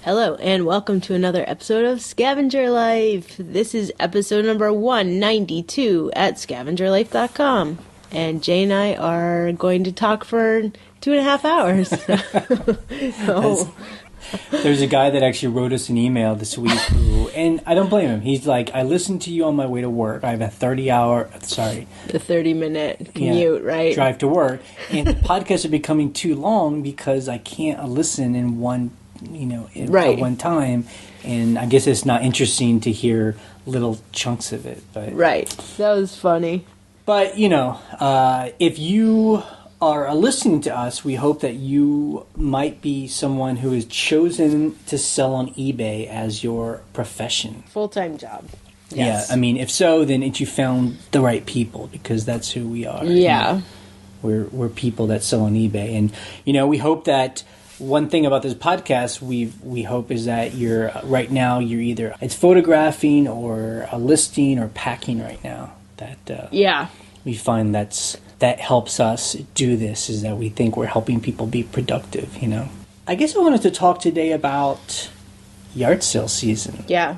Hello, and welcome to another episode of Scavenger Life. This is episode number 192 at scavengerlife.com. And Jay and I are going to talk for 2.5 hours. There's a guy that actually wrote us an email this week, and I don't blame him. He's like, I listened to you on my way to work. I have a 30-minute commute, right? Drive to work. And podcasts are becoming too long because I can't listen in one at one time, and I guess it's not interesting to hear little chunks of it. But right, that was funny. But if you are listening to us, we hope that you might be someone who has chosen to sell on eBay as your profession, full-time job. Yes. Yeah, I mean, if so, then you found the right people, because that's who we are. Yeah, we're people that sell on eBay, and we hope that. One thing about this podcast we hope is that you're either it's photographing or a listing or packing right now. That we find that helps us do this, is that we think we're helping people be productive. I guess I wanted to talk today about yard sale season. Yeah.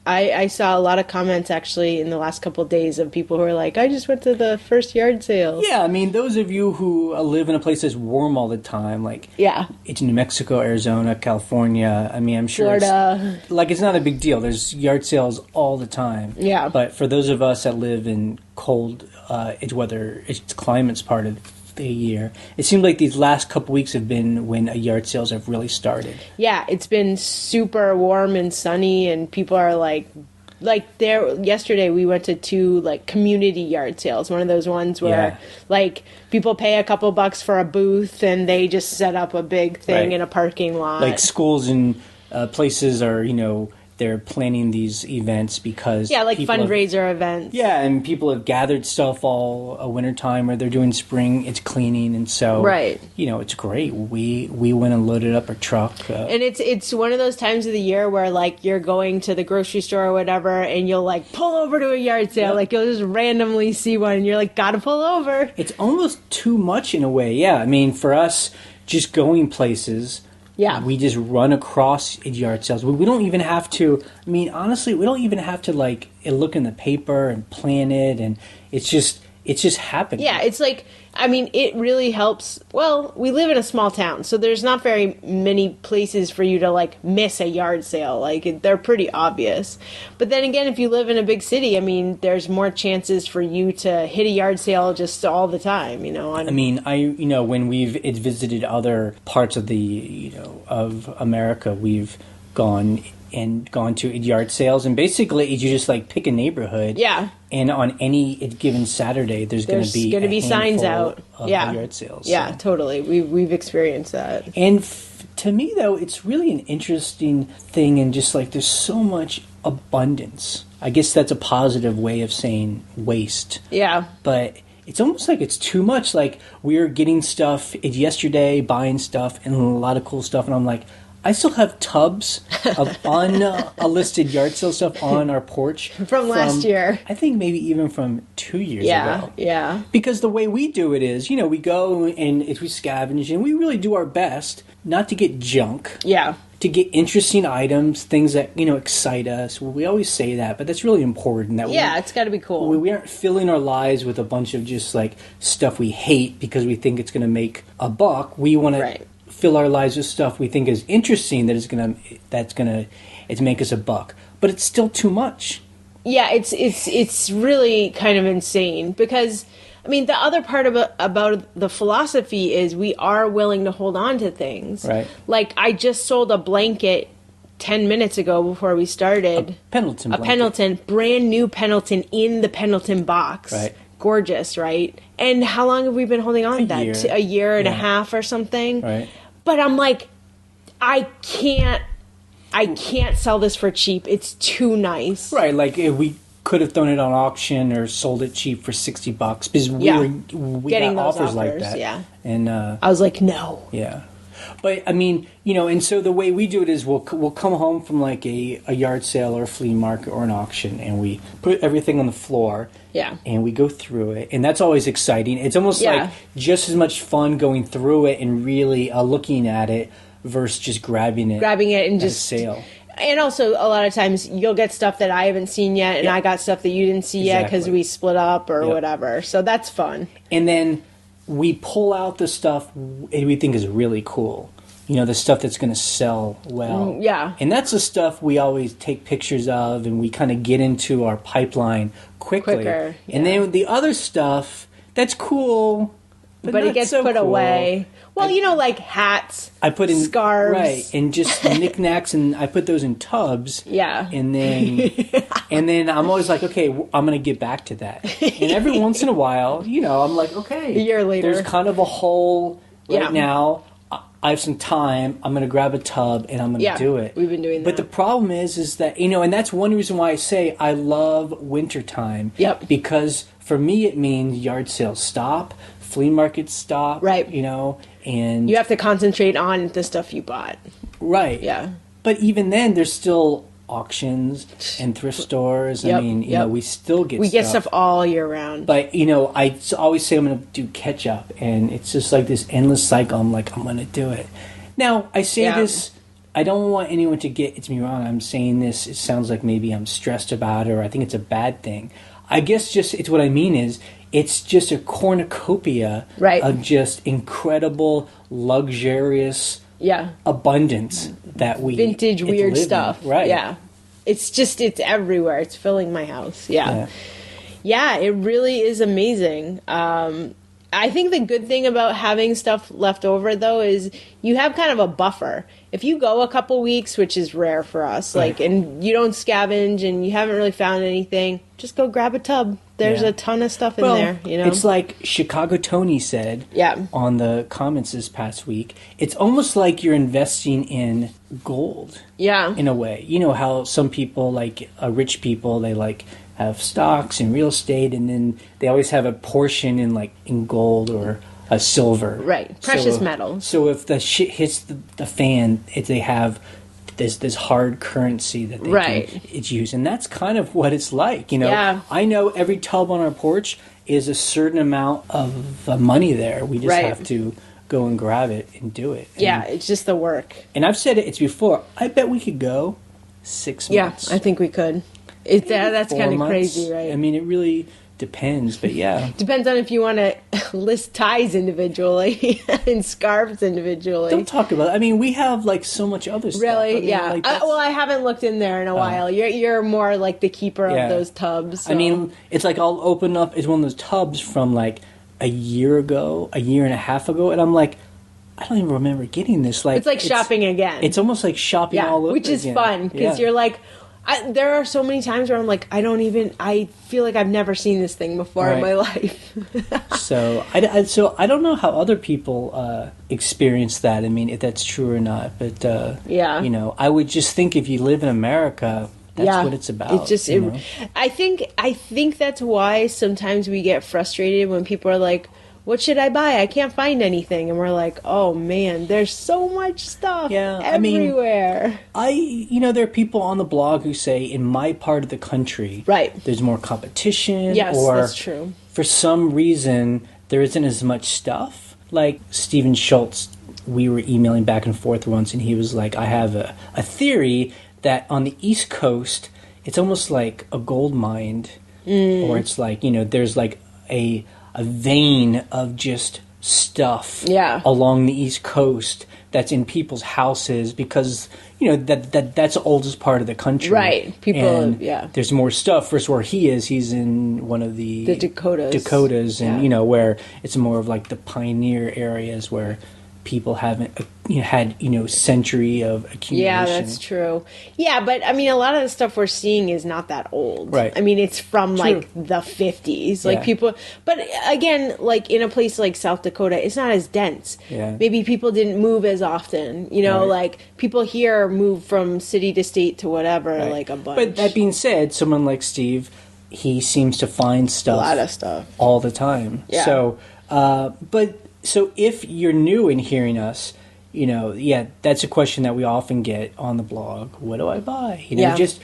I saw a lot of comments actually in the last couple of days of people who are like, I just went to the first yard sale. Yeah, I mean, those of you who live in a place that's warm all the time, like it's New Mexico, Arizona, California. I mean, I'm sure Florida. It's not a big deal. There's yard sales all the time. Yeah. But for those of us that live in cold, it's climate's part of the year, it seems like these last couple weeks have been when yard sales have really started. Yeah, it's been super warm and sunny, and people are like there. Yesterday we went to 2 community yard sales, one of those ones where people pay a couple bucks for a booth and they just set up a big thing in a parking lot. Like schools and places are they're planning these events because fundraiser events. Yeah, and people have gathered stuff all wintertime, or they're doing spring. It's cleaning, and so it's great. We went and loaded up our truck, and it's one of those times of the year where you're going to the grocery store or whatever, and you'll pull over to a yard sale. Yep. You'll just randomly see one, and you're gotta pull over. It's almost too much in a way. Yeah, I mean, for us, just going places. Yeah, we just run across yard sales. We don't even have to. I mean, honestly, we don't even have to look in the paper and plan it, and it's just happening. Yeah, it's it really helps. Well, we live in a small town, so there's not very many places for you to miss a yard sale. They're pretty obvious. But then again, if you live in a big city, I mean, there's more chances for you to hit a yard sale just all the time. When we've visited other parts of of America, we've gone to yard sales, and basically you just pick a neighborhood. Yeah. And on any given Saturday, there's going to be signs out. Of yard sales. Yeah, totally. We've experienced that. And to me, though, it's really an interesting thing, and just there's so much abundance. I guess that's a positive way of saying waste. Yeah. But it's almost it's too much. We were getting stuff yesterday, buying stuff, and a lot of cool stuff, and I'm like, I still have tubs of unlisted yard sale stuff on our porch. From last year. I think maybe even from 2 years ago. Yeah. Because the way we do it is, we go and we scavenge, and we really do our best not to get junk. Yeah. To get interesting items, things that, excite us. Well, we always say that, but that's really important. It's got to be cool. We aren't filling our lives with a bunch of just stuff we hate because we think it's going to make a buck. We want to fill our lives with stuff we think is interesting that's gonna make us a buck, but it's still too much. Yeah, it's really kind of insane, because I mean, the other part about the philosophy is we are willing to hold on to things. Right. I just sold a blanket 10 minutes ago before we started. A Pendleton, brand new Pendleton in the Pendleton box. Right. Gorgeous, right? And how long have we been holding on to that? A year and a half or something. Right. But I'm I can't sell this for cheap. It's too nice. Right, if we could have thrown it on auction or sold it cheap for $60 because we getting got those offers like that. Yeah. And I was like, no. Yeah. But I mean, and so the way we do it is we'll come home from a yard sale or a flea market or an auction, and we put everything on the floor. Yeah. And we go through it, and that's always exciting. It's almost just as much fun going through it and really looking at it versus just grabbing it and at just a sale. And also, a lot of times you'll get stuff that I haven't seen yet, and I got stuff that you didn't see yet because we split up or whatever. So that's fun. And then we pull out the stuff we think is really cool. You know, the stuff that's going to sell well. Yeah. And that's the stuff we always take pictures of, and we kind of get into our pipeline quicker. And then the other stuff, that's cool, but it gets so put cool. away. Well, you know, like hats, I put in scarves. Right, and just knickknacks, and I put those in tubs. Yeah. And then I'm always like, okay, I'm going to get back to that. And every once in a while, you know, I'm like, okay. A year later. There's kind of a hole right now. I have some time. I'm going to grab a tub and I'm going to do it. We've been doing that. But the problem is that, you know, and that's one reason why I say I love wintertime. Yep. Because for me, it means yard sales stop, flea markets stop. Right. You know, and you have to concentrate on the stuff you bought. Right. Yeah. But even then, there's still auctions and thrift stores. I mean, you know, we still get get stuff all year round. But, you know, I always say I'm going to do catch up, and it's just like this endless cycle. I'm like, I'm going to do it. Now, I say this, I don't want anyone to get me wrong. I'm saying this, it sounds like maybe I'm stressed about it, or I think it's a bad thing. I guess just, it's what I mean is, it's just a cornucopia of just incredible, luxurious abundance that we vintage weird stuff. Right. Yeah. It's everywhere. It's filling my house. Yeah, it really is amazing. I think the good thing about having stuff left over, though, is you have kind of a buffer. If you go a couple weeks, which is rare for us, and you don't scavenge and you haven't really found anything, just go grab a tub. There's a ton of stuff in there, you know? It's like Chicago Tony said on the comments this past week. It's almost like you're investing in gold. Yeah. In a way. You know how some people, like rich people, they have stocks and real estate, and then they always have a portion in gold or a silver. Right. Precious metals. So if the shit hits the fan, they have this hard currency that they can use. And that's kind of what it's like, you know. Yeah. I know every tub on our porch is a certain amount of money there. We just have to go and grab it and do it. Yeah, it's just the work. And I've said it's before, I bet we could go 6 months. Yeah, I think we could. That's kind of crazy, right? I mean, it really depends, but Depends on if you want to list ties individually and scarves individually. Don't talk about it. I mean, we have so much other stuff. Really? I mean, yeah. Well, I haven't looked in there in a while. You're more like the keeper of those tubs. So. I mean, it's like I'll open up, it's one of those tubs from a year and a half ago, and I'm like, I don't even remember getting this. It's like shopping again. It's almost like shopping all over which is fun, because you're like, there are so many times where I'm like, I feel like I've never seen this thing before in my life. So I don't know how other people experience that. I mean, if that's true or not. But, you know, I would just think if you live in America, that's what it's about. It's just, I think that's why sometimes we get frustrated when people are like, what should I buy? I can't find anything. And we're like, oh man, there's so much stuff everywhere. You know, there are people on the blog who say in my part of the country, there's more competition. Yes, or that's true. For some reason, there isn't as much stuff. Like Stephen Schultz, we were emailing back and forth once, and he was like, I have a theory that on the East Coast, it's almost like a gold mine, or it's like, you know, there's like a vein of just stuff along the East Coast that's in people's houses, because you know that's the oldest part of the country, right? People, there's more stuff. First, where he's in one of the Dakotas, and you know, where it's more of like the pioneer areas where people haven't had century of accumulation. Yeah, that's true. Yeah, but I mean, a lot of the stuff we're seeing is not that old. Right. I mean, it's from like the 50s. Like people, but again, like in a place like South Dakota, it's not as dense. Yeah. Maybe people didn't move as often. You know, like people here move from city to state to whatever, like a bunch. But that being said, someone like Steve, he seems to find stuff, a lot of stuff, all the time. Yeah. So, So if you're new in hearing us, you know, that's a question that we often get on the blog. What do I buy? You know, just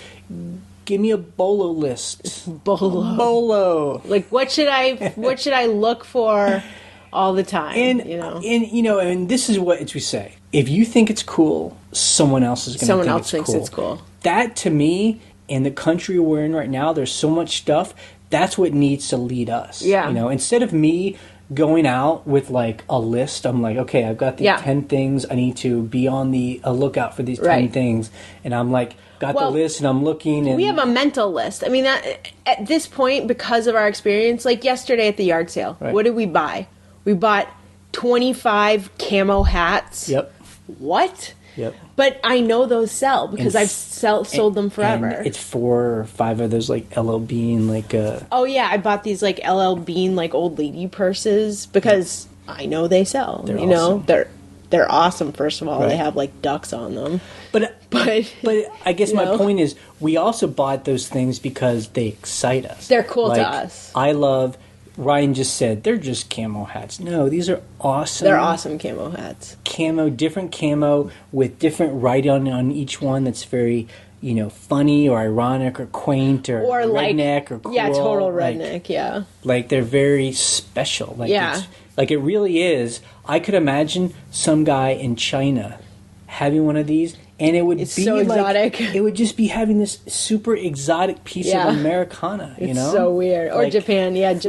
give me a bolo list. Bolo. Like what should I look for all the time? And and this is what we say. if you think it's cool, someone else is going to Someone think else it's thinks cool. it's cool. That, to me, in the country we're in right now, there's so much stuff. That's what needs to lead us. Yeah. You know, instead of me going out with like a list, I'm like, okay, I've got these 10 things. I need to be on the lookout for these 10 things. And I'm like, got the list and I'm looking. And we have a mental list. I mean, at this point, because of our experience, like yesterday at the yard sale, what did we buy? We bought 25 camo hats. Yep. What? Yep. But I know those sell because I've sold them forever. And it's 4 or 5 of those like LL Bean Oh yeah, I bought these like LL Bean like old lady purses because I know they sell. They're you awesome. know, they're awesome. First of all, Right. they have like ducks on them. But I guess my know? point is, we also bought those things because they excite us. They're cool to Like, us. I love. Ryan just said they're just camo hats. No, these are awesome. They're awesome camo hats. Different camo with different writing on each one. That's very, you know, funny or ironic or quaint or redneck or cool. Yeah, total redneck. Yeah. Like they're very special. Like Yeah. like it really is. I could imagine some guy in China having one of these, and it would be so like, exotic. It would just be having this super exotic piece of Americana. You know, It's so weird. Or like, Japan. Yeah.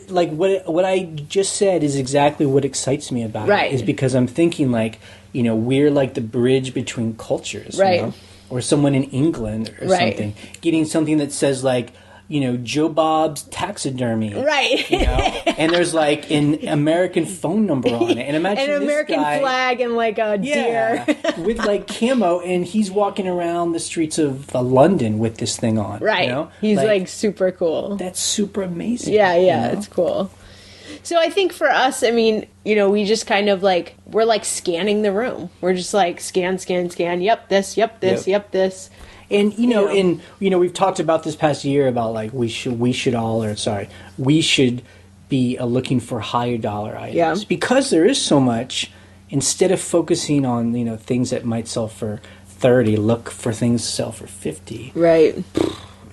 Like what I just said is exactly what excites me about it. Is because I'm thinking like, you know, we're like the bridge between cultures. Right. You know? Or someone in England or something getting something that says like, you know, Joe Bob's taxidermy. Right. You know? And there's like an American phone number on it. And imagine an this American guy, flag and like a deer. with like camo, and he's walking around the streets of London with this thing on. Right. You know? He's like super cool. That's super amazing. Yeah, you know? it's cool. So I think for us, I mean, you know, we just kind of like, we're like scanning the room. We're just like scan. Yep, this, yep, this, yep, this. And we've talked about this past year about like we should be looking for higher dollar items because there is so much. Instead of focusing on, you know, things that might sell for 30, look for things to sell for 50. Right.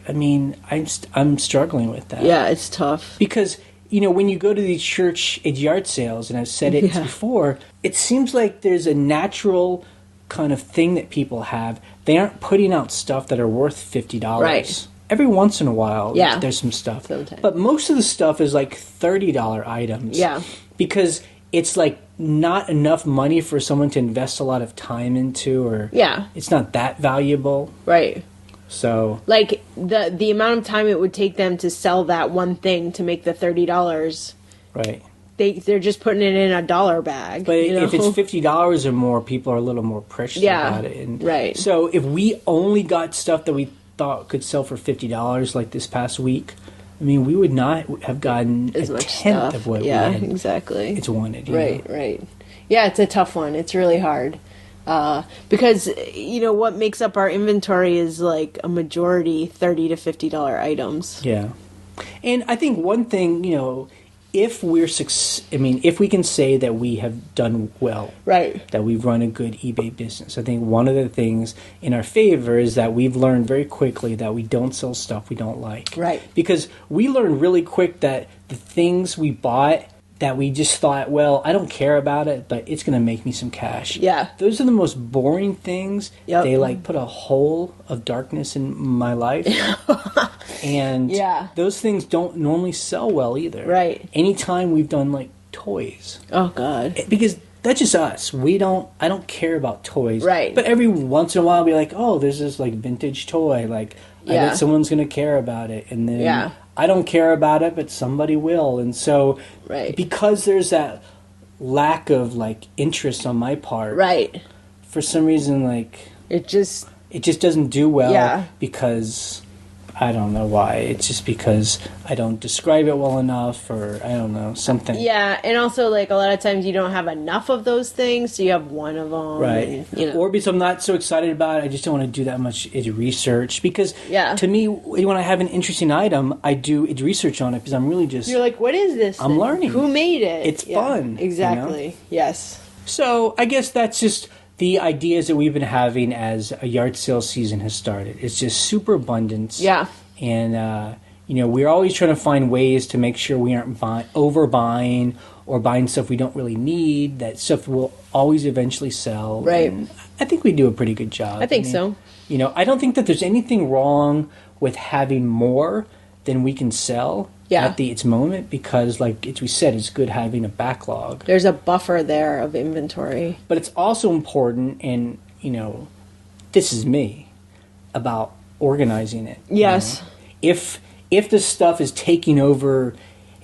I mean, I'm struggling with that. Yeah, it's tough because, you know, when you go to these church yard sales, and I've said it before, it seems like there's a natural kind of thing that people have. They aren't putting out stuff that are worth $50. Right. Every once in a while, there's some stuff. Sometimes. But most of the stuff is like $30 items. Yeah. Because it's like not enough money for someone to invest a lot of time into, or it's not that valuable. Right. So like the amount of time it would take them to sell that one thing to make the $30. Right. They're just putting it in a dollar bag. But you know? if it's $50 or more, people are a little more precious about it. And right. So if we only got stuff that we thought could sell for $50, like this past week, I mean, we would not have gotten as a much tenth stuff. of what exactly. It's wanted. Right, right. Yeah, it's a tough one. It's really hard. Because, you know, what makes up our inventory is like a majority $30 to $50 items. Yeah. And I think one thing, you know, if we can say that we have done well, right, that we've run a good eBay business, I think one of the things in our favor is that we've learned very quickly that we don't sell stuff we don't like. Right. Because we learned really quick that the things we bought that we just thought, well, I don't care about it, but it's going to make me some cash. Yeah. Those are the most boring things. Yep. They like put a hole of darkness in my life. And those things don't normally sell well either. Right. Anytime we've done like toys. Oh God. Because that's just us. I don't care about toys. Right. But every once in a while I'll be like, oh, there's this like vintage toy. Like I bet someone's going to care about it. And then I don't care about it, but somebody will. And so because there's that lack of like interest on my part. Right. For some reason, like it just doesn't do well because I don't know why. It's just because I don't describe it well enough, or I don't know, something. Yeah, and also like a lot of times you don't have enough of those things, so you have one of them. Right. And, you know. Or because I'm not so excited about it, I just don't want to do that much research. Because to me, when I have an interesting item, I do research on it because I'm really just... You're like, what is this I'm thing? learning. Who made it? It's fun. Exactly. You know? Yes. So I guess that's just the ideas that we've been having as a yard sale season has started. It's just super abundance. Yeah. And, you know, we're always trying to find ways to make sure we aren't overbuying or buying stuff we don't really need, that stuff will always eventually sell. Right. And I think we do a pretty good job. I think so. You know, I don't think that there's anything wrong with having more than we can sell at its moment, because, like as we said, it's good having a backlog. There's a buffer there of inventory. But it's also important, and, you know, this is me, about organizing it. Yes. You know? If the stuff is taking over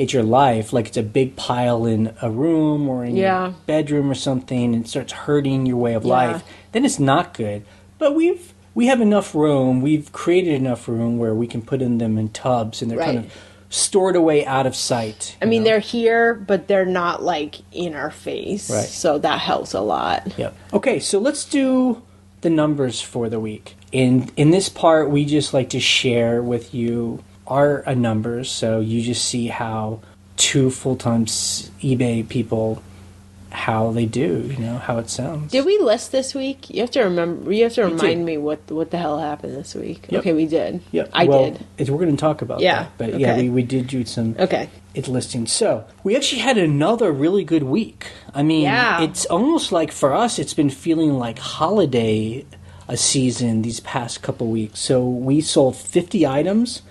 at your life, like it's a big pile in a room or in your bedroom or something, and it starts hurting your way of life, then it's not good. But we have enough room. We've created enough room where we can put them in tubs, and they're kind of stored away out of sight. I mean, they're here, but they're not like in our face. Right. So that helps a lot. Yep. Okay, so let's do the numbers for the week. In this part, we just like to share with you our numbers, so you just see how two full-time eBay people, how they do, you know, how it sounds. Did we list this week? You have to remember. You have to remind me what the hell happened this week. Yep. Okay, we did. Yep. I did. We're going to talk about that. But we did do some listing. So we actually had another really good week. I mean, it's almost like for us, it's been feeling like holiday season these past couple weeks. So we sold 50 items,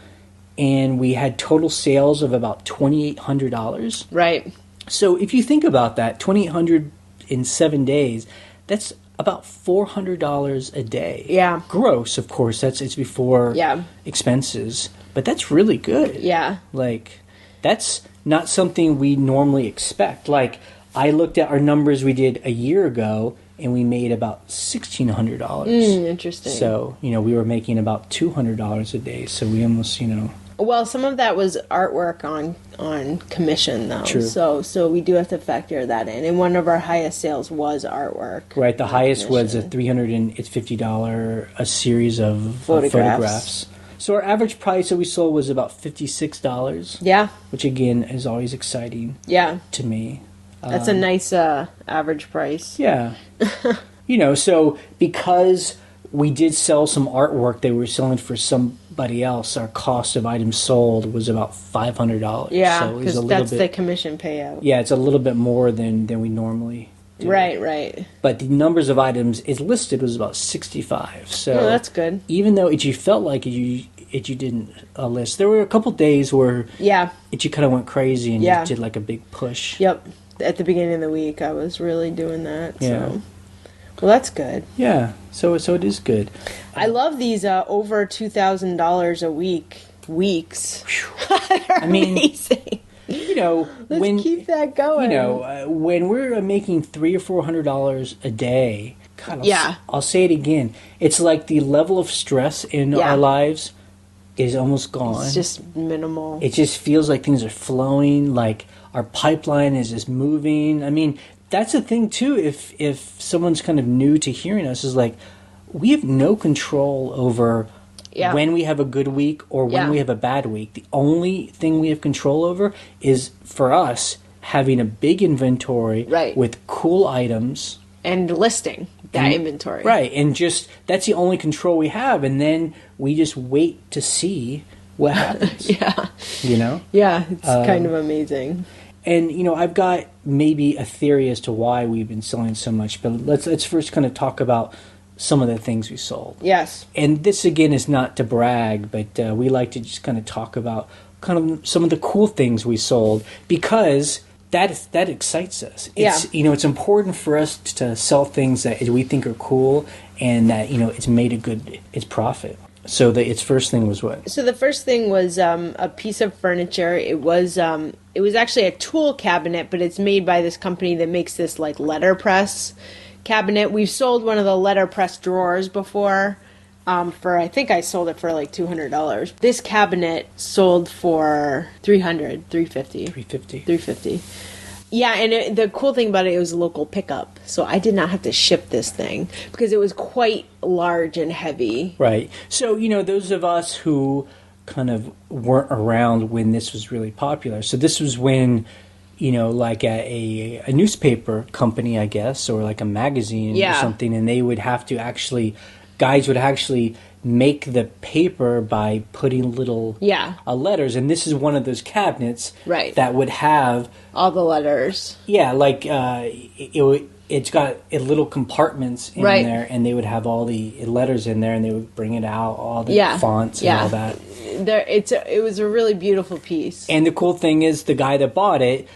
and we had total sales of about $2,800. Right. So if you think about that, $2,800 in 7 days, that's about $400 a day. Yeah. Gross, of course. It's before expenses, but that's really good. Yeah. Like, that's not something we normally expect. Like, I looked at our numbers we did a year ago, and we made about $1,600. Interesting. So, you know, we were making about $200 a day. So we almost, you know. Well, some of that was artwork on commission, though. True. So we do have to factor that in. And one of our highest sales was artwork. Right. The highest was a $350 a series of photographs. So our average price that we sold was about $56. Yeah. Which, again, is always exciting. Yeah. To me. That's a nice average price. Yeah. You know, so because we did sell some artwork they were selling for somebody else, our cost of items sold was about $500. Yeah, because that's the commission payout. Yeah, it's a little bit more than we normally do. Right. But the numbers of items is listed was about 65. So that's good. Even though you felt like you didn't list, there were a couple days where you kind of went crazy and you did like a big push. Yep. At the beginning of the week, I was really doing that. Yeah. So. Well, that's good. Yeah, so it is good. I love these over $2,000 a week weeks. I mean, amazing. You know, let's keep that going. You know, when we're making $300 or $400 a day, God, I'll say it again. It's like the level of stress in our lives is almost gone. It's just minimal. It just feels like things are flowing. Like our pipeline is just moving. I mean, that's the thing too. If someone's kind of new to hearing us, is like we have no control over when we have a good week or when we have a bad week. The only thing we have control over is, for us, having a big inventory with cool items and listing that inventory. Right, and just that's the only control we have, and then we just wait to see what happens. You know? Yeah, it's kind of amazing. And, you know, I've got maybe a theory as to why we've been selling so much, but let's first kind of talk about some of the things we sold. Yes. And this, again, is not to brag, but we like to just kind of talk about kind of some of the cool things we sold, because that excites us. It's, you know, it's important for us to sell things that we think are cool and that, you know, it's made it's profit. So its first thing was what? So the first thing was a piece of furniture. It was actually a tool cabinet, but it's made by this company that makes this like letterpress cabinet. We've sold one of the letterpress drawers before. I think I sold it for like $200. This cabinet sold for $350. Yeah, and the cool thing about it was a local pickup. So I did not have to ship this thing because it was quite large and heavy. Right. So, you know, those of us who kind of weren't around when this was really popular. So this was when, you know, like a newspaper company, I guess, or like a magazine or something, and they would have to guys would actually make the paper by putting little letters, and this is one of those cabinets that would have all the letters. Yeah, like it it's got little compartments in Right. there, and they would have all the letters in there, and they would bring it out, all the fonts and all that. It was a really beautiful piece. And the cool thing is, the guy that bought it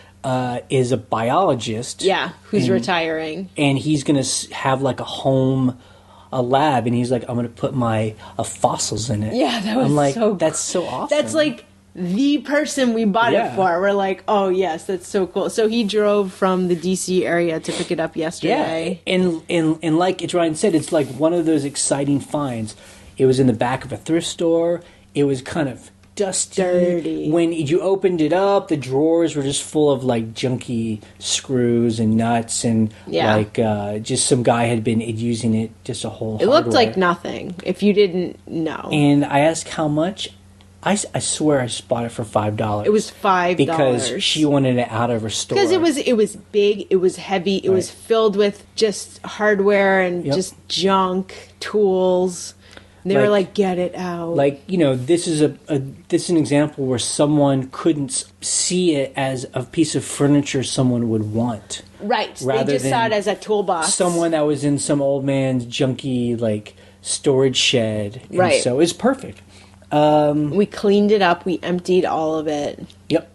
is a biologist. Yeah, who's retiring. And he's going to have like a lab, and he's like, I'm going to put my fossils in it. Yeah, that was I'm like, so cool. that's so awesome. That's like the person we bought it for. We're like, oh yes, that's so cool. So he drove from the DC area to pick it up yesterday. Yeah, and like Ryan said, it's like one of those exciting finds. It was in the back of a thrift store. It was kind of dusty. Dirty. When you opened it up, the drawers were just full of like junky screws and nuts, and like just some guy had been using it just a whole. It looked like nothing if you didn't know. And I asked how much. I swear I just bought it for $5. It was $5 because she wanted it out of her store. Because it was big, it was heavy, it was filled with just hardware and just junk, tools. And they were like, get it out. Like, this is this is an example where someone couldn't see it as a piece of furniture someone would want. Right. They just saw it as a toolbox. Someone that was in some old man's junky like storage shed. Right. And so it's perfect. We cleaned it up. We emptied all of it. Yep.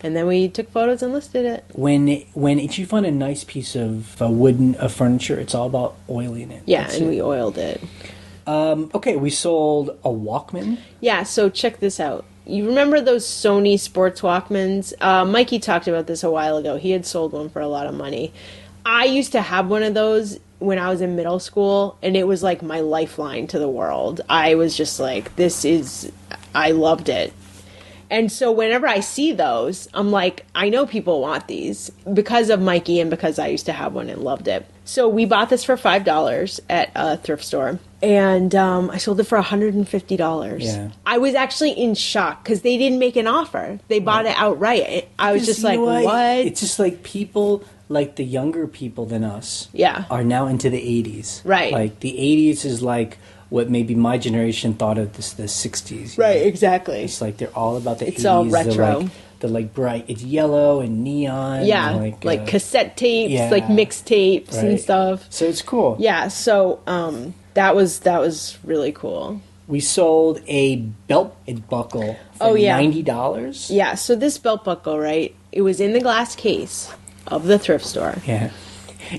And then we took photos and listed it. When if you find a nice piece of furniture, it's all about oiling it. Yeah, and we oiled it. Okay, we sold a Walkman. Yeah, so check this out. You remember those Sony sports Walkmans? Mikey talked about this a while ago. He had sold one for a lot of money. I used to have one of those when I was in middle school, and it was like my lifeline to the world. I was just like, I loved it. And so whenever I see those, I'm like, I know people want these because of Mikey and because I used to have one and loved it. So we bought this for $5 at a thrift store, and I sold it for $150. Yeah. I was actually in shock because they didn't make an offer. They bought it outright. I was just like, what? It's just like people, like the younger people than us, are now into the 80s. Right. Like the 80s is like what maybe my generation thought of the 60s. Right, exactly. It's like they're all about the 80s. It's all retro. They're like bright. It's yellow and neon. Yeah, and like cassette tapes, like mixtapes and stuff. So it's cool. Yeah, so that was really cool. We sold a belt buckle for $90. Yeah, so this belt buckle, right, it was in the glass case of the thrift store. Yeah.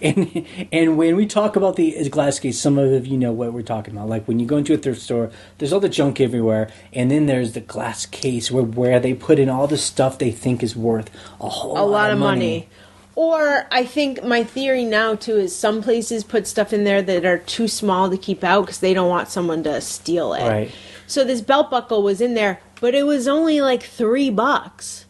And when we talk about the glass case, some of you know what we're talking about. Like when you go into a thrift store, there's all the junk everywhere, and then there's the glass case where they put in all the stuff they think is worth a lot of money. Or I think my theory now too is some places put stuff in there that are too small to keep out because they don't want someone to steal it. Right. So this belt buckle was in there, but it was only like $3.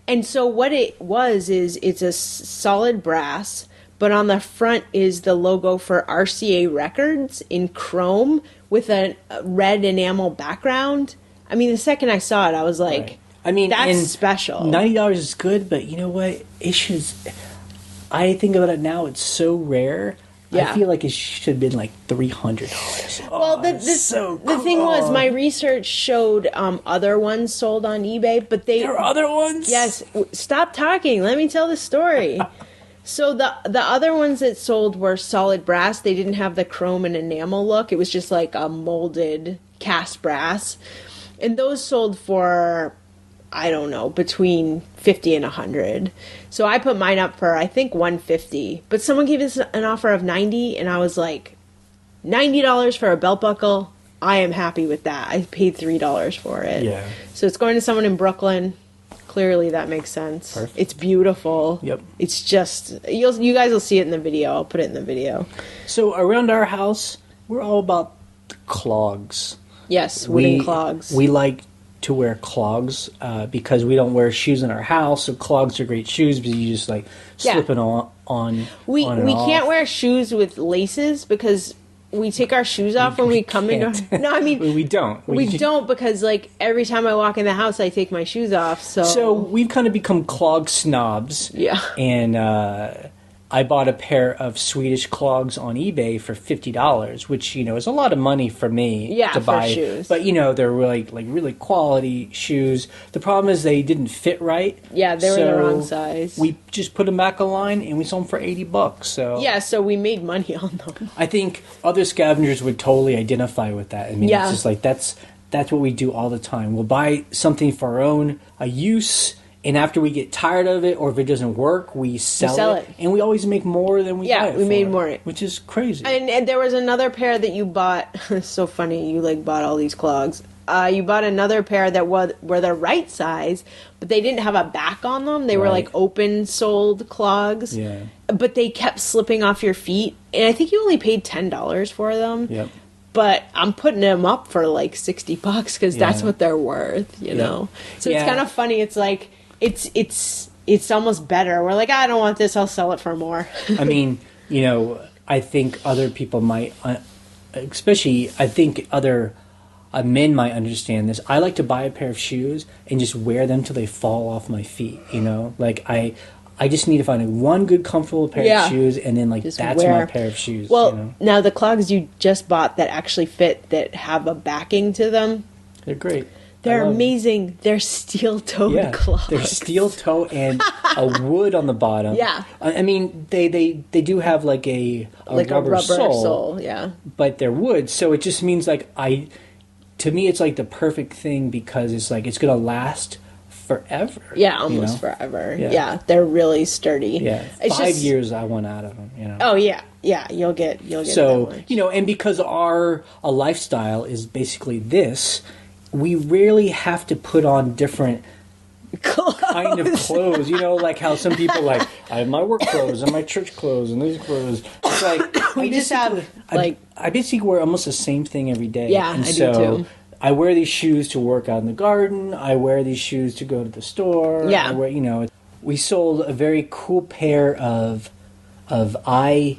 And so what it was is it's a solid brass. But on the front is the logo for RCA Records in chrome with a red enamel background. I mean, the second I saw it, I was like, I mean, that's special. $90 is good, but you know what? I think about it now, it's so rare. Yeah. I feel like it should have been like $300. Well, the thing was, my research showed other ones sold on eBay, but there are other ones? Yes. Stop talking. Let me tell the story. So the other ones that sold were solid brass. They didn't have the chrome and enamel look. It was just like a molded cast brass. And those sold for, I don't know, between $50 and $100. So I put mine up for, I think, $150. But someone gave us an offer of $90, and I was like, $90 for a belt buckle? I am happy with that. I paid $3 for it. Yeah. So it's going to someone in Brooklyn. Clearly, that makes sense. Perfect. It's beautiful. Yep. It's just you guys will see it in the video. I'll put it in the video. So around our house, we're all about clogs. Yes, wooden clogs. We like to wear clogs because we don't wear shoes in our house. So clogs are great shoes because you just like slip it on. We can't wear shoes with laces because we take our shoes off when we come into. No, I mean we don't. We don't because like every time I walk in the house, I take my shoes off. So we've kind of become clog snobs. Yeah. I bought a pair of Swedish clogs on eBay for $50, which, is a lot of money for me to buy. Shoes. But, they're really quality shoes. The problem is they didn't fit right. Yeah, they were the wrong size. We just put them back online and we sold them for $80. So yeah, so we made money on them. I think other scavengers would totally identify with that. I mean, it's just like that's what we do all the time. We'll buy something for our own use. And after we get tired of it, or if it doesn't work, we sell it. And we always make more than we buy it we made more. Which is crazy. And there was another pair that you bought. It's so funny. You, bought all these clogs. You bought another pair that were the right size, but they didn't have a back on them. They were, open-soled clogs. Yeah. But they kept slipping off your feet. And I think you only paid $10 for them. Yep. But I'm putting them up for, $60 because that's what they're worth, you know? So it's kind of funny. It's like... It's almost better. We're like, I don't want this. I'll sell it for more. I mean, I think other people might, especially I think other men might understand this. I like to buy a pair of shoes and just wear them till they fall off my feet. I just need to find one good comfortable pair of shoes, and then that's my pair of shoes. Well, now the clogs you just bought that actually fit, that have a backing to them, they're great. They're amazing. Them. They're steel-toed clogs. They're steel-toe and a wood on the bottom. Yeah. I mean, they do have a rubber sole. Yeah. But they're wood, so it just means to me it's the perfect thing because it's it's going to last forever. Yeah, almost forever. Yeah, they're really sturdy. Yeah. It's 5 years I want out of them, Oh, yeah. Yeah, you'll get so, that much. And because our lifestyle is basically this, we rarely have to put on different kind of clothes. How some people I have my work clothes and my church clothes and these clothes. It's we just have I basically wear almost the same thing every day. Yeah, and I do too. I wear these shoes to work out in the garden. I wear these shoes to go to the store. Yeah. We sold a very cool pair of eye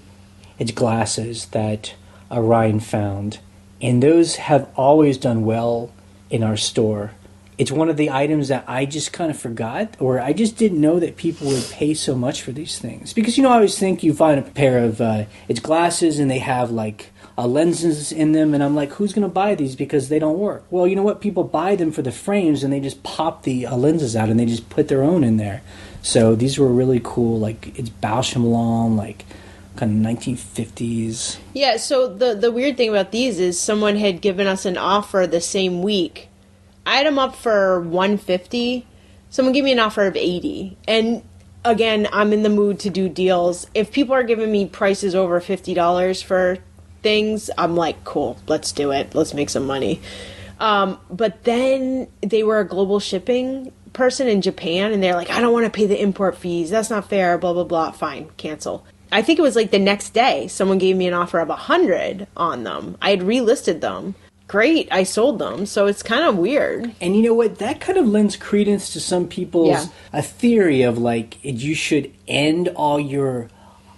glasses that Ryan found, and those have always done well in our store. It's one of the items that I just kind of forgot, or I just didn't know that people would pay so much for these things. Because, I always think you find a pair of glasses and they have lenses in them, and I'm like, who's going to buy these because they don't work? Well, you know what? People buy them for the frames, and they just pop the lenses out and they just put their own in there. So these were really cool. It's Bausch & Lomb, kind of 1950s. Yeah, so the weird thing about these is someone had given us an offer the same week. I had them up for $150. Someone gave me an offer of $80. And again, I'm in the mood to do deals. If people are giving me prices over $50 for things, I'm like, cool, let's do it. Let's make some money. But then they were a global shipping person in Japan, and they're like, I don't want to pay the import fees. That's not fair, blah, blah, blah. Fine, cancel. I think it was the next day, someone gave me an offer of $100 on them. I had relisted them. Great, I sold them. So it's kind of weird. And you know what? That kind of lends credence to some people's a theory of you should end all your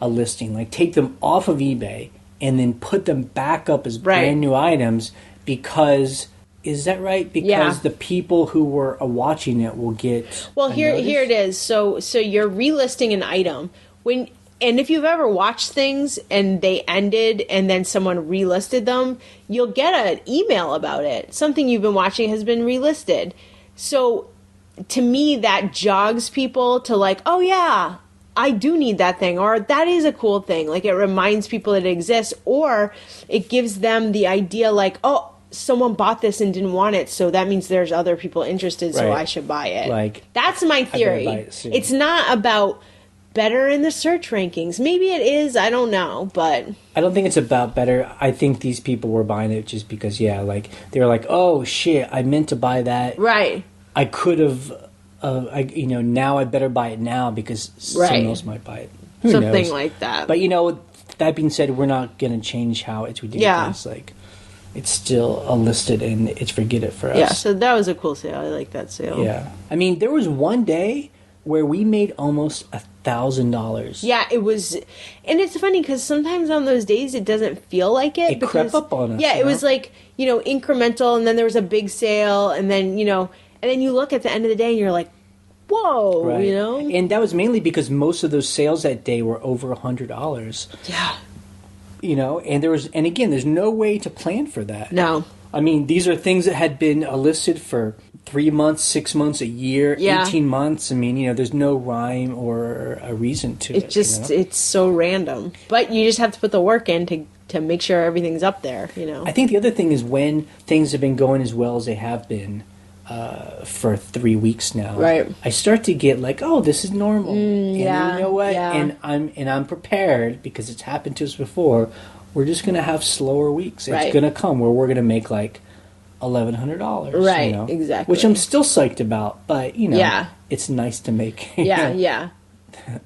listing, take them off of eBay and then put them back up as brand new items because. Is that right? Because the people who were watching it will get. Well, here it is. So you're relisting an item and if you've ever watched things and they ended and then someone relisted them, you'll get an email about it. Something you've been watching has been relisted. So to me, that jogs people to oh yeah, I do need that thing, or that is a cool thing. It reminds people that it exists, or it gives them the idea oh, someone bought this and didn't want it, so that means there's other people interested, so I should buy it. That's my theory. It's not about better in the search rankings. Maybe it is, I don't know, but I don't think it's about better. I think these people were buying it just because they were like, oh shit, I meant to buy that. Right. I could have now I better buy it now because someone else might buy it. Who Something knows? like that. But that being said, we're not going to change how it's ridiculous. Yeah. It's still unlisted and it's forget it for us. Yeah, so that was a cool sale. I like that sale. Yeah. I mean, there was one day where we made almost $1,000. Yeah, it was, and it's funny because sometimes on those days it doesn't feel like it. It crept up on us. Yeah, it was incremental, and then there was a big sale, and then and then you look at the end of the day and you're like, whoa, Right. you know? And that was mainly because most of those sales that day were over $100. Yeah. You know, and again, there's no way to plan for that. No. I mean, these are things that had been listed for 3 months, 6 months, a year, Yeah. 18 months. I mean, you know, there's no rhyme or a reason to it. It just, you know? it's so random. But you just have to put the work in to make sure everything's up there, you know? I think the other thing is when things have been going as well as they have been for 3 weeks now, Right. I start to get like, oh, this is normal. And yeah, you know what? yeah. And I'm prepared because it's happened to us before. We're just gonna have slower weeks. It's Right. gonna come where we're gonna make like $1,100. Right, you know? exactly. Which I'm still psyched about, but you know, Yeah. it's nice to make. Yeah.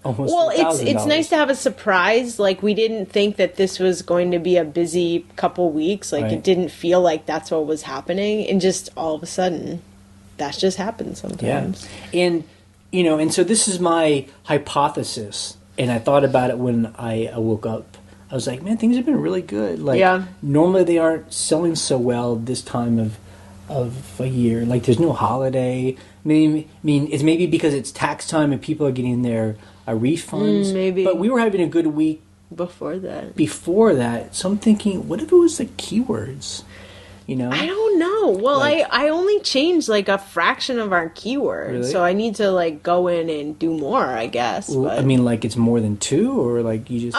Almost Well, it's $1,000. nice to have a surprise. Like, we didn't think that this was going to be a busy couple weeks. Like, Right. it didn't feel like that's what was happening. And just all of a sudden, that just happens sometimes. Yeah. And, you know, and so this is my hypothesis. And I thought about it when I woke up. I was like, man, things have been really good. Like, Yeah. normally they aren't selling so well this time of a year. Like, there's no holiday. I mean, it's maybe because it's tax time and people are getting their refunds. Maybe. But we were having a good week Before that. before that. So I'm thinking, what if it was the keywords? You know? I don't know. Well, Like- I only changed like a fraction of our keywords. Really? So I need to like go in and do more, I guess. Well, But... I mean, like it's more than 2, or like you just.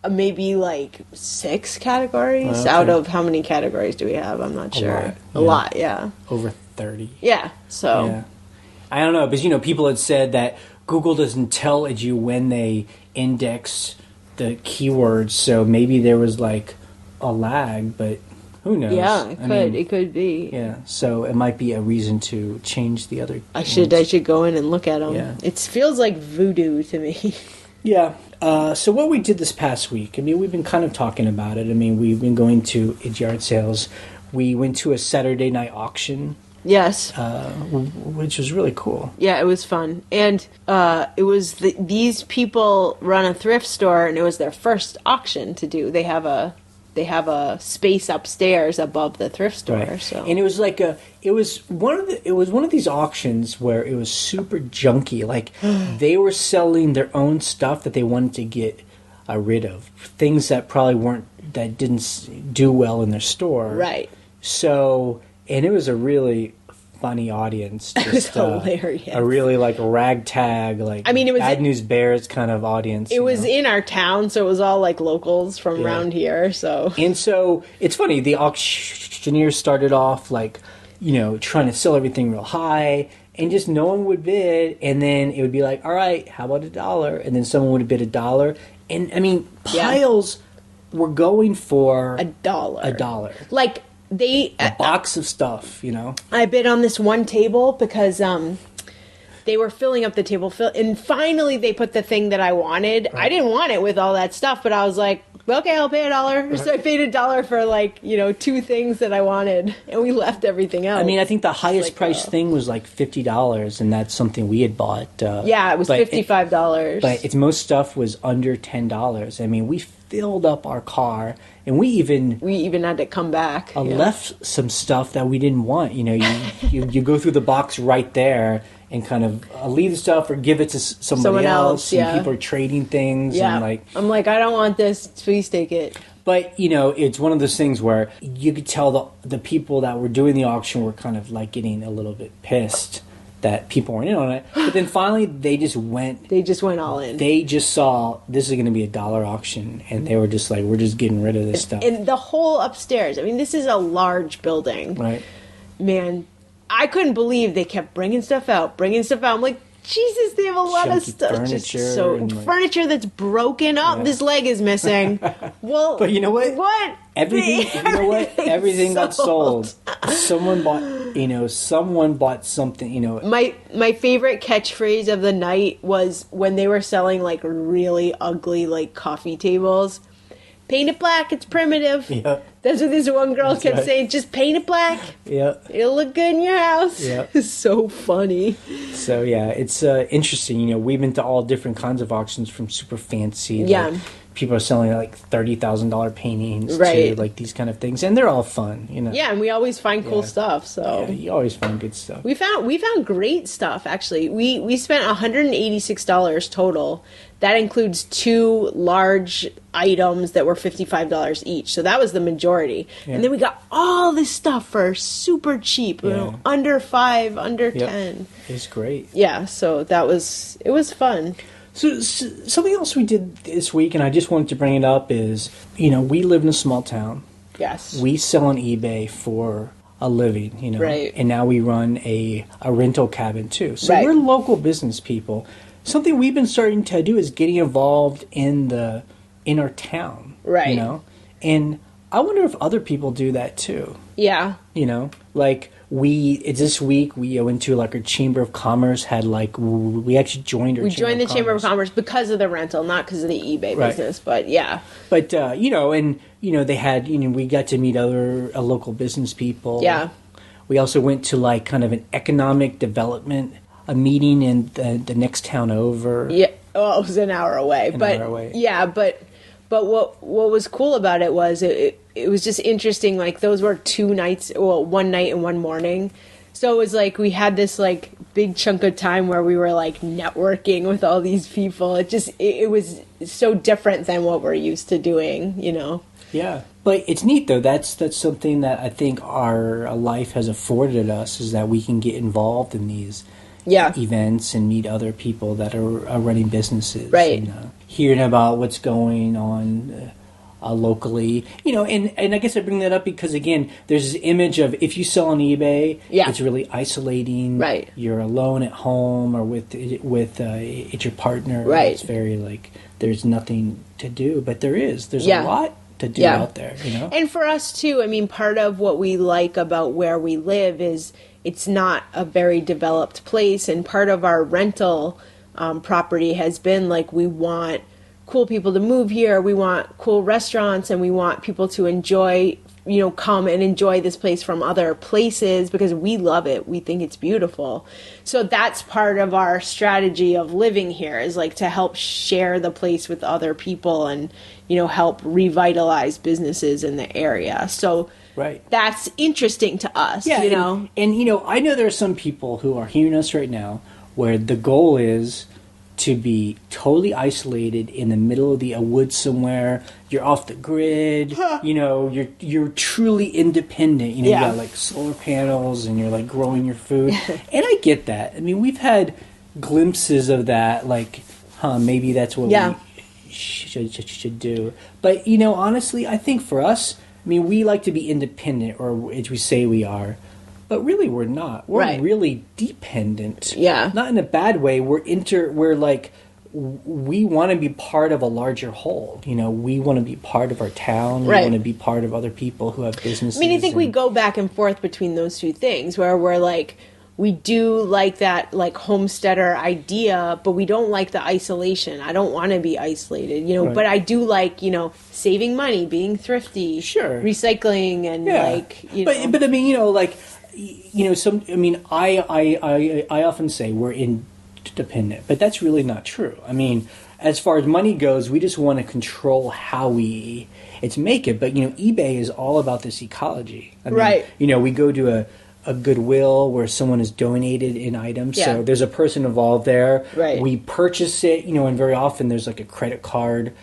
Maybe like 6 categories Okay. out of how many categories do we have? I'm not sure. lot, A yeah. lot, yeah. Over 30. Yeah. So Yeah. I don't know, because, you know, people had said that Google doesn't tell you when they index the keywords, so maybe there was like a lag, but who knows? yeah, it I could. mean, It could be. yeah, so it might be a reason to change the other I should go in and look at them. Yeah. It feels like voodoo to me. Yeah. So what we did this past week, I mean, we've been kind of talking about it. I mean, we've been going to yard sales. We went to a Saturday night auction, Yes. which was really cool. Yeah, it was fun. And it was these people run a thrift store, and it was their first auction to do. They have a space upstairs above the thrift store. Right. So And it was like it was one of these auctions where it was super junky. Like they were selling their own stuff that they wanted to get rid of, things that probably didn't do well in their store. right. So, and it was a really funny audience. Just, It was hilarious. A really like ragtag, like I mean, it was Bad News Bears kind of audience. It you was know? in our town, so it was all like locals from Yeah. around here. So And so it's funny. The auctioneer started off like, you know, trying to sell everything real high, and just no one would bid. And then it would be like, all right, how about $1? And then someone would bid $1. And I mean, Yeah. piles were going for $1. $1. Like they, A box of stuff, you know. I bid on this one table because they were filling up the table, and finally they put the thing that I wanted. I didn't want it with all that stuff, but I was like, okay, I'll pay $1. So I paid $1 for like 2 things that I wanted, and we left everything else. I mean, I think the highest like, priced thing was like $50, and that's something we had bought. yeah, it was but $55. But its most stuff was under $10. I mean, we filled up our car, and we even had to come back. Yeah. left some stuff that we didn't want. You know, you go through the box right there and kind of leave the stuff or give it to somebody Someone else. else, yeah. And people are trading things. Yeah, And like, I'm like, I don't want this. Please take it. but you know, it's one of those things where you could tell the people that were doing the auction were kind of like getting a little bit pissed that people weren't in on it. But then finally, they just went. They just went all in. They just saw this is going to be $1 auction, and they were just like, "We're just getting rid of this stuff." And the whole upstairs. I mean, this is a large building. Right? Man, I couldn't believe they kept bringing stuff out. I'm like, Jesus, they have a lot of Chunky stuff. furniture So and, like- furniture that's broken. Oh, Yeah. this leg is missing. Well, But you know what? What? Everything. You know what? Everything got sold. sold. Someone bought. You know, someone bought something. You know, My favorite catchphrase of the night was when they were selling like really ugly like coffee tables. Paint it black, it's primitive. Yeah. That's what this one girl kept right. saying. Just paint it black. yeah. It'll look good in your house. Yeah. It's so funny. So yeah, it's interesting. You know, we've been to all different kinds of auctions, from super fancy, Yeah. like, people are selling like $30,000 paintings Right. to like these kind of things, and they're all fun, you know. Yeah, and we always find cool stuff. So Yeah, you always find good stuff. we found great stuff actually. We spent $186 total. That includes 2 large items that were $55 each. So that was the majority. Yeah. And then we got all this stuff for super cheap, you know, under 5, under 10. It's great. Yeah, so it was fun. So something else we did this week, and I just wanted to bring it up, is, you know, we live in a small town. Yes. We sell on eBay for a living, you know. Right. And now we run a rental cabin too. So Right. we're local business people. Something we've been starting to do is getting involved in our town. Right. You know? And I wonder if other people do that too. Yeah. You know? Like this week we went to like our Chamber of Commerce, had like, we actually joined our The Chamber of Commerce because of the rental, not because of the eBay business, but yeah. But, you know, and, you know, they had, you know, we got to meet other local business people. Yeah. We also went to like kind of an economic development, a meeting in the next town over. Yeah. Well, it was an hour away. Yeah, but what was cool about it was it was just interesting. Like those were 2 nights, well, 1 night and 1 morning. So it was like we had this like big chunk of time where we were like networking with all these people. It was so different than what we're used to doing, you know. Yeah. But it's neat though. That's something that I think our life has afforded us, is that we can get involved in these events and meet other people that are running businesses. Right. And, hearing about what's going on locally, you know, and I guess I bring that up because, again, there's this image of if you sell on eBay, it's really isolating. Right. You're alone at home or with it's your partner. Right. It's very like there's nothing to do, but there's a lot to do out there, you know. And for us too, I mean, part of what we like about where we live is it's not a very developed place, and part of our rental property has been like we want cool people to move here, we want cool restaurants, and we want people to enjoy, you know, come and enjoy this place from other places because we love it. We think it's beautiful. So that's part of our strategy of living here, is like to help share the place with other people and, you know, help revitalize businesses in the area. So that's interesting to us, you know. And, you know, I know there are some people who are hearing us right now where the goal is to be totally isolated in the middle of a woods somewhere. You're off the grid. You know, you're truly independent. You know, you got like solar panels and you're like growing your food. And I get that. I mean, we've had glimpses of that. Like, maybe that's what we should do. But, you know, honestly, I think for us, I mean, we like to be independent, or as we say we are. But really, we're not. We're really dependent. Yeah. Not in a bad way. We're like, we want to be part of a larger whole. You know, we want to be part of our town. We want to be part of other people who have businesses. I mean, I think we go back and forth between those two things, where we're like, we do like that like homesteader idea, but we don't like the isolation. I don't want to be isolated, you know, but I do like, you know, saving money, being thrifty, recycling, and like, you know. But I mean, you know, like, you know, I often say we're independent, but that's really not true. I mean, as far as money goes, we just want to control how it's make it. But, you know, eBay is all about this ecology. I mean, you know, we go to a Goodwill where someone has donated an item. Yeah. So there's a person involved there. Right. We purchase it, you know, and very often there's like a credit card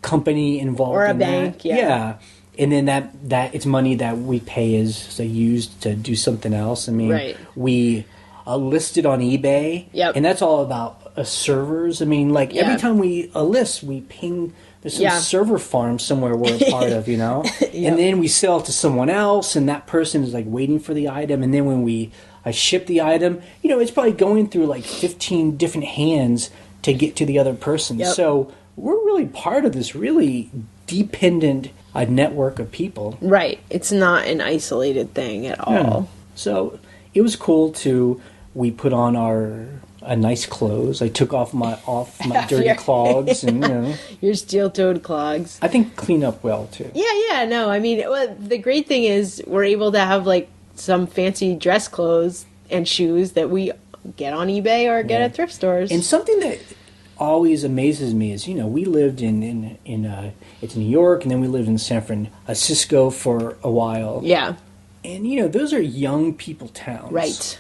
company involved or a in bank. That. Yeah. And then that it's money that we pay is used to do something else. I mean, we listed on eBay, and that's all about servers. I mean, like every time we list, we ping. There's some server farm somewhere we're a part of, you know? And then we sell it to someone else, and that person is like waiting for the item. And then when I ship the item, you know, it's probably going through like 15 different hands to get to the other person. So we're really part of this really dependent network of people. Right. It's not an isolated thing at all. Yeah. So it was cool we put on our nice clothes. I took off my dirty clogs and, you know. Your steel-toed clogs. I think clean up well, too. Yeah, no. I mean, the great thing is we're able to have, like, some fancy dress clothes and shoes that we get on eBay or get at thrift stores. And something that always amazes me is, we lived in it's New York, and then we lived in San Francisco for a while. Yeah. And, those are young people towns. Right.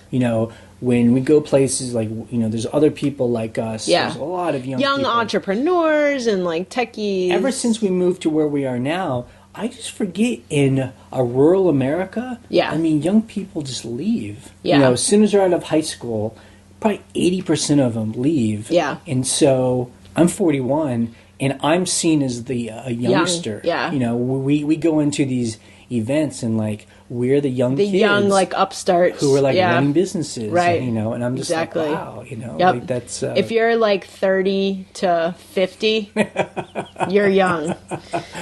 When we go places like, there's other people like us. Yeah. There's a lot of young people. entrepreneurs and like techies. Ever since we moved to where we are now, I just forget in a rural America, Yeah. I mean, young people just leave. Yeah. As soon as they're out of high school, probably 80% of them leave. Yeah. And so I'm 41, and I'm seen as a youngster. Yeah. We go into these events, and like, we're the young kids. The young, like, upstarts. Who are like running businesses. Right. And I'm just exactly. like, wow, Yep. like that's... if you're like 30 to 50, you're young.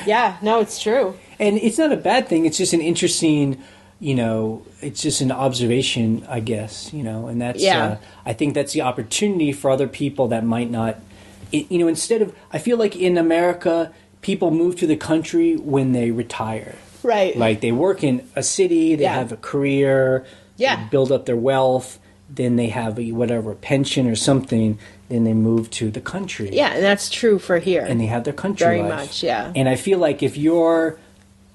Yeah, no, it's true. And it's not a bad thing. It's just an interesting, it's just an observation, I guess, and that's, I think that's the opportunity for other people that might not, instead of, I feel like in America, people move to the country when they retire. Right. Like they work in a city, they have a career, they build up their wealth, then they have a pension or something, then they move to the country. Yeah, and that's true for here. And they have their country Very life. much, yeah. And I feel like if you're...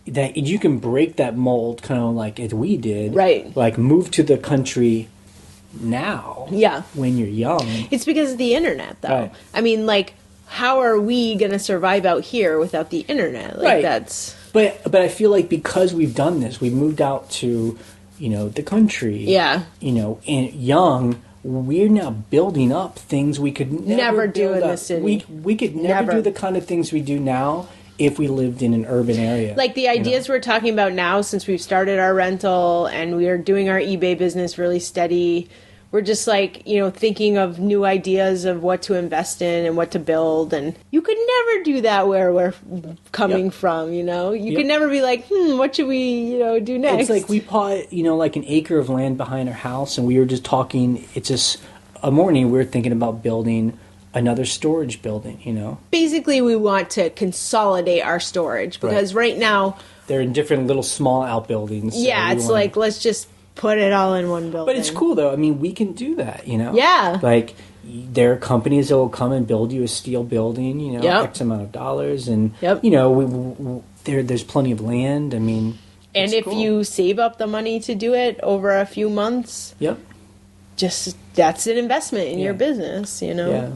that you can break that mold kind of like as we did. Right. Like move to the country now. Yeah. When you're young. It's because of the internet, though. Right. I mean, like, how are we going to survive out here without the internet? Like, Right. that's... But I feel like because we've done this, we've moved out to, the country. Yeah. And young, we're now building up things we could never do in the city. We could never do the kind of things we do now if we lived in an urban area. Like the ideas we're talking about now, since we've started our rental and we are doing our eBay business really steady, we're just like, thinking of new ideas of what to invest in and what to build. And you could never do that where we're coming from, You could never be like, what should we, do next? It's like we bought, like an acre of land behind our house, and we were just talking, it's just a morning we were thinking about building another storage building, Basically, we want to consolidate our storage because right now... they're in different little small outbuildings. Yeah, it's like, let's just put it all in one building. But it's cool, though. I mean, we can do that, Yeah. Like, there are companies that will come and build you a steel building, X amount of dollars. And, there's plenty of land. I mean... And if you save up the money to do it over a few months... Yep. That's an investment in your business, Yeah.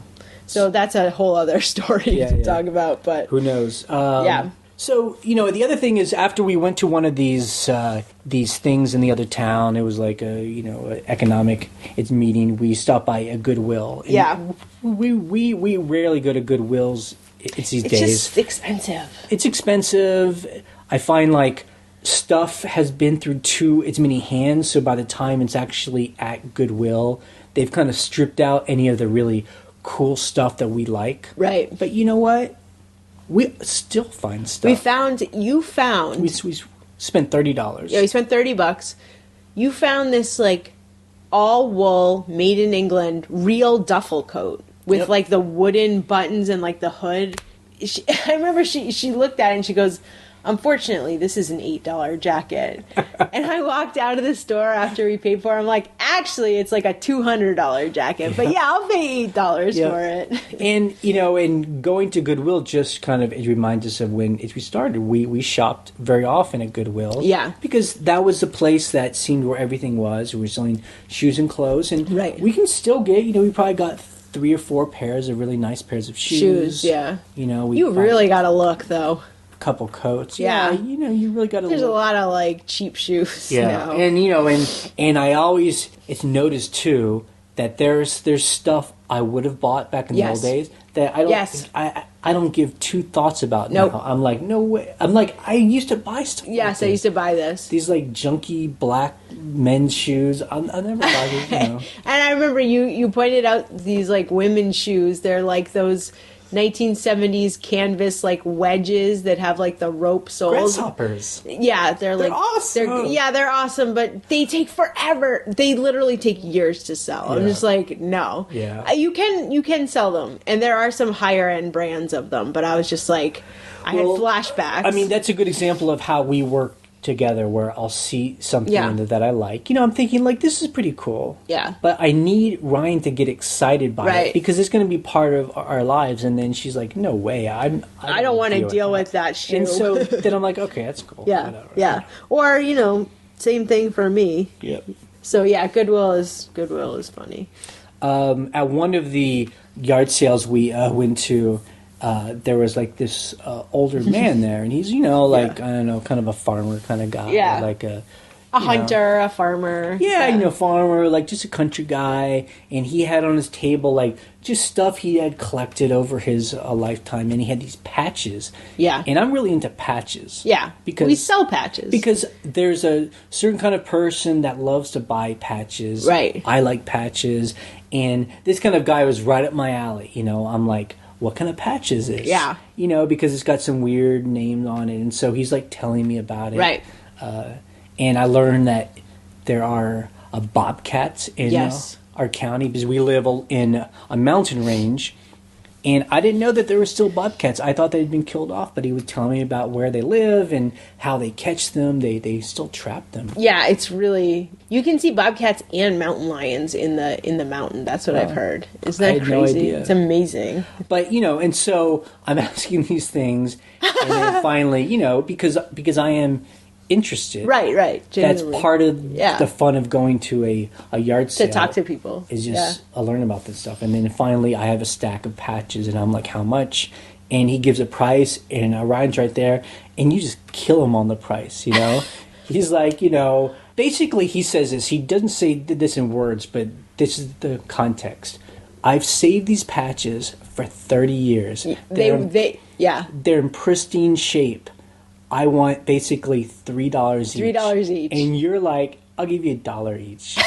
So that's a whole other story to talk about, but... Who knows? Yeah. So, the other thing is after we went to one of these things in the other town, it was like a economic meeting, we stopped by a Goodwill. And yeah. We rarely go to Goodwills. It's these days. It's just expensive. It's expensive. I find like stuff has been through as many hands, so by the time it's actually at Goodwill, they've kind of stripped out any of the really cool stuff that we like. Right. But you know what? We still find stuff. You found... We spent $30. Yeah, we spent $30. You found this, like, all-wool, made in England, real duffel coat with, like, the wooden buttons and, like, the hood. I remember she looked at it and she goes... Unfortunately, this is an $8 jacket. And I walked out of the store after we paid for it. I'm like, actually, it's like a $200 jacket. But yeah, I'll pay $8 for it. And, and going to Goodwill just kind of, it reminds us of when we started. We shopped very often at Goodwill. Yeah. Because that was the place that seemed where everything was. We were selling shoes and clothes. And we can still get, we probably got 3 or 4 pairs of really nice pairs of shoes. Yeah. You really got to look, though. Couple coats. Yeah. You really got to There's look. a lot of, like, cheap shoes now. And I always, it's noticed, too, that there's stuff I would have bought back in the old days that I don't I don't give 2 thoughts about now. I'm like, no way. I'm like, I used to buy stuff Yes, like I used to buy this. These, like, junky black men's shoes. I'll never buy these, And I remember you pointed out these, like, women's shoes. They're like those... 1970s canvas like wedges that have like the rope soles. Grasshoppers. Yeah, they're awesome. They're awesome, but they take forever. They literally take years to sell. I'm just like, no. Yeah. You can sell them, and there are some higher end brands of them, but I was just like, I had flashbacks. I mean, that's a good example of how we work together where I'll see something Yeah. that I like. You know, I'm thinking like this is pretty cool. Yeah. But I need Ryan to get excited by Right. it because it's going to be part of our lives. And then she's like, "No way, I don't want to deal with that shoe. And so then I'm like, "Okay, that's cool." Yeah. Whatever. Yeah. Or, you know, same thing for me. Yep. So yeah, Goodwill is funny. At one of the yard sales we went to, there was like this older man there, and he's, you know, like, I don't know, kind of a farmer kind of guy. Yeah. Like a hunter, a farmer. Yeah, you know, farmer, like just a country guy. And he had on his table, like, just stuff he had collected over his lifetime. And he had these patches. Yeah. And I'm really into patches. Yeah. Because we sell patches. Because there's a certain kind of person that loves to buy patches. Right. I like patches. And this kind of guy was right up my alley. You know, I'm like, what kind of patch is this? Yeah. You know, because it's got some weird names on it. And so he's like telling me about it. Right. And I learned that there are bobcats in Yes. our county because we live in a mountain range. And I didn't know that there were still bobcats. I thought they'd been killed off, but he would tell me about where they live and how they catch them. They still trap them. Yeah, it's really, you can see bobcats and mountain lions in the mountain. That's what I've heard. Isn't that I had crazy? no idea. It's amazing. But, you know, and so I'm asking these things, and then finally, you know, because I am interested. Right. That's Genuinely. part of Yeah. the fun of going to a yard sale. To talk to people. Is just I learn about this stuff. And then finally I have a stack of patches and I'm like, how much? And he gives a price and Ryan's right there and you just kill him on the price, you know? He's like, you know, basically he says this. He doesn't say this in words, but this is the context. I've saved these patches for 30 years. They're in pristine shape. I want basically $3 each. $3 each. And you're like, I'll give you $1 each.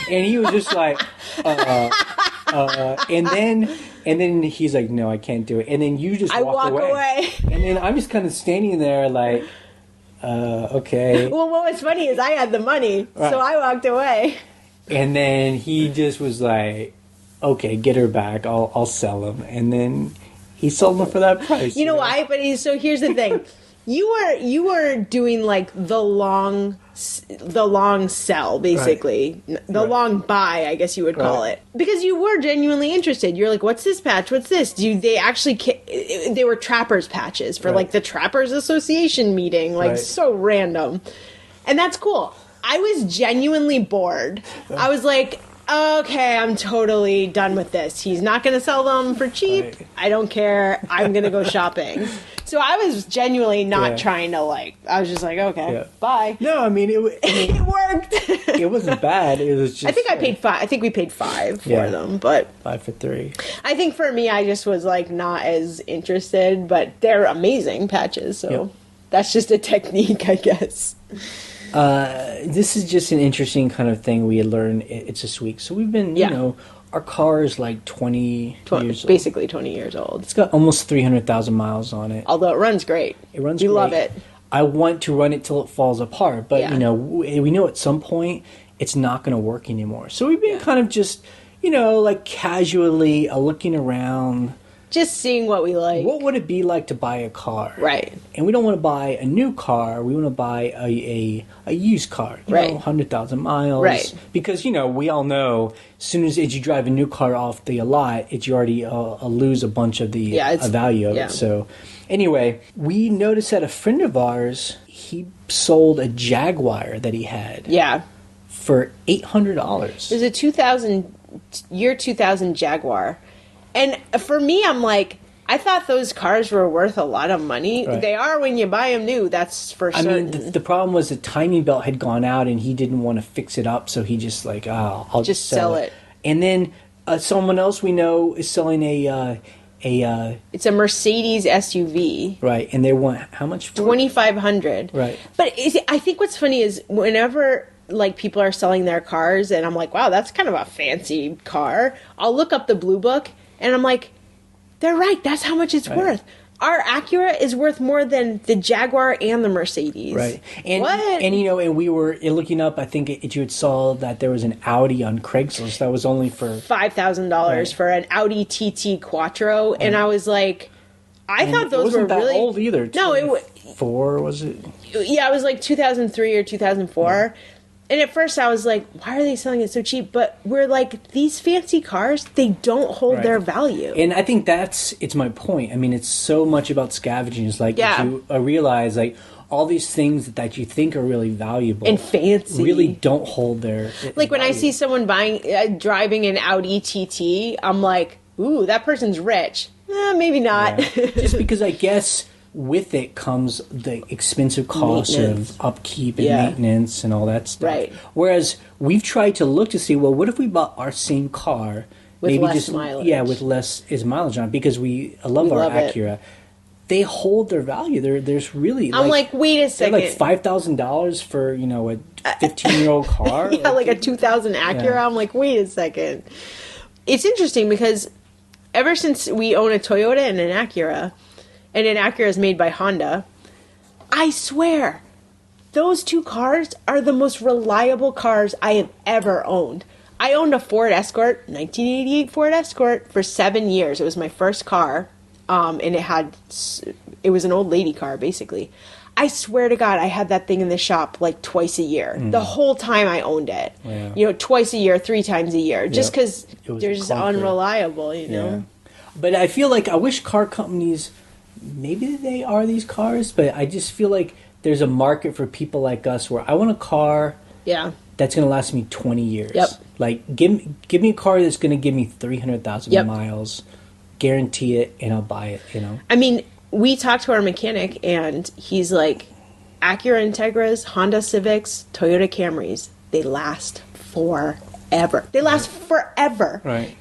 And he was just like, and then he's like, no, I can't do it. And then you just walk away. And then I'm just kind of standing there like, okay. Well, what was funny is I had the money, Right. so I walked away. And then he just was like, okay, get her back. I'll sell them. And then he sold them for that price. You know why? But so here's the thing. You were doing like the long sell, basically. Right. The long buy, I guess you would call it. Because you were genuinely interested. You're like, what's this patch? What's this? They actually, they were trappers patches for like the Trappers Association meeting. Like so random. And that's cool. I was genuinely bored. I was like, okay, I'm totally done with this. He's not going to sell them for cheap. Right. I don't care. I'm going to go shopping. So I was genuinely not trying to I was just like, okay, bye. No, I mean, it It worked. it wasn't bad. It was just. I think I paid $5. I think we paid $5 for them, but 5 for 3. I think for me, I just was like not as interested. But they're amazing patches, so that's just a technique, I guess. This is just an interesting kind of thing we had learned. It's this week, so we've been, you know, our car is like 20 years old. Basically 20 years old. It's got almost 300,000 miles on it. Although it runs great. It runs We great. love it. I want to run it till it falls apart, but, you know, we know at some point it's not going to work anymore. So we've been kind of just, you know, like casually looking around. Just seeing what we like. What would it be like to buy a car? Right. And we don't want to buy a new car. We want to buy a used car. You know, 100,000 miles. Right. Because, you know, we all know as soon as you drive a new car off the lot, you already lose a bunch of the value of it. So anyway, we noticed that a friend of ours, he sold a Jaguar that he had. Yeah. For $800. It was a 2000 Jaguar. And for me, I'm like, I thought those cars were worth a lot of money. Right. They are when you buy them new, that's for certain. I mean, the problem was the timing belt had gone out and he didn't want to fix it up, so he just like, I'll just sell it. And then someone else we know is selling it's a Mercedes SUV. Right, and they want how much for it? $2,500. Right. But I think what's funny is whenever like people are selling their cars and I'm like, wow, that's kind of a fancy car, I'll look up the Blue Book and I'm like, they're right, that's how much it's worth. Our Acura is worth more than the Jaguar and the Mercedes. Right. And, what? And, you know, and we were looking up, I think you had saw that there was an Audi on Craigslist that was only for $5,000 for an Audi TT Quattro. And I was like, I thought those were that really old either. No, 2004, was it? Yeah, it was like 2003 or 2004. And at first I was like, why are they selling it so cheap? But we're like, these fancy cars, they don't hold their value. And I think it's my point. I mean, it's so much about scavenging. It's like, if you realize, like, all these things that you think are really valuable and fancy really don't hold their like when value. I see someone driving an Audi TT, I'm like, ooh, that person's rich. Maybe not. Yeah. Just because I guess with it comes the expensive cost of upkeep and maintenance and all that stuff. Right. Whereas we've tried to look to see, well, what if we bought our same car with maybe less mileage? Yeah, with less mileage on it, because I love our Acura. They hold their value. There's really. I'm like, wait a second. They're like $5,000 for a 15-year-old car. Yeah, like a 2000 Acura. Yeah. I'm like, wait a second. It's interesting because ever since we own a Toyota and an Acura is made by Honda, I swear, those two cars are the most reliable cars I have ever owned. I owned a Ford Escort, 1988 Ford Escort, for 7 years. It was my first car, and it was an old lady car, basically. I swear to God, I had that thing in the shop like twice a year. The whole time I owned it. Yeah. Twice a year, 3 times a year. Just because they're just unreliable, Yeah. But I feel like I wish car companies... Maybe they are these cars, but I just feel like there's a market for people like us where I want a car that's going to last me 20 years. Yep. Like, give me a car that's going to give me 300,000 miles, guarantee it, and I'll buy it, I mean, we talked to our mechanic, and he's like, Acura Integras, Honda Civics, Toyota Camrys, they last forever. They last forever. Right.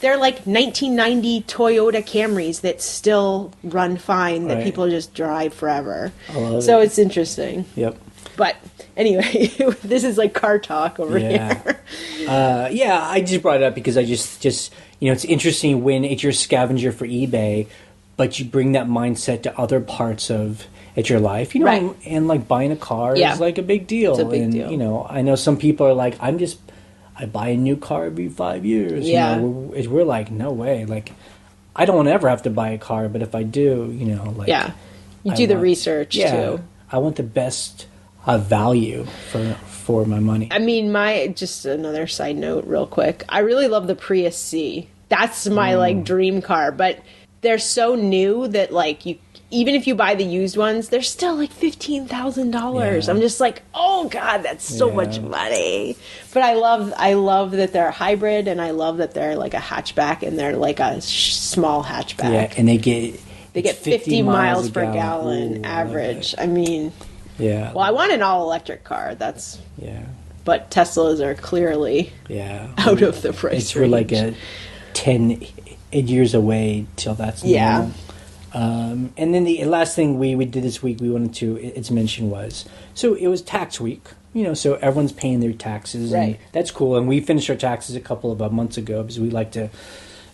They're like 1990 Toyota Camrys that still run fine, that people just drive forever. So it's interesting. Yep. But anyway, this is like car talk over here. I just brought it up because I just it's interesting when it's your scavenger for eBay, but you bring that mindset to other parts of your life, and like buying a car is like a big deal. It's a big deal. I know some people are like, I buy a new car every 5 years. Yeah. We're like, no way. Like, I don't ever have to buy a car, but if I do, you do the research too. I want the best value for my money. I mean, just another side note real quick. I really love the Prius C. That's my dream car, but they're so new that even if you buy the used ones, they're still like $15,000. I'm just like, oh God, that's so much money. But I love that they're a hybrid, and I love that they're like a hatchback, and they're like a small hatchback. Yeah, and they get 50 miles per gallon average. I mean, well, I want an all-electric car. But Teslas are clearly out of the price range. We're like 10 years away till that's normal. And then the last thing we did this week we wanted to mention was, so it was tax week, so everyone's paying their taxes, and that's cool. And we finished our taxes a couple of months ago because we like to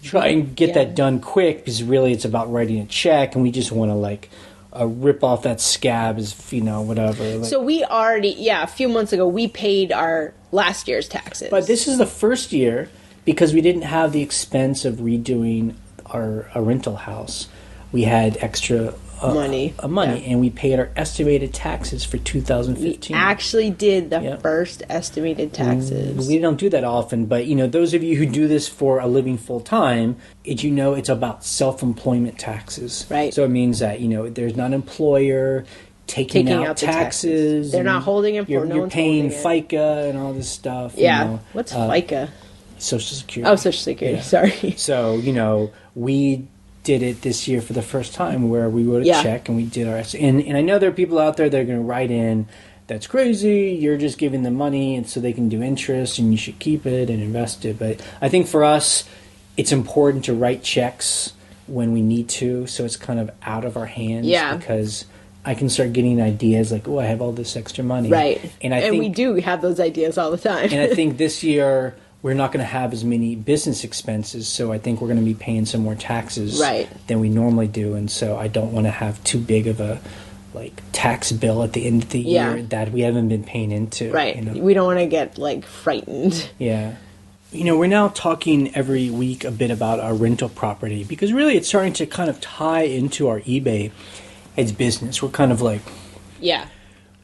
try and get that done quick, because really it's about writing a check, and we just want to rip off that scab as whatever. So we already a few months ago we paid our last year's taxes, but this is the first year because we didn't have the expense of redoing our rental house. We had extra money, and we paid our estimated taxes for 2015. We actually did the first estimated taxes. We don't do that often, but those of you who do this for a living full time, it's about self-employment taxes. Right. So it means that there's not an employer taking out taxes. They're not holding it for. You're paying FICA and all this stuff. Yeah. What's FICA? Social Security. Oh, Social Security. Yeah. Sorry. So we did it this year for the first time, where we wrote a check and we did our... And I know there are people out there that are going to write in, that's crazy, you're just giving them money and so they can do interest and you should keep it and invest it. But I think for us, it's important to write checks when we need to, so it's kind of out of our hands. Yeah. Because I can start getting ideas like, oh, I have all this extra money. Right. And I think we do have those ideas all the time. And I think this year... we're not going to have as many business expenses, so I think we're going to be paying some more taxes than we normally do, and so I don't want to have too big of a tax bill at the end of the year that we haven't been paying into. Right. We don't want to get frightened. Yeah. We're now talking every week a bit about our rental property, because really it's starting to kind of tie into our eBay. it's business. We're kind of like, Yeah.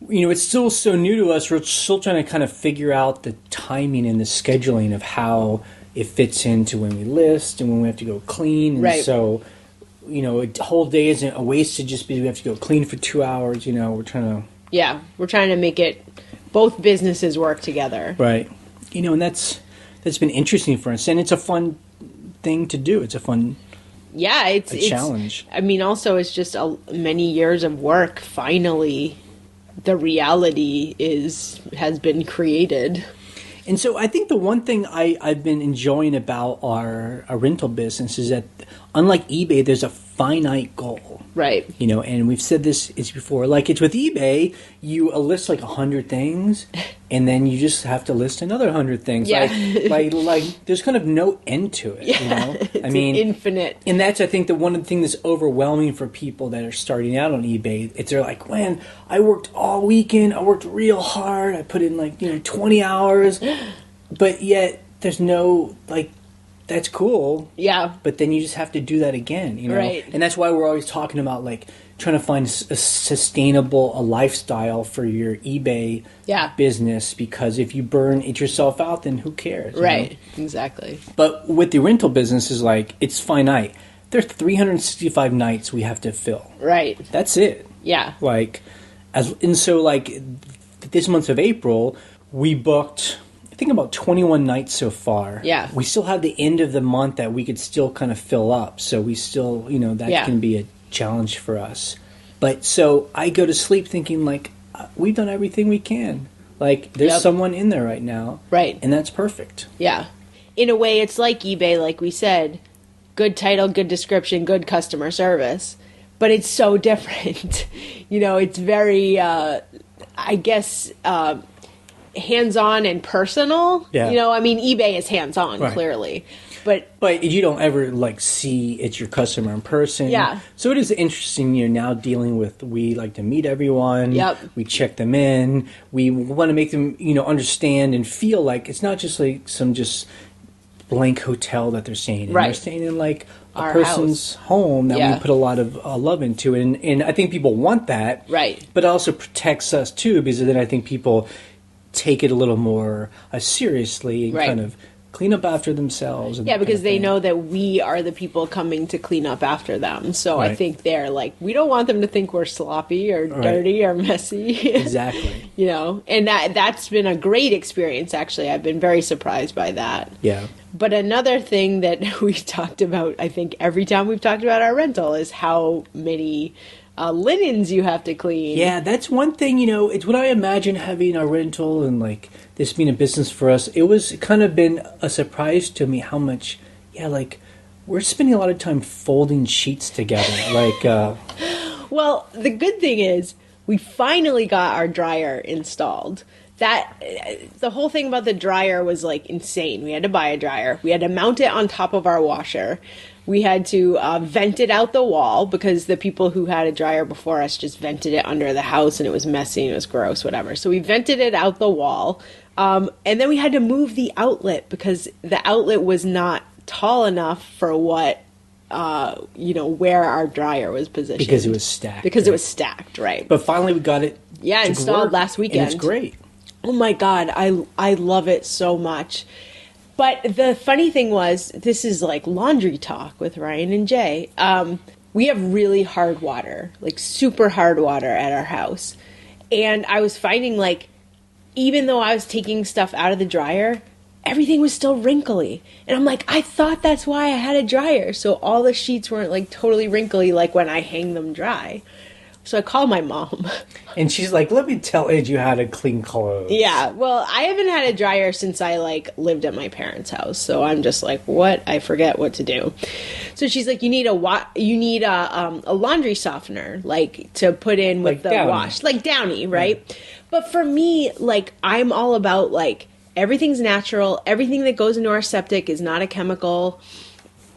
it's still so new to us. We're still trying to kind of figure out the timing and the scheduling of how it fits into when we list and when we have to go clean. And Right. so, a whole day isn't a waste to just be we have to go clean for 2 hours. We're trying to... Yeah. We're trying to make it, both businesses work together. Right. And that's been interesting for us. And it's a fun thing to do. It's a fun... Yeah. It's challenge. I mean, also, it's just many years of work. Finally, the reality has been created. And so I think the one thing I've been enjoying about our rental business is that, unlike eBay, there's a finite goal. Right. And we've said this before. Like, it's with eBay, you list like 100 things, and then you just have to list another 100 things. Yeah. Like there's kind of no end to it. Yeah. I mean, infinite. And that's, I think, the one thing that's overwhelming for people that are starting out on eBay. They're like, man, I worked all weekend. I worked real hard. I put in 20 hours, but yet there's no that's cool. Yeah. But then you just have to do that again, Right. And that's why we're always talking about trying to find a sustainable lifestyle for your eBay business, because if you burn it yourself out, then who cares? Right. Exactly. But with the rental business is it's finite. There's 365 nights we have to fill. Right. That's it. Yeah. So this month of April, we booked, I think, about 21 nights so far. Yeah. We still have the end of the month that we could still kind of fill up. So we still, that can be a challenge for us. But so I go to sleep thinking we've done everything we can. There's someone in there right now. Right. And that's perfect. Yeah. In a way, it's like eBay, like we said. Good title, good description, good customer service. But it's so different. It's very, I guess... hands-on and personal. Yeah. I mean, eBay is hands-on, Right. clearly. But you don't ever see it's your customer in person. Yeah. So it is interesting. You're now dealing with. We like to meet everyone. Yep. We check them in. We want to make them understand and feel like it's not just some just blank hotel that they're staying in. Right. They're staying in a Our person's home that Yeah. we put a lot of love into, and I think people want that. Right. But it also protects us too, because then I think people take it a little more seriously and Right. kind of clean up after themselves. And yeah, that kind because of they thing. know that we are the people coming to clean up after them. So I Right. think they're we don't want them to think we're sloppy or Right. dirty or messy. Exactly. And that's been a great experience, actually. I've been very surprised by that. Yeah. But another thing that we talked about, I think, every time we've talked about our rental is how many linens you have to clean. Yeah, that's one thing, it's what I imagine having a rental and this being a business for us. It was kind of been a surprise to me how much, we're spending a lot of time folding sheets together. Well, the good thing is we finally got our dryer installed. The whole thing about the dryer was insane. We had to buy a dryer. We had to mount it on top of our washer. We had to vent it out the wall because the people who had a dryer before us just vented it under the house and it was messy and it was gross, whatever. So we vented it out the wall. And then we had to move the outlet because the outlet was not tall enough for what, where our dryer was positioned. Because it was stacked. Because it was stacked, right. But finally we got it installed work, last weekend. And it's great. Oh my God, I love it so much. But the funny thing was, this is laundry talk with Ryan and Jay. We have really hard water, super hard water at our house. And I was finding even though I was taking stuff out of the dryer, everything was still wrinkly. And I'm I thought that's why I had a dryer. So all the sheets weren't totally wrinkly when I hang them dry. So I called my mom. And she's like, let me tell Ed you how to clean clothes. Yeah, well, I haven't had a dryer since I lived at my parents' house. So I'm just what? I forget what to do. So she's like, you need a laundry softener, to put in with the Downy. wash, Downy, right? Yeah. But for me, I'm all about everything's natural. Everything that goes into our septic is not a chemical.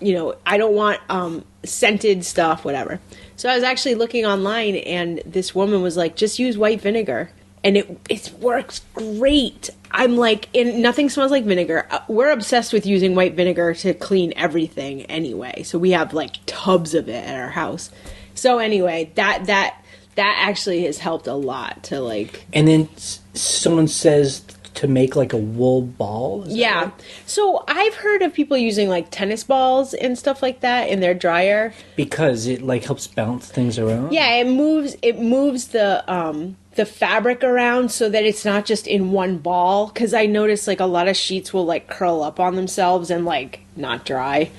I don't want scented stuff, whatever. So I was actually looking online, and this woman was just use white vinegar, and it works great. I'm and nothing smells like vinegar. We're obsessed with using white vinegar to clean everything anyway. So we have tubs of it at our house, So anyway, that actually has helped a lot to like. And then someone says to make like a wool ball. Yeah. Right? So I've heard of people using like tennis balls and stuff like that in their dryer because it like helps bounce things around. Yeah, it moves the fabric around so that it's not just in one ball. Because I noticed like a lot of sheets will like curl up on themselves and like not dry,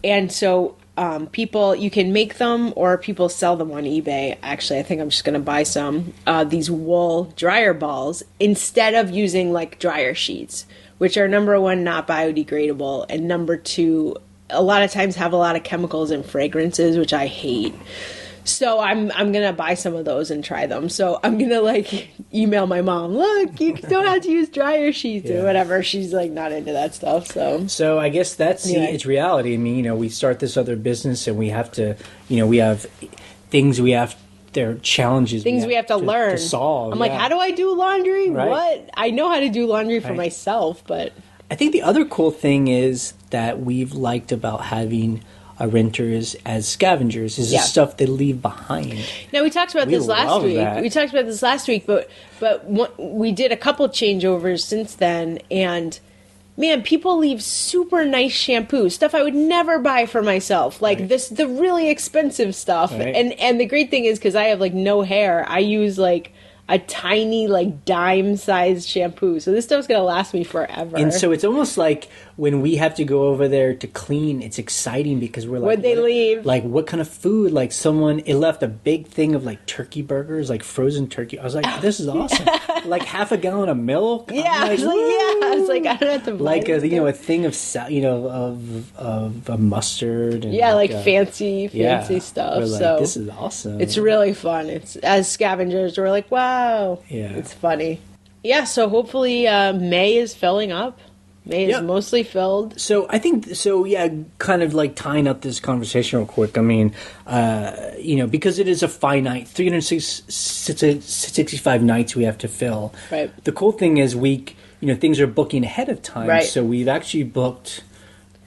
and so people, you can make them or people sell them on eBay. Actually, I think I'm just gonna buy some these wool dryer balls instead of using like dryer sheets, which are number one not biodegradable, and number two a lot of times have a lot of chemicals and fragrances, which I hate. So I'm gonna buy some of those and try them. So I'm gonna like email my mom, look, you don't have to use dryer sheets or whatever. She's like not into that stuff. So I guess that's it's reality. I mean, we start this other business and we have to, we have things there are challenges. Things we have to learn. To solve. I'm like, how do I do laundry? Right. What? I know how to do laundry for myself, but I think the other cool thing is that we've liked about having renters as scavengers is the stuff they leave behind. Now we talked about this last week. We talked about this last week, but we did a couple changeovers since then, and man, people leave super nice shampoo, stuff I would never buy for myself, like the really expensive stuff. Right. And the great thing is because I have like no hair, I use like a tiny like dime-sized shampoo, so this stuff's gonna last me forever. And so it's almost like when we have to go over there to clean, it's exciting because we're like, when they leave, like what kind of food? Like it left a big thing of like turkey burgers, like frozen turkey. I was like, this is awesome. Like half a gallon of milk. Yeah, I was like, I don't have to buy like a thing of mustard. And like fancy stuff. We're like, so this is awesome. It's really fun. It's as scavengers, we're like, wow, it's funny. Yeah, so hopefully May is filling up. May is mostly filled. So I think kind of like tying up this conversation real quick. I mean, because it is a finite 365 nights we have to fill. Right. The cool thing is things are booking ahead of time. Right. So we've actually booked.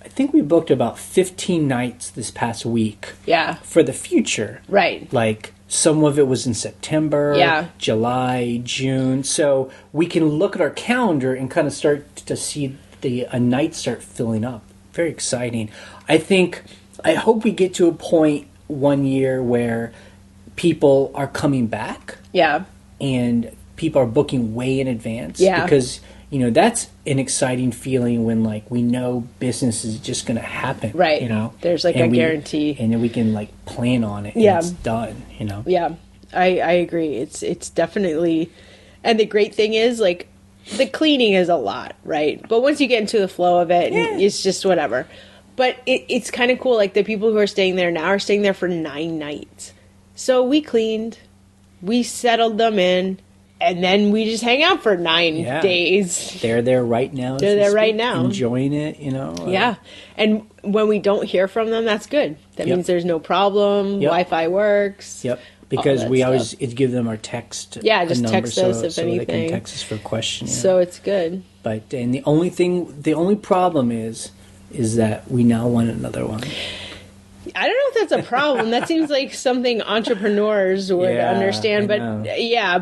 I think we booked about 15 nights this past week. Yeah. For the future. Right. Like some of it was in September, July, June. So we can look at our calendar and kind of start to see the nights start filling up. Very exciting. I hope we get to a point one year where people are coming back. Yeah. And people are booking way in advance. Yeah. Because, that's an exciting feeling when, like, we know business is just going to happen. Right. There's, like, a guarantee. And then we can, like, plan on it. Yeah. And it's done, Yeah. I agree. It's definitely... And the great thing is, like, the cleaning is a lot, right? But once you get into the flow of it, it's just whatever. But it's kind of cool. Like, the people who are staying there now are staying there for 9 nights. So we cleaned, we settled them in, and then we just hang out for 9 days. They're there right now. They're there right now. Enjoying it, Yeah. And when we don't hear from them, that's good. That means there's no problem. Wi-Fi works. Yep. Because we always give them our text. Yeah, just number, text us if anything. They can text us for questions. So it's good. But the only problem is that we now want another one. I don't know if that's a problem. That seems like something entrepreneurs would understand. But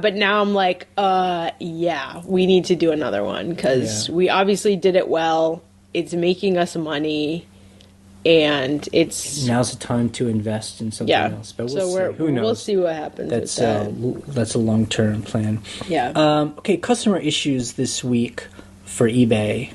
but now I'm like, we need to do another one because we obviously did it well. It's making us money. And now's the time to invest in something else. But we'll see. Who knows? We'll see what happens. That's with that. That's a long-term plan. Yeah. Okay, customer issues this week for eBay.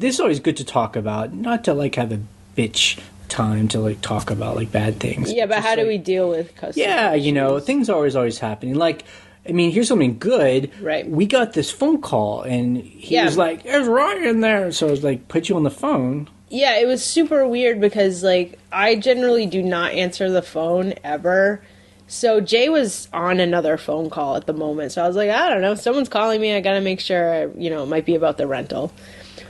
This is always good to talk about. Not to like have a bitch time to like talk about like bad things. Yeah, but how do we deal with customers? Yeah, things are always happening. Like, I mean, here's something good. Right. We got this phone call, and he was like, "There's Ryan there," so I was like, "Put you on the phone." Yeah, it was super weird because, like, I generally do not answer the phone ever. So Jay was on another phone call at the moment. So I was like, I don't know. Someone's calling me. I got to make sure, it might be about the rental.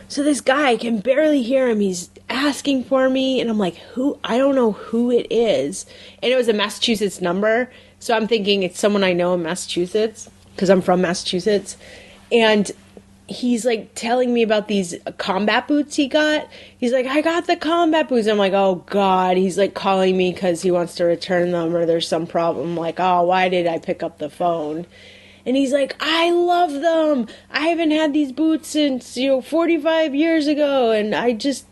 So this guy, I can barely hear him. He's asking for me. And I'm like, who? I don't know who it is. And it was a Massachusetts number. So I'm thinking it's someone I know in Massachusetts because I'm from Massachusetts. And he's like telling me about these combat boots he got. He's like, I got the combat boots. I'm like, oh God. He's like calling me because he wants to return them or there's some problem. I'm like, oh, why did I pick up the phone? And he's like, I love them. I haven't had these boots since, 45 years ago. And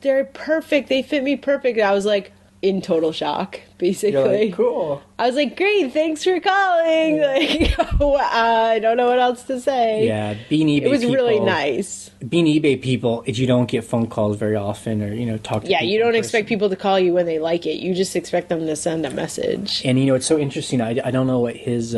they're perfect. They fit me perfect. I was like in total shock, basically. You're like, cool. I was like, great, thanks for calling. Yeah. Like, I don't know what else to say. Yeah, being eBay It was people, really nice. Being eBay people, if you don't get phone calls very often or, talk to people. Yeah, you don't in expect person. people to call you when they like it. You just expect them to send a message. And, it's so interesting. I don't know what his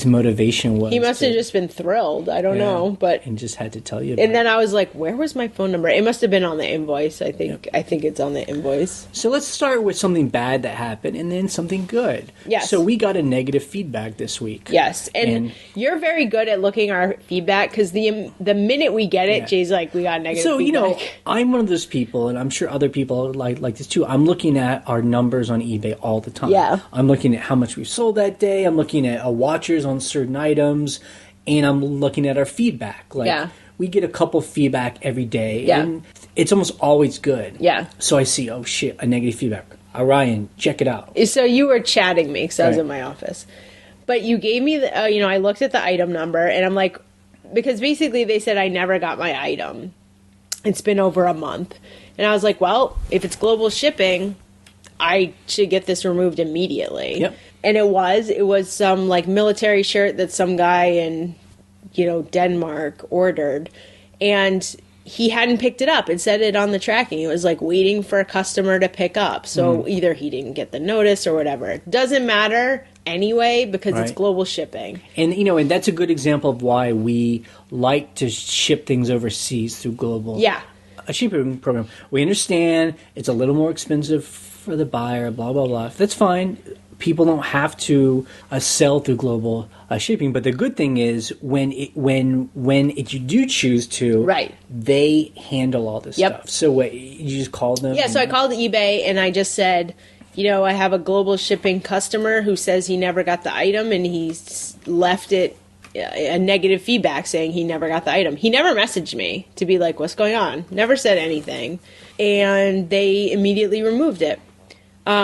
motivation was. He must have just been thrilled. I don't know, but and just had to tell you about and then I was like, where was my phone number? It must have been on the invoice. I think it's on the invoice. So let's start with something bad that happened and then something good. Yes. So we got a negative feedback this week. Yes, and you're very good at looking our feedback because the minute we get it, Jay's like, we got negative feedback. So, I'm one of those people, and I'm sure other people like this too. I'm looking at our numbers on eBay all the time. Yeah. I'm looking at how much we've sold that day. I'm looking at watchers on certain items, and I'm looking at our feedback. We get a couple feedback every day, and it's almost always good. Yeah. So I see, oh shit, a negative feedback. Ryan, check it out. So you were chatting me because I was in my office. But you gave me, I looked at the item number, and I'm like, because basically they said I never got my item. It's been over a month. And I was like, well, if it's global shipping, I should get this removed immediately. Yep. And it was some like military shirt that some guy in, Denmark ordered. And he hadn't picked it up. It said it on the tracking. It was like waiting for a customer to pick up. So either he didn't get the notice or whatever. It doesn't matter anyway because it's global shipping. And, and that's a good example of why we like to ship things overseas through global. Yeah. A shipping program. We understand it's a little more expensive for the buyer, blah, blah, blah. That's fine. People don't have to sell through global shipping. But the good thing is when you do choose to, they handle all this stuff. So what, you just called them? Yeah, so I called eBay and I just said, I have a global shipping customer who says he never got the item and he's left it a negative feedback saying he never got the item. He never messaged me to be like, what's going on? Never said anything. And they immediately removed it.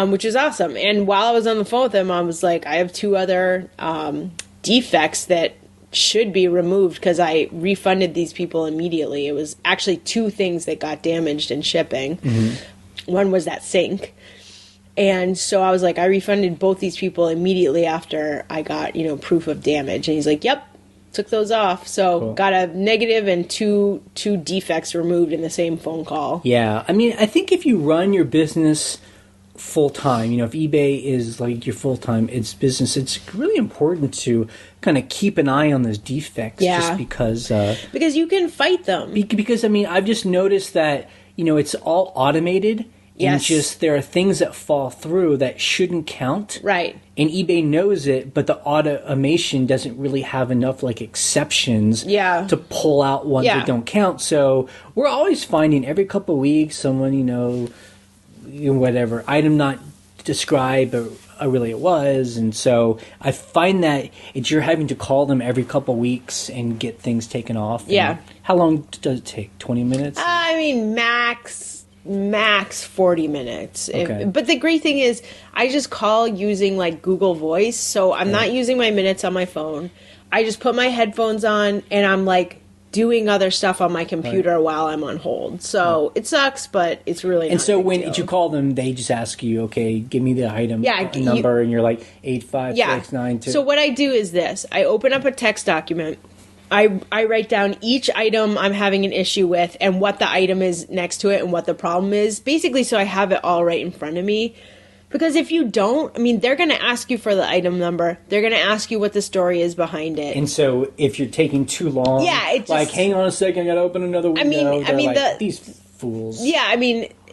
Which is awesome. And while I was on the phone with him, I was like, I have 2 other defects that should be removed because I refunded these people immediately. It was actually 2 things that got damaged in shipping. Mm-hmm. One was that sink. And so I was like, I refunded both these people immediately after I got, proof of damage. And he's like, yep, took those off. So got a negative and two defects removed in the same phone call. Yeah. I mean, I think if you run your business full time, if eBay is like your full time, it's business, it's really important to kind of keep an eye on those defects. Just because you can fight them. Because I've just noticed that it's all automated. Yes. And just there are things that fall through that shouldn't count. Right. And eBay knows it, but the automation doesn't really have enough exceptions to pull out ones that don't count. So we're always finding every couple of weeks someone, whatever, item not described, but really it was. And so I find that you're having to call them every couple of weeks and get things taken off. Yeah. How long does it take? 20 minutes? Max 40 minutes. Okay. But the great thing is I just call using Google Voice. So I'm not using my minutes on my phone. I just put my headphones on and I'm doing other stuff on my computer while I'm on hold. So it sucks, but it's really not. And so when deal. you call them, they just ask you, okay, give me the item number, and you're like 85692. So what I do is this. I open up a text document. I write down each item I'm having an issue with and what the item is next to it and what the problem is. Basically, so I have it all right in front of me. Because if you don't, they're going to ask you for the item number. They're going to ask you what the story is behind it. And so if you're taking too long, hang on a second, I got to open another window. These fools. Yeah,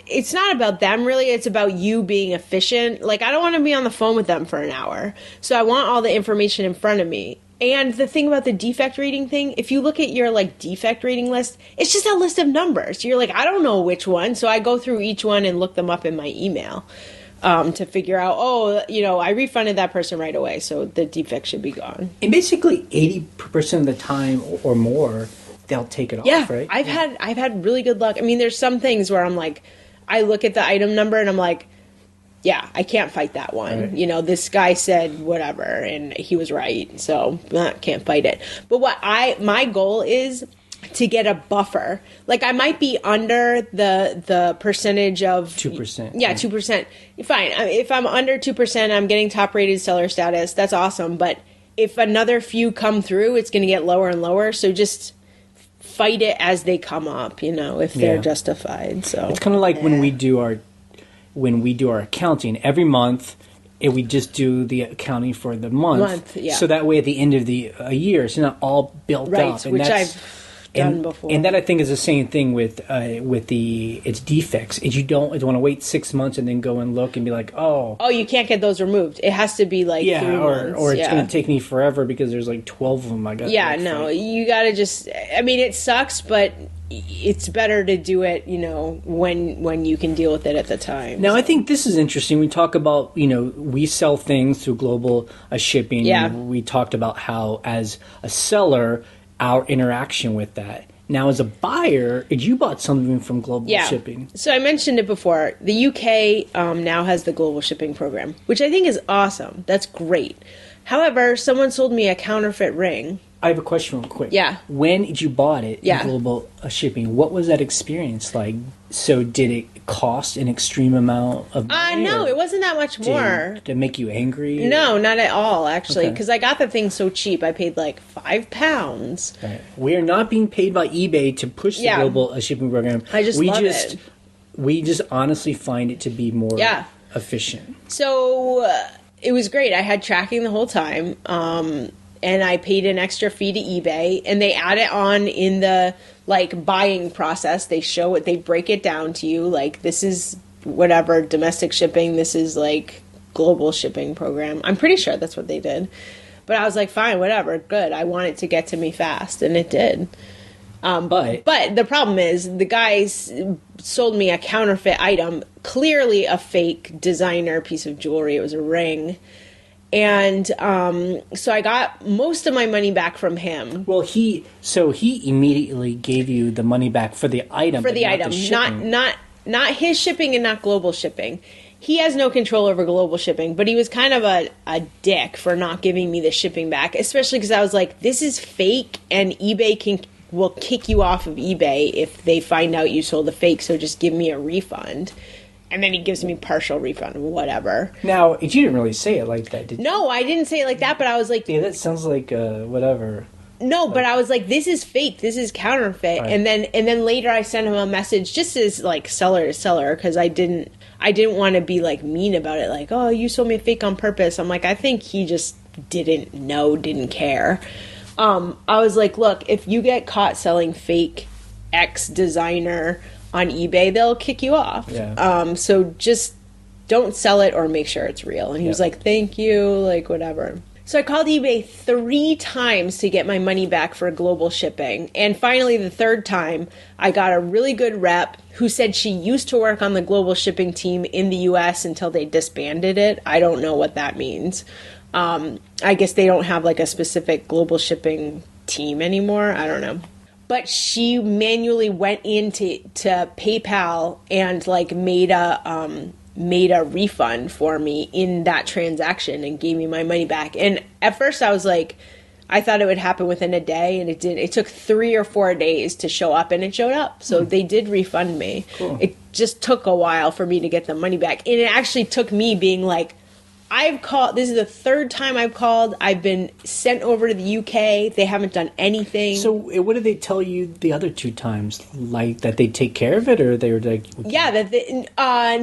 it's not about them really. It's about you being efficient. I don't want to be on the phone with them for an hour. So I want all the information in front of me. And the thing about the defect rating thing, if you look at your defect rating list, it's just a list of numbers. You're I don't know which one. So I go through each one and look them up in my email. To figure out, I refunded that person right away, so the defect should be gone. And basically 80% of the time or more, they'll take it Yeah, off, right? I've had really good luck. I mean, there's some things where I'm like, I look at the item number and I'm like, yeah, I can't fight that one. Right. You know, this guy said whatever, and he was right, so can't fight it. But my goal is to get a buffer. Like, I might be under the percentage of 2%. Yeah, 2%. Fine. If I'm under 2%, I'm getting top rated seller status. That's awesome. But if another few come through, it's going to get lower and lower. So just fight it as they come up, you know, if they're justified. So it's kind of like when we do our accounting every month. We just do the accounting for the month, so that way at the end of the a year, it's not all built up. And which I've done before. And that, I think, is the same thing with its defects. Is you don't want to wait 6 months and then go and look and be like, oh, you can't get those removed. It has to be like 3 months. Or it's going to take me forever because there's like 12 of them. I got. Yeah, no, you got to just. I mean, it sucks, but it's better to do it, you know, when you can deal with it at the time. Now, I think this is interesting. We talk about, you know, we sell things through global shipping. Yeah. And we talked about how, as a seller, our interaction with that. Now, as a buyer, you bought something from global shipping. So I mentioned it before. The UK now has the global shipping program, which I think is awesome. That's great. However, someone sold me a counterfeit ring. I have a question real quick. Yeah. When you bought it in global shipping, what was that experience like? So did it cost an extreme amount of money? No, it wasn't that much more. Did it make you angry? No, not at all, actually, because I got the thing so cheap. I paid like £5. Right. We are not being paid by eBay to push the global shipping program. I just love it. We just honestly find it to be more efficient. So it was great. I had tracking the whole time. And I paid an extra fee to eBay, and they add it on in the like buying process. They show it, they break it down to you. Like, this is whatever domestic shipping, this is like global shipping program. I'm pretty sure that's what they did. But I was like, fine, whatever, good. I want it to get to me fast, and it did. But the problem is the guys sold me a counterfeit item, clearly a fake designer piece of jewelry. It was a ring. And so I got most of my money back from him. Well, he immediately gave you the money back for the item. For the item, not his shipping and not global shipping. He has no control over global shipping, but he was kind of a dick for not giving me the shipping back, especially because I was like, this is fake, and eBay will kick you off of eBay if they find out you sold a fake, so just give me a refund. And then he gives me partial refund, whatever. Now, you didn't really say it like that, did you? No, I didn't say it like that, but I was like... Yeah, that sounds like whatever. No, but I was like, this is fake, this is counterfeit. Right. And then later I sent him a message just as like seller to seller, because I didn't want to be like mean about it, like, oh, you sold me a fake on purpose. I'm like, I think he just didn't care. I was like, look, if you get caught selling fake X designer on eBay, they'll kick you off. Yeah. So just don't sell it or make sure it's real. And he was like, thank you, like whatever. So I called eBay 3 times to get my money back for global shipping. And finally, the 3rd time, I got a really good rep who said she used to work on the global shipping team in the US until they disbanded it. I don't know what that means. I guess they don't have like a specific global shipping team anymore. I don't know. But she manually went into PayPal and like made a refund for me in that transaction and gave me my money back. And at first I was like, I thought it would happen within a day, and it did. It took 3 or 4 days to show up, and it showed up. So they did refund me. Cool. It just took a while for me to get the money back. And it actually took me being like, I've called, this is the 3rd time I've called. I've been sent over to the UK. They haven't done anything. So what did they tell you the other 2 times? Like that they take care of it, or they were like... Yeah, that they,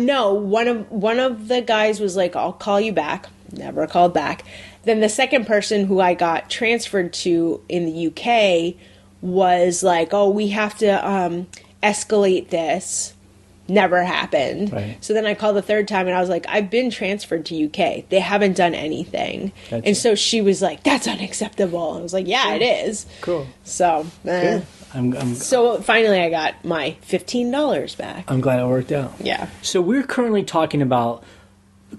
no, one of the guys was like, I'll call you back. Never called back. Then the second person who I got transferred to in the UK was like, oh, we have to escalate this. Never happened. Right. So then I called the 3rd time and I was like, I've been transferred to UK. They haven't done anything. Gotcha. And so she was like, that's unacceptable. I was like, yeah, it is. Cool. So, so finally I got my $15 back. I'm glad it worked out. Yeah. So we're currently talking about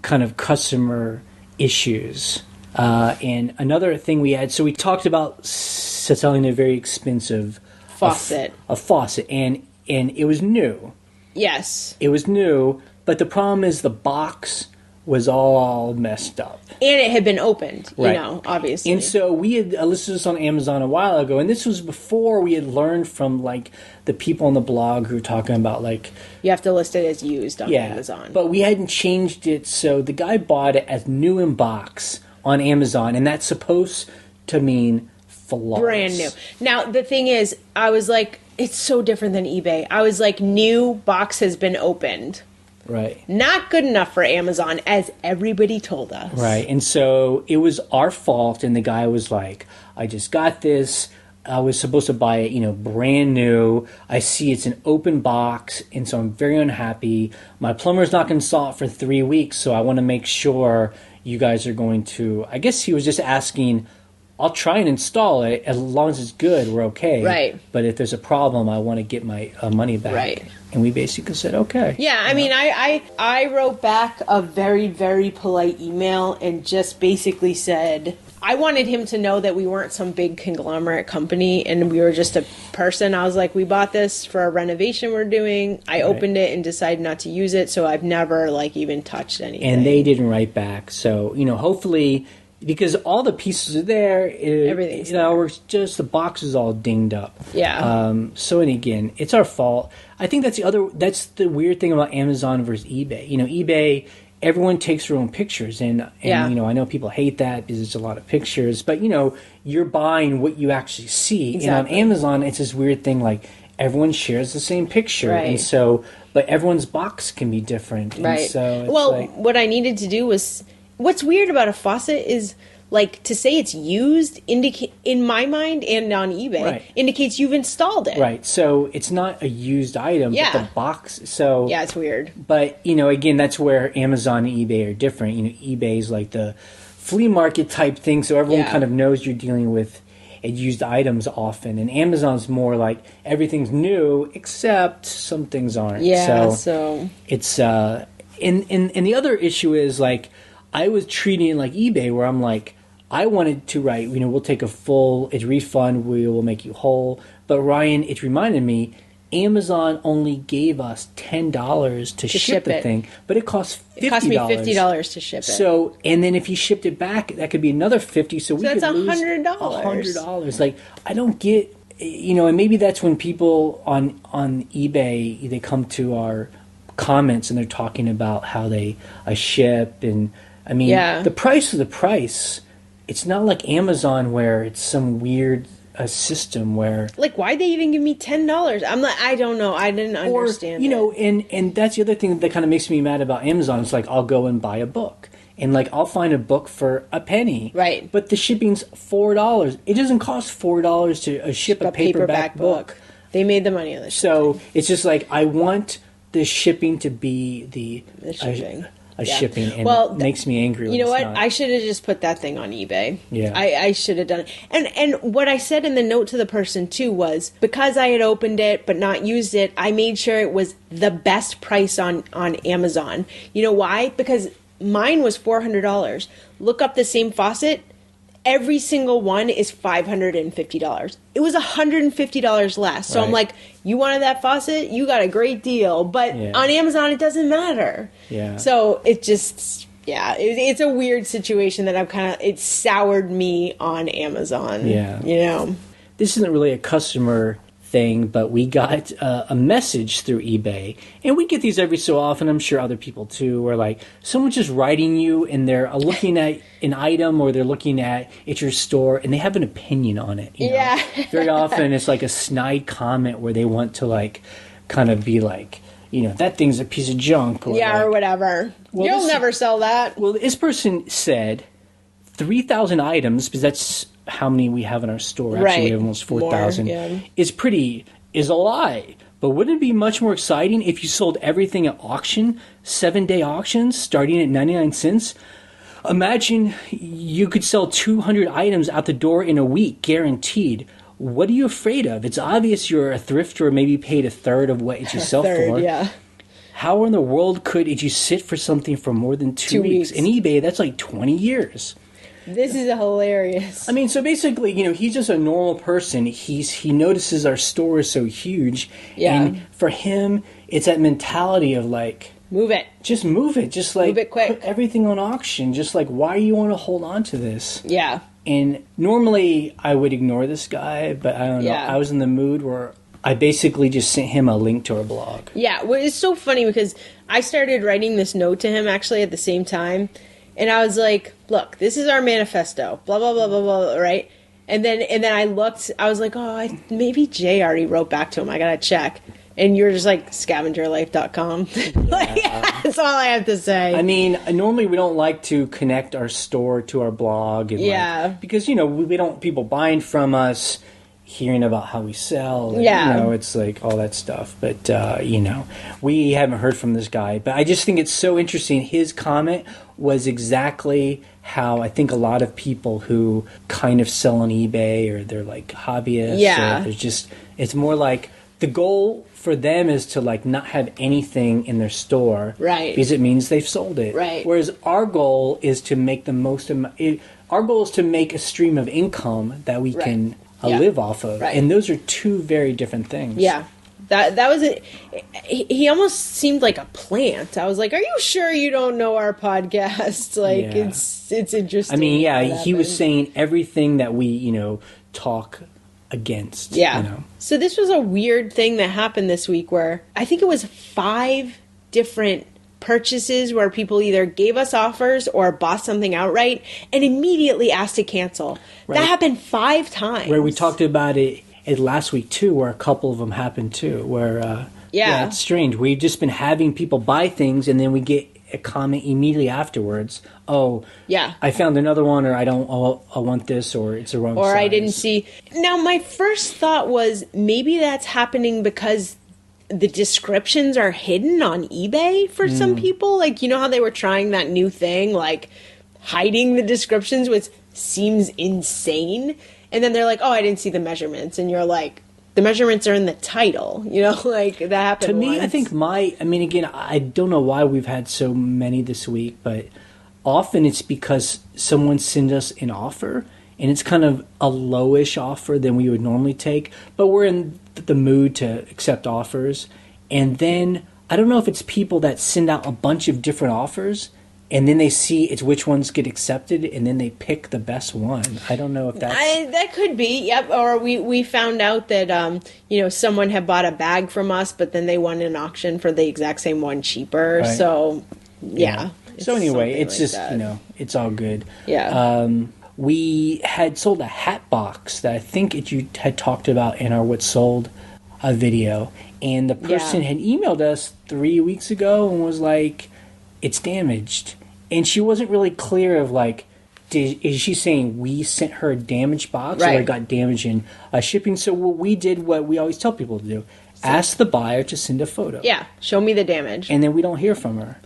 kind of customer issues. And another thing we had, so we talked about selling a very expensive faucet. A faucet, and it was new. Yes. It was new, but the problem is the box was all messed up. And it had been opened, Right. obviously. And so we had listed this on Amazon a while ago, and this was before we had learned from, like, the people on the blog who were talking about, like... You have to list it as used on Amazon. But we hadn't changed it, so the guy bought it as new in box on Amazon, and that's supposed to mean flawless. Brand new. Now, the thing is, I was like, it's so different than eBay. I was like, new box has been opened. Right. Not good enough for Amazon, as everybody told us. Right. And so it was our fault, and the guy was like, I just got this. I was supposed to buy it, brand new. I see it's an open box, and so I'm very unhappy. My plumber's not going to install it for 3 weeks, so I want to make sure you guys are going to... I guess he was just asking, I'll try and install it. As long as it's good, we're okay. Right. But if there's a problem, I want to get my money back. Right. And we basically said, okay. Yeah, I mean, I wrote back a very, very polite email and just basically said... I wanted him to know that we weren't some big conglomerate company and we were just a person. I was like, we bought this for a renovation we're doing. I opened it and decided not to use it, so I've never, even touched anything. And they didn't write back. So, hopefully... Because all the pieces are there, Everything's there. We're just the box is all dinged up. Yeah. So, and again, it's our fault. I think that's the weird thing about Amazon versus eBay. eBay, everyone takes their own pictures, and I know people hate that because there's a lot of pictures. But you're buying what you actually see, Exactly. and on Amazon, it's this weird thing like everyone shares the same picture, Right. and so but everyone's box can be different, Right. And so it's what I needed to do was... What's weird about a faucet is, to say it's used, in my mind and on eBay, Right. indicates you've installed it. Right, so it's not a used item, Yeah. but the box, so... Yeah, it's weird. But, again, that's where Amazon and eBay are different. eBay is like the flea market type thing, so everyone kind of knows you're dealing with used items often. And Amazon's more like everything's new, except some things aren't. Yeah, so... It's, and the other issue is, I was treating it like eBay, where I'm like, I wanted to write, we'll take a full refund, we will make you whole. But Ryan, it reminded me, Amazon only gave us $10 to ship the thing, but it cost $50. It cost me $50 to ship it. So, and then if you shipped it back, that could be another $50. So we that's could lose $100. $100. I don't get, and maybe that's when people on eBay, they come to our comments and they're talking about how they ship, and I mean, the price is the price. It's not like Amazon where it's some weird system where... why'd they even give me $10? I'm like, I don't know. I didn't understand it. And that's the other thing that kind of makes me mad about Amazon. It's I'll go and buy a book. And, I'll find a book for a penny. Right. But the shipping's $4. It doesn't cost $4 to ship a paperback book. They made the money on this. So, it's just I want the shipping to be the shipping. Shipping, and it makes me angry when you know it's what? not. I should have just put that thing on eBay. Yeah. I should have done it. And what I said in the note to the person, too, was because I had opened it but not used it, I made sure it was the best price on Amazon. You know why? Because mine was $400. Look up the same faucet. Every single one is $550. It was $150 less. So I'm like, you wanted that faucet? You got a great deal. But on Amazon, it doesn't matter. Yeah. So it just, it's a weird situation that it soured me on Amazon. Yeah. This isn't really a customer thing, but we got a message through eBay, and we get these every so often. I'm sure other people too, where someone's just writing you and they're looking at an item or they're looking at your store and they have an opinion on it. Yeah. Very often it's a snide comment where they want to kind of be that thing's a piece of junk. Or or whatever. Well, You'll never sell that. Well, this person said 3,000 items, because that's how many we have in our store. Actually, we have almost 4,000. Is a lie. But wouldn't it be much more exciting if you sold everything at auction, 7-day auctions, starting at 99 cents? Imagine you could sell 200 items out the door in a week, guaranteed. What are you afraid of? It's obvious you're a thrifter, or maybe paid a third of what you sell for. Yeah. How in the world could you sit for something for more than 2 weeks? In eBay, that's 20 years. This is hilarious. I mean, so basically, he's just a normal person. He notices our store is so huge. Yeah. And for him, it's that mentality of like, move it. just move it. Just like, move it quick. Put everything on auction. Just like, why do you want to hold on to this? Yeah. And normally I would ignore this guy, but I don't know. Yeah. I was in the mood where I basically just sent him a link to our blog. Yeah, well, it's so funny because I started writing this note to him actually at the same time. And I was like, look, this is our manifesto, blah, blah, blah, blah, blah, right? And then I looked, I was like, maybe Jay already wrote back to him. I got to check. And you're just like, scavengerlife.com. That's all I have to say. I mean, normally we don't like to connect our store to our blog. And because, we don't want people buying from us, hearing about how we sell. And, it's like all that stuff. But, we haven't heard from this guy. But I just think it's so interesting. His comment was exactly how I think a lot of people who kind of sell on eBay or they're like hobbyists. Yeah. Or there's just, it's more like the goal for them is to like not have anything in their store. Right. Because it means they've sold it. Right. Whereas our goal is to make the most of our goal is to make a stream of income that we can live off of. Right. And those are two very different things. Yeah. That was it. He almost seemed like a plant. I was like, "Are you sure you don't know our podcast?" Like it's interesting. I mean, he was saying everything that we, talk against. Yeah. So this was a weird thing that happened this week where I think it was 5 different purchases where people either gave us offers or bought something outright and immediately asked to cancel. Right. That happened 5 times. Where we talked about it last week too, where a couple of them happened too, where it's strange. We've just been having people buy things and then we get a comment immediately afterwards. Oh, yeah, I found another one, or I want this, or it's a wrong size. Or I didn't see. Now, my first thought was maybe that's happening because the descriptions are hidden on eBay for some people. Like, how they were trying that new thing, like hiding the descriptions, which seems insane. And then they're like, oh, I didn't see the measurements. And you're like, the measurements are in the title, like that happened to me. once. I think again, I don't know why we've had so many this week, but often it's because someone sends us an offer and it's kind of a lowish offer than we would normally take, but we're in the mood to accept offers. And then I don't know if it's people that send out a bunch of different offers and then they see it's which ones get accepted, and then they pick the best one. I don't know if that's... that could be, yep. Or we found out that, someone had bought a bag from us, but then they won an auction for the exact same one cheaper. Right. So, yeah. So anyway, it's like just, it's all good. Yeah. We had sold a hat box that I think you had talked about in our What Sold video. And the person had emailed us 3 weeks ago and was like, it's damaged. And she wasn't really clear of like, is she saying we sent her a damaged box or it got damaged in shipping? So we did what we always tell people to do. Ask the buyer to send a photo. Yeah, show me the damage. And then we don't hear from her.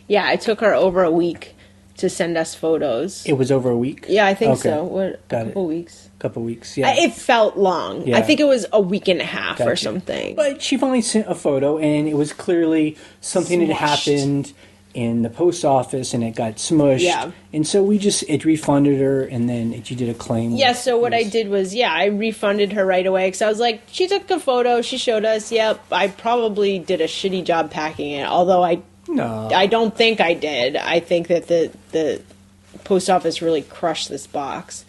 Yeah, it took her over a week to send us photos. It was over a week? Yeah, I think so. What, Got a couple weeks. Couple weeks, yeah. It felt long. Yeah. I think it was a week and a half or something. But she finally sent a photo, and it was clearly something that happened in the post office, and it got smushed. Yeah. And so it refunded her, and then she did a claim. Yeah, so what I did was, I refunded her right away, because I was like, she took a photo, she showed us, I probably did a shitty job packing it, although I don't think I did. I think that the post office really crushed this box.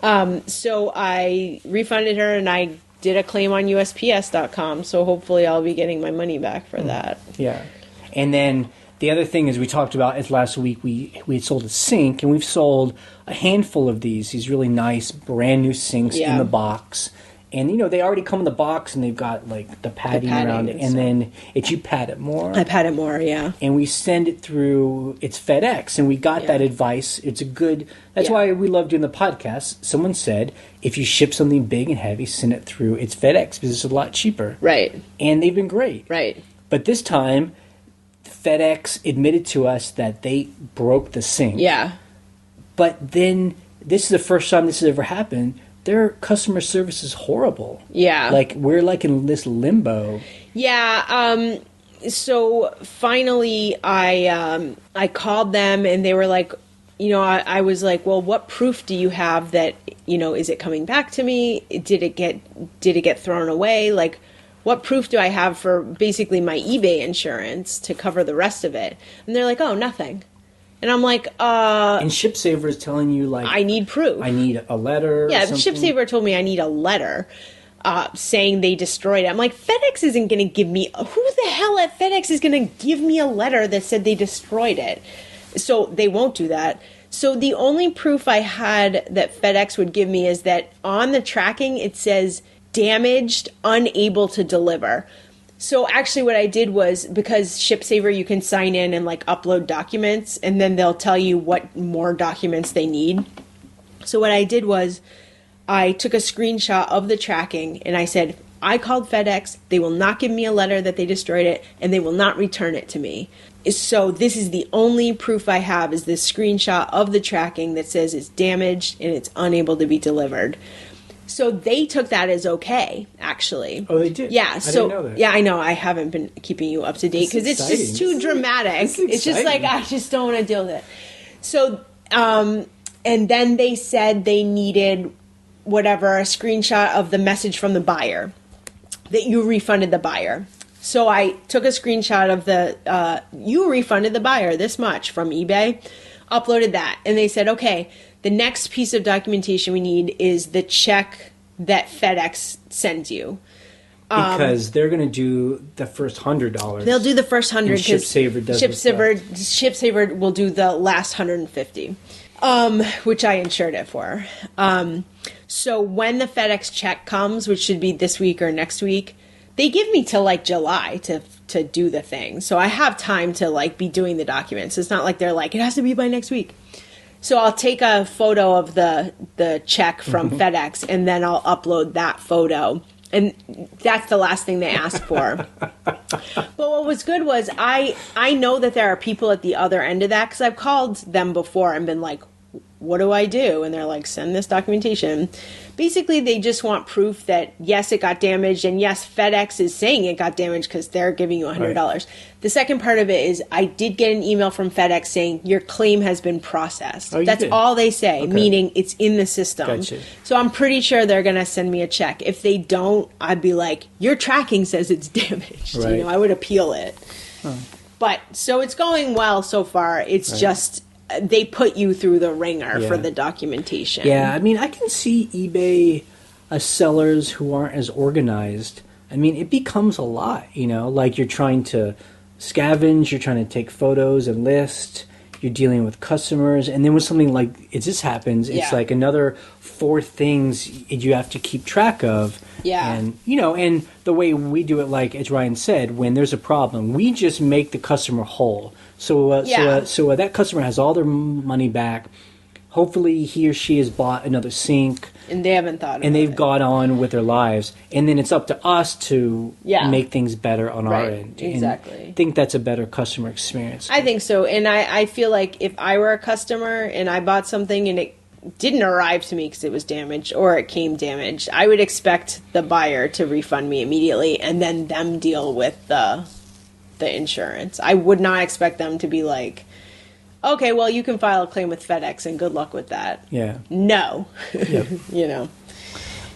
So I refunded her, and I did a claim on USPS.com, so hopefully I'll be getting my money back for that. Yeah. And then the other thing is we talked about is last week we had sold a sink, and we've sold a handful of these really nice brand new sinks in the box. And, they already come in the box, and they've got, like, the padding around it. And then you pad it more. I pad it more, yeah. And we send it through, it's FedEx. And we got that advice. It's a good, that's why we love doing the podcast. Someone said, if you ship something big and heavy, send it through, it's FedEx, because it's a lot cheaper. Right. And they've been great. Right. But this time, FedEx admitted to us that they broke the sink. Yeah. But then, this is the first time this has ever happened. Their customer service is horrible. Yeah. Like, we're like in this limbo. Yeah. So finally I called them, and they were like, I was like, well, what proof do you have that, is it coming back to me? Did it get thrown away? Like, what proof do I have for basically my eBay insurance to cover the rest of it? And they're like, oh, nothing. And I'm like, And ShipSaver is telling you, like, I need proof. I need a letter. Yeah, or ShipSaver told me I need a letter saying they destroyed it. I'm like, FedEx isn't going to give me... Who the hell at FedEx is going to give me a letter that said they destroyed it? So they won't do that. So the only proof I had that FedEx would give me is that on the tracking, it says damaged, unable to deliver. So actually what I did was, because ShipSaver, you can sign in and like upload documents, and then they'll tell you what more documents they need. So what I did was I took a screenshot of the tracking and I said, I called FedEx. They will not give me a letter that they destroyed it, and they will not return it to me. So this is the only proof I have, is this screenshot of the tracking that says it's damaged and it's unable to be delivered. So they took that as okay, actually. Oh, they did? Yeah. I didn't know that. Yeah, I know. I haven't been keeping you up to date because it's just too dramatic. It's just like, I just don't want to deal with it. So, and then they said they needed a screenshot of the message from the buyer that you refunded the buyer. So I took a screenshot of you refunded the buyer this much from eBay, uploaded that, and they said, okay, the next piece of documentation we need is the check that FedEx sends you. Because they're going to do the first $100. They'll do the first 100 because ShipSaver will do the last 150, which I insured it for. So when the FedEx check comes, which should be this week or next week, they give me till like July to do the thing. So I have time to like be doing the documents. It's not like they're like, it has to be by next week. So I'll take a photo of the check from FedEx, and then I'll upload that photo. And that's the last thing they ask for. But what was good was I know that there are people at the other end of that, because I've called them before and been like, what do I do? And they're like, send this documentation. Basically, they just want proof that, yes, it got damaged. And yes, FedEx is saying it got damaged because they're giving you $100. Right. The second part of it is I did get an email from FedEx saying your claim has been processed. Oh, that's all they say, meaning it's in the system. Gotcha. So I'm pretty sure they're going to send me a check. If they don't, I'd be like, your tracking says it's damaged. Right. I would appeal it. Huh. But so it's going well so far. It's just... they put you through the ringer for the documentation. Yeah, I mean, I can see eBay sellers who aren't as organized. I mean, it becomes a lot, like you're trying to scavenge, you're trying to take photos and list, you're dealing with customers, and then when something like this happens, it's like another 4 things you have to keep track of. Yeah. And, and the way we do it, like as Ryan said, when there's a problem, we just make the customer whole. So that customer has all their money back. Hopefully he or she has bought another sink. And they haven't thought about it. And they've gone on with their lives. And then it's up to us to make things better on our end. Exactly. And I think that's a better customer experience. I think so. And I feel like if I were a customer and I bought something and it didn't arrive to me because it was damaged or it came damaged, I would expect the buyer to refund me immediately and then them deal with the insurance. I would not expect them to be like, okay, well, you can file a claim with FedEx and good luck with that. Yeah. No. Yep.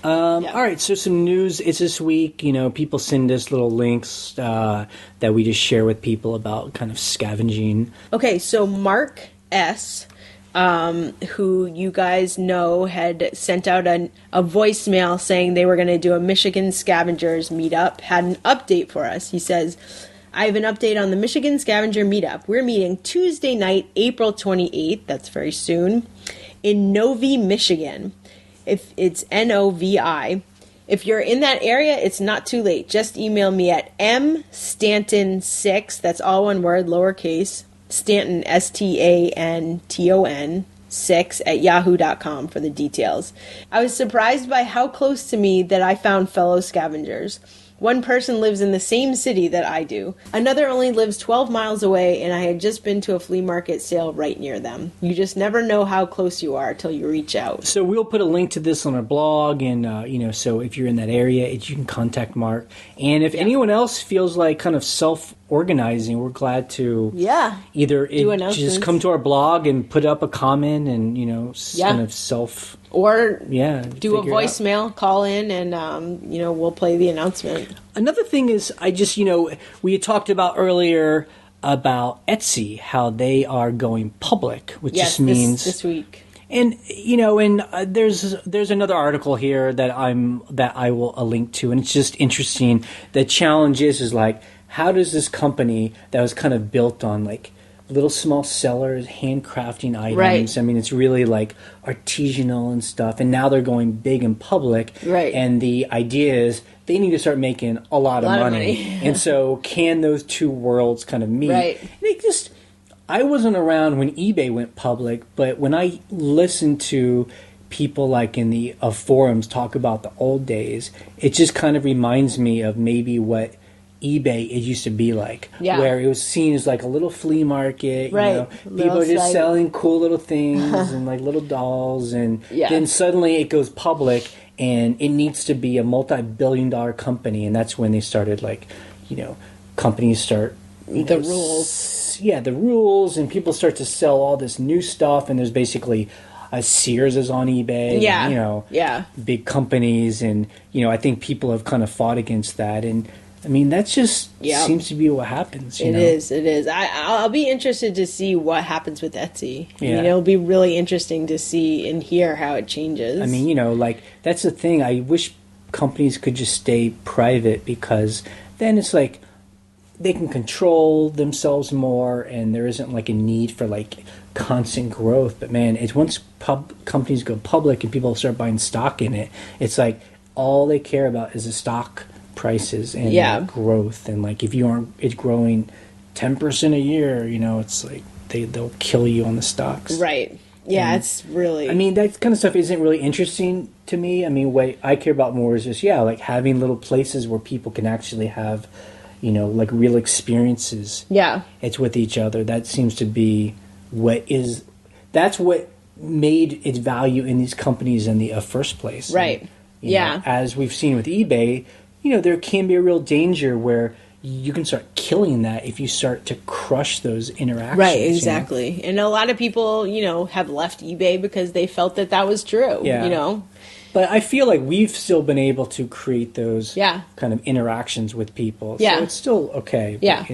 All right, so some news. It's this week. People send us little links that we just share with people about kind of scavenging. Okay, so Mark S., who you guys know had sent out a voicemail saying they were going to do a Michigan Scavengers meetup, had an update for us. He says, I have an update on the Michigan Scavenger meetup. We're meeting Tuesday night, April 28th, that's very soon, in Novi, Michigan. If it's Novi. If you're in that area, it's not too late. Just email me at mstanton6, that's all one word, lowercase, Stanton, Stanton, 6 at yahoo.com for the details. I was surprised by how close to me that I found fellow scavengers. One person lives in the same city that I do. Another only lives 12 miles away, and I had just been to a flea market sale right near them. You just never know how close you are till you reach out. So we'll put a link to this on our blog, and so if you're in that area, you can contact Mark. And if anyone else feels like kind of self-organizing, we're glad to either just come to our blog and put up a comment, and kind of self. Or do a voicemail, call in, and we'll play the announcement. Another thing is, we had talked about earlier about Etsy, how they are going public, which just means this week. And there's another article here that I will link to, and it's just interesting. The challenge is like, how does this company that was kind of built on like little small sellers, handcrafting items. Right. I mean, it's really like artisanal and stuff. And now they're going big in public. Right. And the idea is they need to start making a lot of money. And so can those two worlds kind of meet? Right. I wasn't around when eBay went public, but when I listened to people like in the forums talk about the old days, it just kind of reminds me of maybe what eBay it used to be like, where it was seen as like a little flea market, people are just selling cool little things and like little dolls, and then suddenly it goes public and it needs to be a multi-billion-dollar company, and that's when they started like, companies start the rules, the rules, and people start to sell all this new stuff, and there's basically Sears is on eBay, and, big companies, and I think people have kind of fought against that, and I mean, that's just seems to be what happens. It is. I'll be interested to see what happens with Etsy. Yeah. It'll be really interesting to see and hear how it changes. I mean, that's the thing. I wish companies could just stay private, because then it's like they can control themselves more, and there isn't like a need for like constant growth. But man, it's once companies go public and people start buying stock in it, it's like all they care about is the stock prices and growth, and like if you aren't it's growing 10% a year, it's like they'll kill you on the stocks, right? It's really, I mean, that kind of stuff isn't really interesting to me. I mean, what I care about more is just like having little places where people can actually have like real experiences it's with each other. That seems to be that's what made its value in these companies in the first place, right? And, as we've seen with eBay, there can be a real danger where you can start killing that if you start to crush those interactions. Right, exactly. And a lot of people, have left eBay because they felt that was true, But I feel like we've still been able to create those kind of interactions with people. Yeah. So it's still okay. Yeah.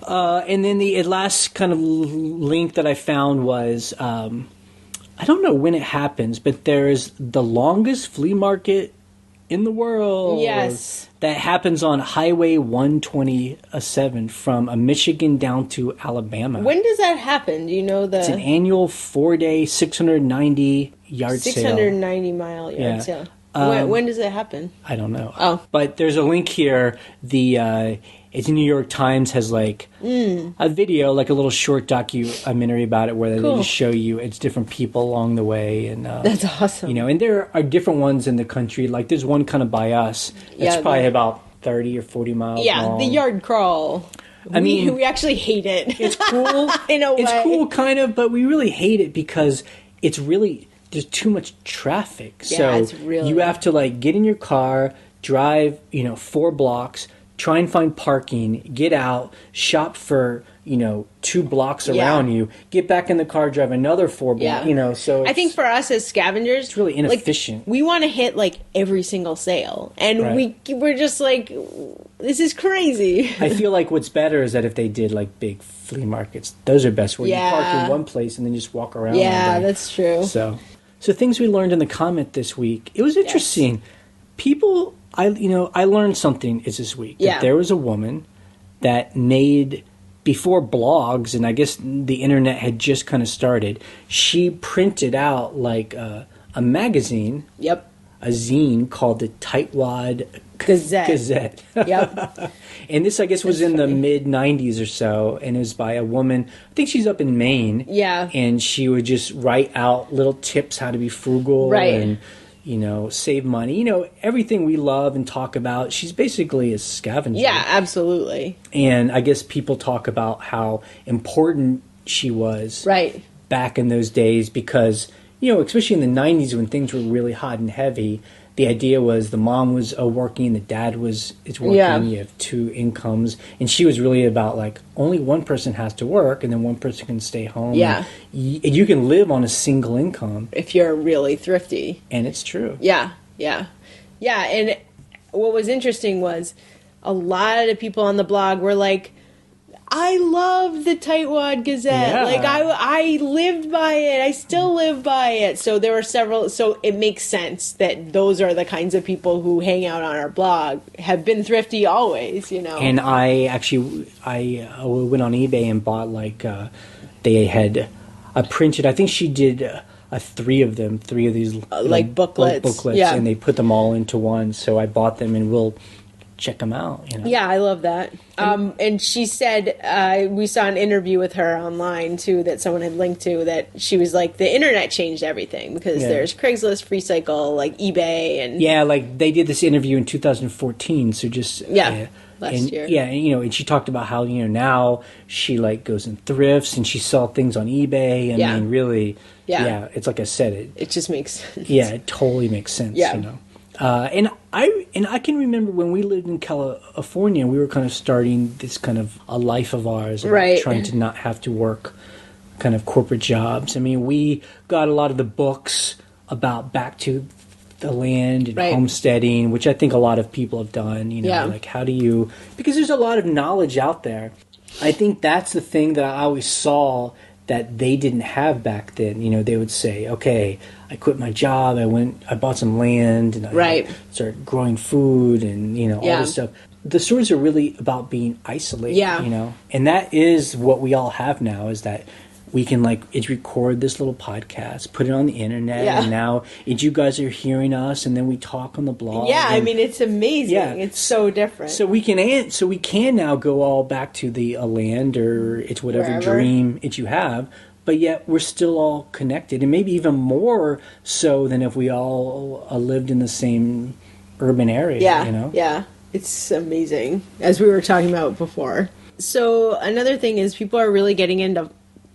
But, and then the last kind of link that I found was, I don't know when it happens, but there's the longest flea market in the world. Yes. That happens on Highway 127 from Michigan down to Alabama. When does that happen? Do you know It's an annual 4-day, 690 yard sale. 690 mile yard sale. When does it happen? I don't know. Oh. But there's a link here. It's New York Times has like a video, like a little short documentary about it, where they just show you it's different people along the way, and that's awesome. And there are different ones in the country. Like there's one kind of by us. It's probably about 30 or 40 miles. Yeah, long. The yard crawl. I mean, we actually hate it. It's cool in a way. It's cool, kind of, but we really hate it because it's really there's too much traffic. Yeah, so it's really... you have to like get in your car, drive 4 blocks. Try and find parking, get out, shop for, 2 blocks around you, get back in the car, drive another 4 blocks, so I think for us as scavengers, it's really inefficient. Like, we want to hit like every single sale, and we're just like, this is crazy. I feel like what's better is that if they did like big flea markets, those are best, where you park in one place and then just walk around. Yeah, that's true. So things we learned in the comment this week. It was interesting. Yes. People, I learned something this week. That there was a woman that made, before blogs, and I guess the internet had just kind of started, she printed out like a magazine. Yep. A zine called the Tightwad Gazette. Yep. And this, I guess, was in the mid-'90s or so, and it was by a woman, I think she's up in Maine. Yeah. And she would just write out little tips how to be frugal. Right. And save money. Everything we love and talk about, she's basically a scavenger. Yeah, absolutely. And I guess people talk about how important she was right back in those days because, especially in the 90s when things were really hot and heavy, the idea was the mom was working, the dad is working, you have two incomes. And she was really about like only one person has to work and then one person can stay home. Yeah. And you can live on a single income. If you're really thrifty. And it's true. Yeah. And what was interesting was a lot of people on the blog were like, I love the Tightwad Gazette. Yeah. Like I lived by it. I still live by it. So there were several. So it makes sense that those are the kinds of people who hang out on our blog have been thrifty always. And I went on eBay and bought they had printed. I think she did. Three of these like booklets, yeah. And they put them all into one. So I bought them, and we'll check them out. Yeah, I love that. And she said we saw an interview with her online too that someone had linked to that she was like the internet changed everything because there's Craigslist, FreeCycle, like eBay, and they did this interview in 2014. So just last year. Yeah, and she talked about how now she goes and thrifts and she saw things on eBay. I mean, really, it's like I said, it just makes sense. Yeah, it totally makes sense. Yeah. And I can remember when we lived in California, we were kind of starting this kind of a life of ours, trying to not have to work kind of corporate jobs. I mean, we got a lot of the books about back to the land and homesteading, which I think a lot of people have done, like how do you, because there's a lot of knowledge out there. I think that's the thing that I always saw that they didn't have back then. They would say, okay, I quit my job, I bought some land, and I started growing food and, all this stuff. The stories are really about being isolated, and that is what we all have now, is that we can record this little podcast, put it on the internet, and now you guys are hearing us, and then we talk on the blog. Yeah, I mean, it's amazing. Yeah. It's so different. So we can now go all back to the land or it's whatever dream you have, but yet we're still all connected, and maybe even more so than if we all lived in the same urban area. Yeah, it's amazing, as we were talking about before. So another thing is people are really getting into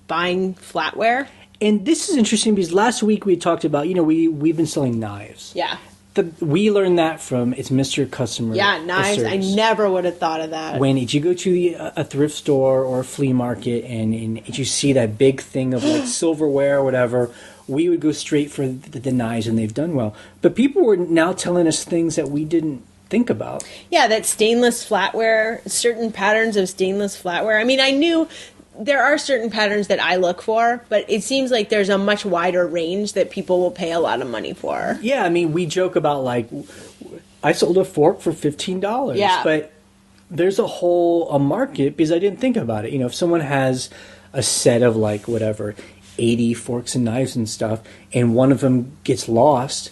buying flatware. And this is interesting because last week we talked about, we've been selling knives. Yeah. We learned that from it's Mr. Customer. Yeah, knives. I never would have thought of that. When you go to a thrift store or a flea market and you see that big thing of silverware or whatever, we would go straight for the knives, and they've done well. But people were now telling us things that we didn't think about. Yeah, that stainless flatware, certain patterns of stainless flatware. I mean, I knew there are certain patterns that I look for, but it seems like there's a much wider range that people will pay a lot of money for. Yeah, I mean, we joke about I sold a fork for $15. Yeah. But there's a whole market because I didn't think about it. If someone has a set of 80 forks and knives and stuff, and one of them gets lost,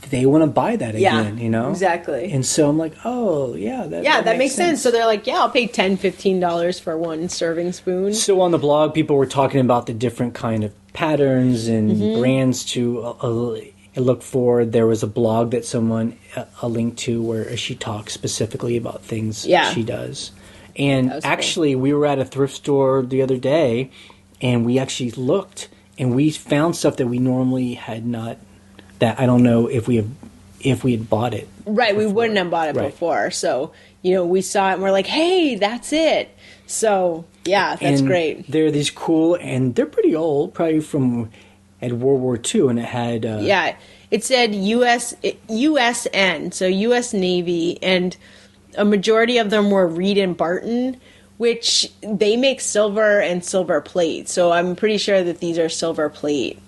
they want to buy that again, Exactly. And so I'm like, oh, yeah, that makes sense. So they're like, I'll pay $10, $15 for one serving spoon. So on the blog, people were talking about the different kind of patterns and brands to look for. There was a blog that someone linked to where she talks specifically about things she does. And actually, we were at a thrift store the other day, and we actually looked, and we found stuff that we normally had not. That I don't know if we had bought it. Right, before. we wouldn't have bought it before. So, we saw it and we're like, hey, that's it. So, yeah, that's great. They're these cool, and they're pretty old, probably from World War II, and it had... it said USN, so U.S. Navy, and a majority of them were Reed and Barton, which they make silver and silver plate. So I'm pretty sure that these are silver plate.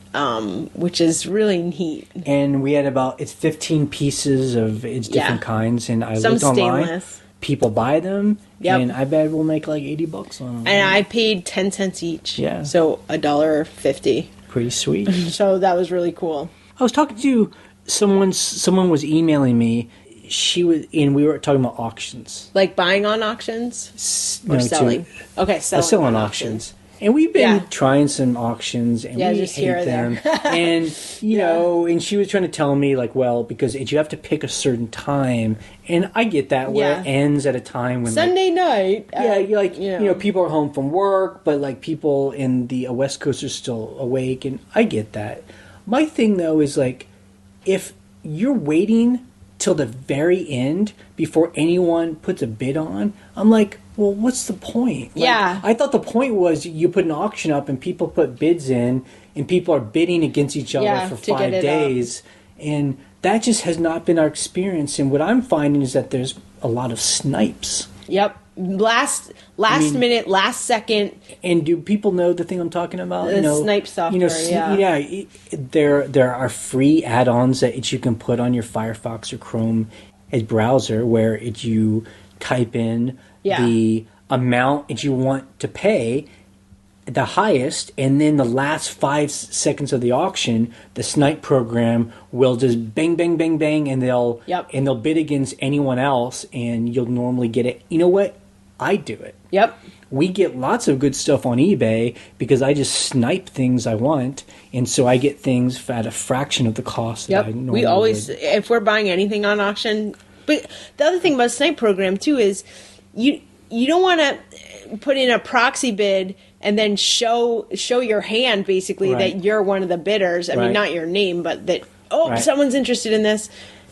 Which is really neat. And we had it's 15 pieces of different kinds, and I Some looked online. Stainless. People buy them, and I bet we'll make $80 on them. And I paid 10 cents each. Yeah. So $1.50. Pretty sweet. So that was really cool. I was talking to someone was emailing me. And we were talking about auctions. Like buying on auctions? Or selling? Okay, selling on auctions. And we've been trying some auctions, and we just hate here or them. there. And, you know, and she was trying to tell me, like, well, because you have to pick a certain time. And I get that, where it ends at a time when... Sunday night. You know, people are home from work, but, like, people in the West Coast are still awake, and I get that. My thing, though, is, like, if you're waiting till the very end before anyone puts a bid on, I'm like, well, what's the point? Like, I thought the point was you put an auction up and people put bids in and people are bidding against each other for 5 days. And that just has not been our experience. And what I'm finding is that there's a lot of snipes. Yep. Last minute, last second. And do people know the thing I'm talking about? The snipe software, there are free add-ons that you can put on your Firefox or Chrome as browser where you type in the amount that you want to pay, the highest, and then the last 5 seconds of the auction, the snipe program will just bang, bang, bang, bang, and they'll bid against anyone else, and you'll normally get it. You know what? I do it. Yep. We get lots of good stuff on eBay because I just snipe things I want, and so I get things at a fraction of the cost that I normally We always, would. if we're buying anything on auction, but the other thing about snipe program too is you don't want to put in a proxy bid and then show your hand basically that you're one of the bidders. I mean, not your name, but that someone's interested in this.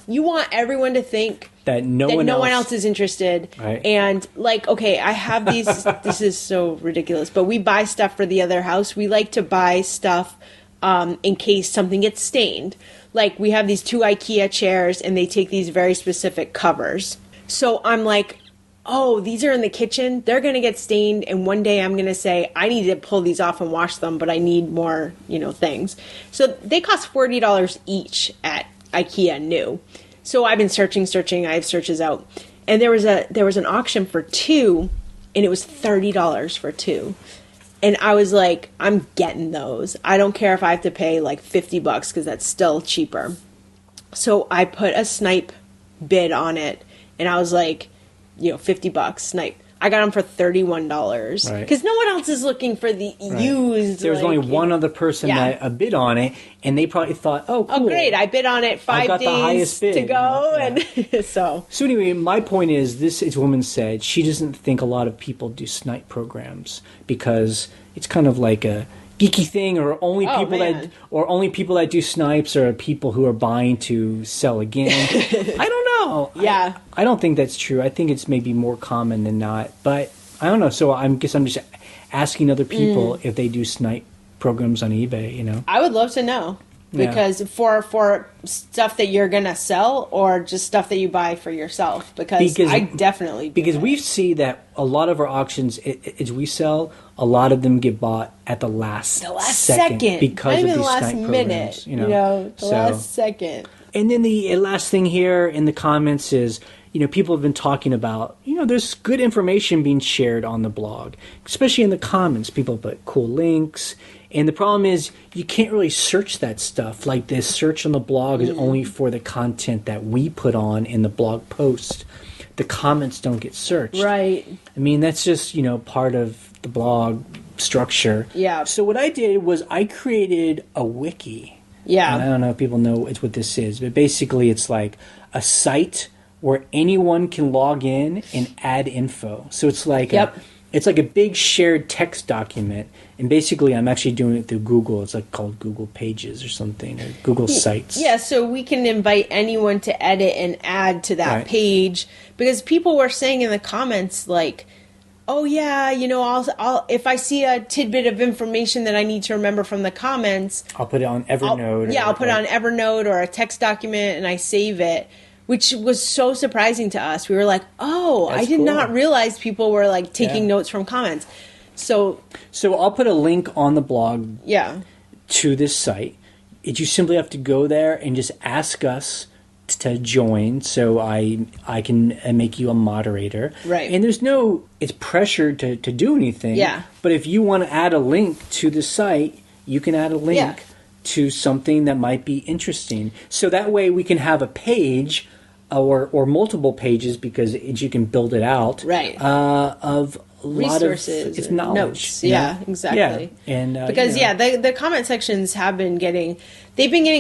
You want everyone to think that no one else is interested. Right. And like, okay, I have these, this is so ridiculous, but we buy stuff for the other house. We like to buy stuff in case something gets stained. Like we have these 2 IKEA chairs and they take these very specific covers. So I'm like, oh, these are in the kitchen. They're going to get stained. And one day I'm going to say, I need to pull these off and wash them, but I need more, things. So they cost $40 each at IKEA new. So I've been searching. I have searches out. And there was an auction for 2 and it was $30 for 2. And I was like, I'm getting those. I don't care if I have to pay like $50 because that's still cheaper. So I put a snipe bid on it and I was like, $50 snipe. I got them for $31 because no one else is looking for the used. There was only one other person that bid on it, and they probably thought, "Oh, cool! Oh, great! I bid on it 5 days to go." And so anyway, my point is, this woman said she doesn't think a lot of people do snipe programs because it's kind of like a geeky thing, or only people that do snipes are people who are buying to sell again. I don't know. Yeah. I don't think that's true. I think it's maybe more common than not. But I don't know. So I guess I'm just asking other people if they do snipe programs on eBay, I would love to know. Because for stuff that you're going to sell or just stuff that you buy for yourself. Because I definitely do. Because we see that a lot of our auctions, as we sell, a lot of them get bought at the last second. Because of these snipe programs. The last second. And then the last thing here in the comments is, people have been talking about, there's good information being shared on the blog, especially in the comments. People put cool links. And the problem is you can't really search that stuff. Like this search on the blog is only for the content that we put on in the blog post. The comments don't get searched. Right. I mean, that's just, part of the blog structure. Yeah. So what I did was I created a wiki. Yeah. And I don't know if people know what this is, but basically it's like a site where anyone can log in and add info. So it's like it's like a big shared text document, and basically I'm actually doing it through Google. It's like called Google Pages or something, or Google Sites. Yeah, so we can invite anyone to edit and add to that page, because people were saying in the comments like, oh yeah, I'll if I see a tidbit of information that I need to remember from the comments, I'll put it on Evernote. I'll put it on Evernote or a text document and I save it, which was so surprising to us. We were like, oh, I did not realize people were like taking notes from comments. So I'll put a link on the blog to this site. You simply have to go there and just ask us to join, so I can make you a moderator. Right. And it's pressure to do anything. Yeah. But if you want to add a link to the site, you can add a link to something that might be interesting. So that way we can have a page or multiple pages, because you can build it out. Right. Of resources, it's knowledge, notes. Yeah, exactly. Yeah. And because the comment sections have been getting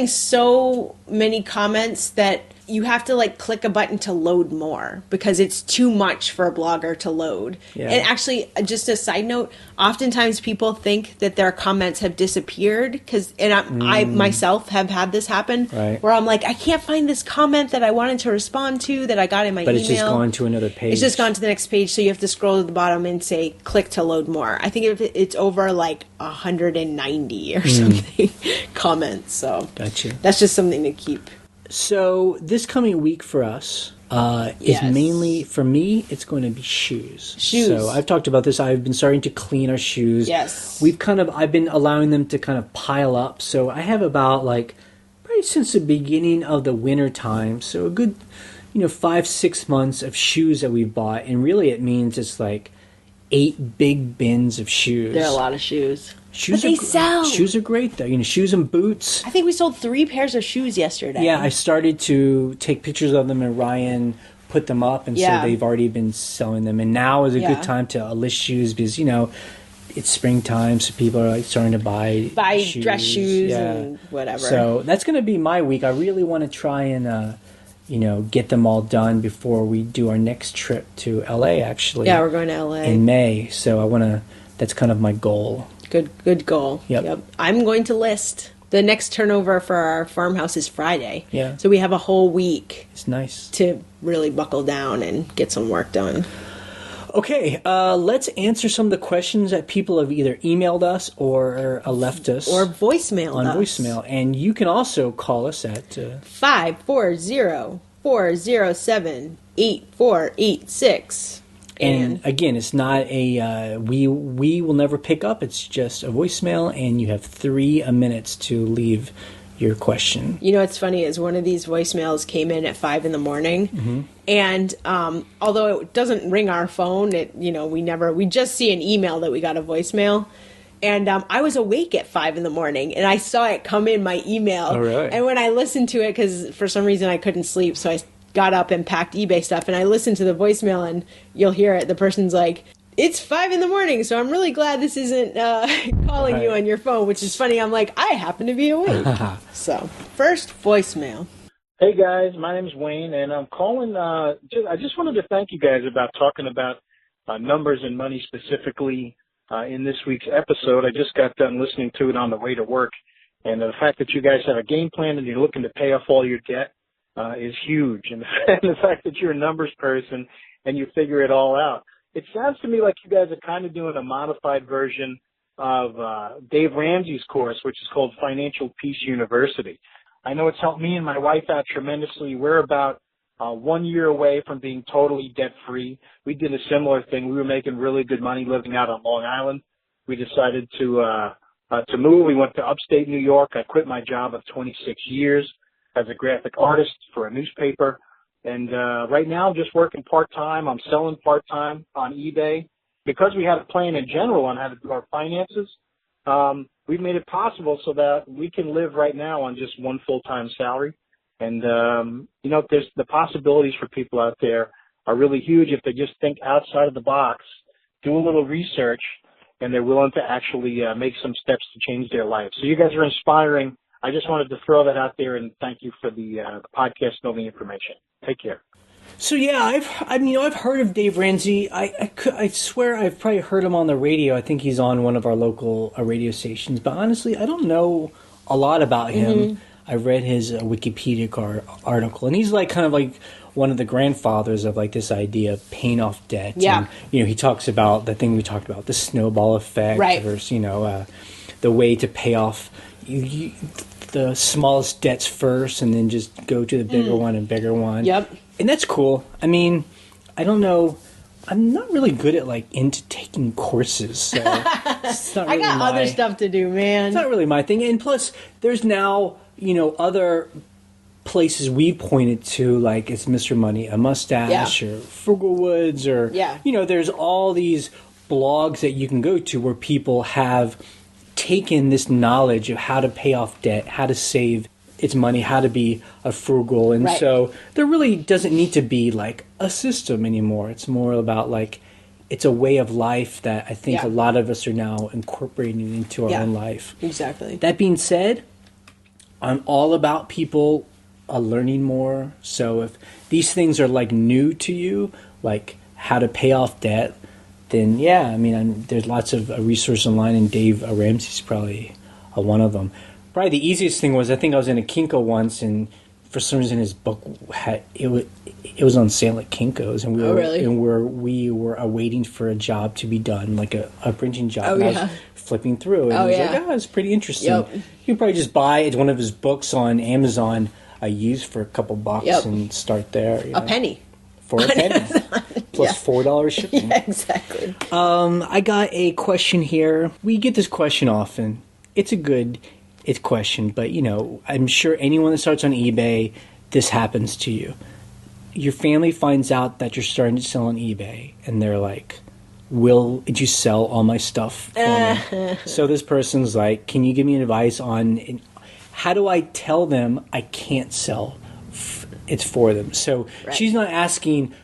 so many comments that you have to like click a button to load more because it's too much for a blogger to load. Yeah. And actually, just a side note, oftentimes people think that their comments have disappeared I myself have had this happen where I'm like, I can't find this comment that I wanted to respond to that I got in my email. But it's just gone to another page. It's just gone to the next page, so you have to scroll to the bottom and say, click to load more. I think if it's over like 190 or something comments, so gotcha. That's just something to keep. So this coming week for us is mainly, for me, it's going to be shoes. So I've talked about this. I've been starting to clean our shoes. Yes. I've been allowing them to kind of pile up. So I have about probably since the beginning of the winter time. So a good, 5-6 months of shoes that we've bought. And really it means it's 8 big bins of shoes. There are a lot of shoes. Shoes but they sell. Shoes are great, though. Shoes and boots. I think we sold 3 pairs of shoes yesterday. Yeah, I started to take pictures of them, and Ryan put them up, and so they've already been selling them. And now is a good time to list shoes because, it's springtime, so people are starting to buy shoes. Dress shoes and whatever. So that's going to be my week. I really want to try and, get them all done before we do our next trip to LA, actually. Yeah, we're going to LA. In May, so that's kind of my goal. Good goal. Yep. I'm going to list. The next turnover for our farmhouse is Friday. Yeah. So we have a whole week. It's nice. To really buckle down and get some work done. Okay, let's answer some of the questions that people have either emailed us or left us. Or voicemailed us. On voicemail. And you can also call us at 540-407-8486. And again, it's not we will never pick up. It's just a voicemail, and you have 3 minutes to leave your question. What's funny is one of these voicemails came in at 5 a.m, and although it doesn't ring our phone, we just see an email that we got a voicemail. And I was awake at 5 a.m, and I saw it come in my email. Oh, really? And when I listened to it, because for some reason I couldn't sleep, so I got up and packed eBay stuff, and I listened to the voicemail, and you'll hear it. The person's like, it's 5 a.m, so I'm really glad this isn't calling you on your phone, which is funny. I'm like, I happen to be awake. So, first voicemail. Hey guys, my name is Wayne, and I'm calling. I just wanted to thank you guys about talking about numbers and money specifically in this week's episode. I just got done listening to it on the way to work, and the fact that you guys have a game plan and you're looking to pay off all your debt is huge, and the fact that you're a numbers person and you figure it all out. It sounds to me like you guys are kind of doing a modified version of Dave Ramsey's course, which is called Financial Peace University. I know it's helped me and my wife out tremendously. We're about 1 year away from being totally debt-free. We did a similar thing. We were making really good money living out on Long Island. We decided to move. We went to upstate New York. I quit my job of 26 years as a graphic artist for a newspaper. And right now I'm just working part-time. I'm selling part-time on eBay. Because we had a plan in general on how to do our finances, we've made it possible so that we can live right now on just one full-time salary. And, there's the possibilities for people out there are really huge if they just think outside of the box, do a little research, and they're willing to actually make some steps to change their life. So you guys are inspiring. I just wanted to throw that out there and thank you for the podcast and all the information. Take care. So yeah, I've heard of Dave Ramsey. I swear I've probably heard him on the radio. I think he's on one of our local radio stations. But honestly, I don't know a lot about him. I read his Wikipedia article, and he's kind of like one of the grandfathers of this idea of paying off debt. Yeah. And, he talks about the thing we talked about, the snowball effect, right, versus the way to pay off the smallest debts first, and then just go to the bigger one and bigger one. Yep. And that's cool. I mean, I don't know. I'm not really good at into taking courses. So it's not really I got other stuff to do, man. It's not really my thing. And plus, there's now other places we pointed to, like it's Mr. Money, a Mustache, or Frugal Woods, or there's all these blogs that you can go to where people have taken this knowledge of how to pay off debt, how to save its money, how to be a frugal. And so there really doesn't need to be a system anymore. It's more about it's a way of life that I think Yeah. a lot of us are now incorporating into our own life. Exactly. That being said, I'm all about people learning more. So if these things are like new to you, like how to pay off debt, then yeah, I mean, there's lots of resources online, and Dave Ramsey's probably one of them. Probably the easiest thing was, I think I was in a Kinko once, and for some reason his book it was on sale at Kinko's, and we were waiting for a job to be done, like a printing job. And I was flipping through, and he was like, "Oh, it's pretty interesting." Yep. You probably just buy one of his books on Amazon, used for a couple bucks, and start there. A penny. For a penny. Plus $4 shipping. Yeah, exactly. I got a question here. We get this question often. It's question, but I'm sure anyone that starts on eBay, this happens to you. Your family finds out that you're starting to sell on eBay, and they're like, did you sell all my stuff for me? So this person's like, can you give me advice on how do I tell them I can't sell? It's for them. So she's not asking,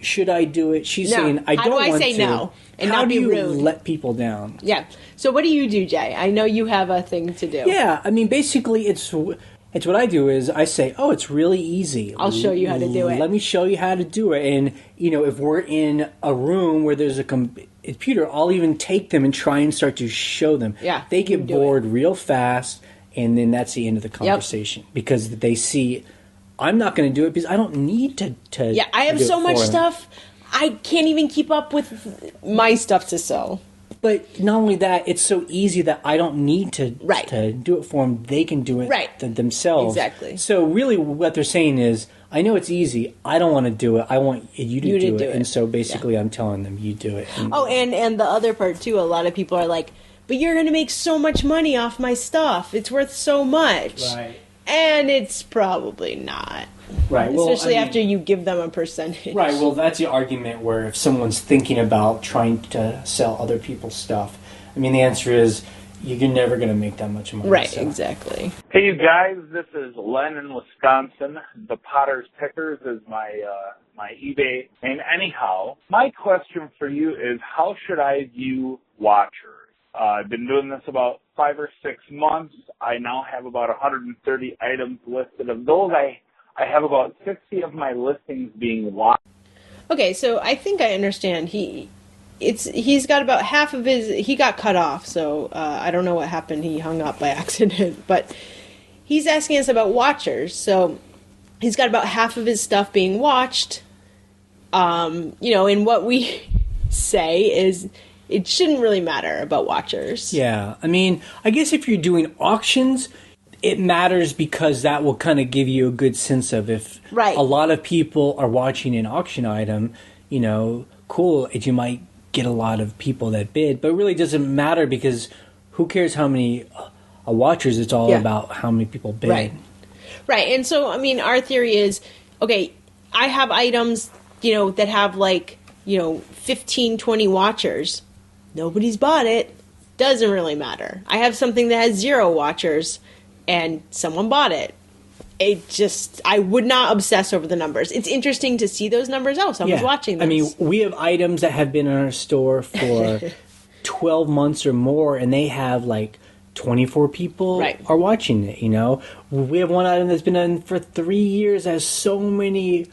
should I do it? She's saying, I don't want to. How do I say no and not be rude? How do you let people down? Yeah. So what do you do, Jay? I know you have a thing to do. Yeah. I mean, basically, it's what I do is I say, oh, it's really easy. I'll show you how to do it. Let me show you how to do it. And, if we're in a room where there's a computer, I'll even take them and try and start to show them. Yeah. They get bored real fast, and then that's the end of the conversation. Because they see, I'm not going to do it because I don't need to yeah, I have so much stuff. I can't even keep up with my stuff to sell. But not only that, it's so easy that I don't need to do it for them. They can do it themselves. Exactly. So really what they're saying is, I know it's easy. I don't want to do it. I want you to do it. And so basically I'm telling them, you do it. And the other part too, a lot of people are like, but you're going to make so much money off my stuff. It's worth so much. Right. And it's probably not. Right. Well, especially after you give them a percentage. Right. Well, that's the argument where if someone's thinking about trying to sell other people's stuff, I mean, the answer is you're never going to make that much money. Right. So. Exactly. Hey, you guys. This is Len in Wisconsin. The Potter's Pickers is my eBay. And anyhow, my question for you is, how should I view watchers? I've been doing this about 5 or 6 months. I now have about 130 items listed. Of those, I have about 60 of my listings being watched. Okay, so I think I understand. He's got about half of he got cut off, so I don't know what happened. He hung up by accident, but he's asking us about watchers. So he's got about half of his stuff being watched. And what we say is, it shouldn't really matter about watchers. Yeah. I mean, I guess if you're doing auctions, it matters because that will kind of give you a good sense of if a lot of people are watching an auction item, cool, you might get a lot of people that bid, but it really doesn't matter because who cares how many watchers? It's all about how many people bid. Right. And so, I mean, our theory is, okay, I have items, that have 15, 20 watchers. Nobody's bought it. Doesn't really matter. I have something that has 0 watchers and someone bought it. I would not obsess over the numbers. It's interesting to see those numbers. Oh, someone's watching this. I mean, we have items that have been in our store for 12 months or more, and they have 24 people are watching it, We have one item that's been in for 3 years, has so many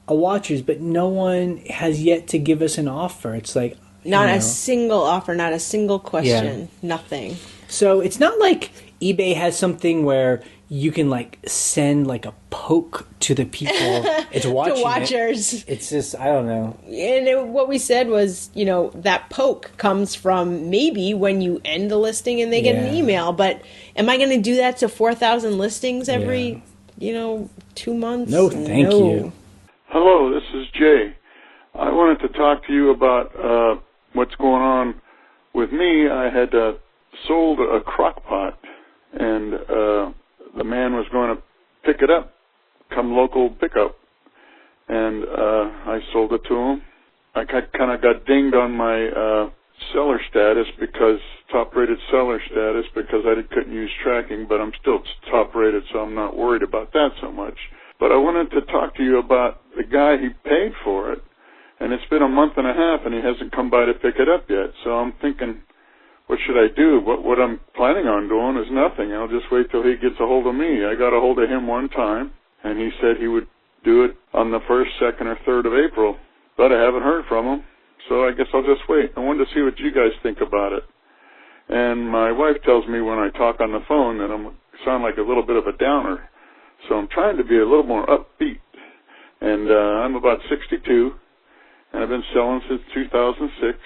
watchers, but no one has yet to give us an offer. It's like, not a single offer, not a single question, nothing. So it's not like eBay has something where you can send a poke to the people it's watching to watchers. It's just, I don't know. And what we said was, that poke comes from maybe when you end the listing and they get an email. But am I going to do that to 4,000 listings every, 2 months? No, thank you. Hello, this is Jay. I wanted to talk to you about what's going on with me. I had sold a crock pot, and the man was going to pick it up, come local pickup, and I sold it to him. I kind of got dinged on my seller status, top-rated seller status, because I couldn't use tracking, but I'm still top-rated, so I'm not worried about that so much. But I wanted to talk to you about the guy, he paid for it, And it's been a month and a half, and he hasn't come by to pick it up yet. So I'm thinking, what should I do? What I'm planning on doing is nothing. I'll just wait till he gets a hold of me. I got a hold of him one time, and he said he would do it on the 1st, 2nd, or 3rd of April. But I haven't heard from him, so I guess I'll just wait. I wanted to see what you guys think about it. And my wife tells me when I talk on the phone that I sound like a little bit of a downer. So I'm trying to be a little more upbeat. And I'm about 62, and I've been selling since 2006.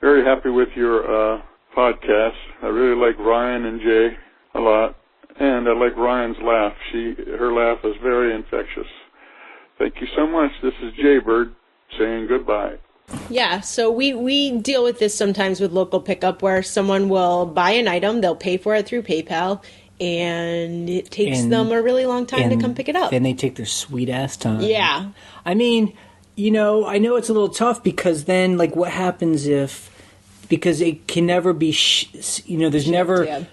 Very happy with your podcast. I really like Ryan and Jay a lot. And I like Ryan's laugh. Her laugh is very infectious. Thank you so much. This is Jaybird saying goodbye. Yeah, so we deal with this sometimes with local pickup where someone will buy an item, they'll pay for it through PayPal, and it takes them a really long time to come pick it up. Then they take their sweet ass time. Yeah. I mean, I know it's a little tough because then, like, what happens because it can never be, there's never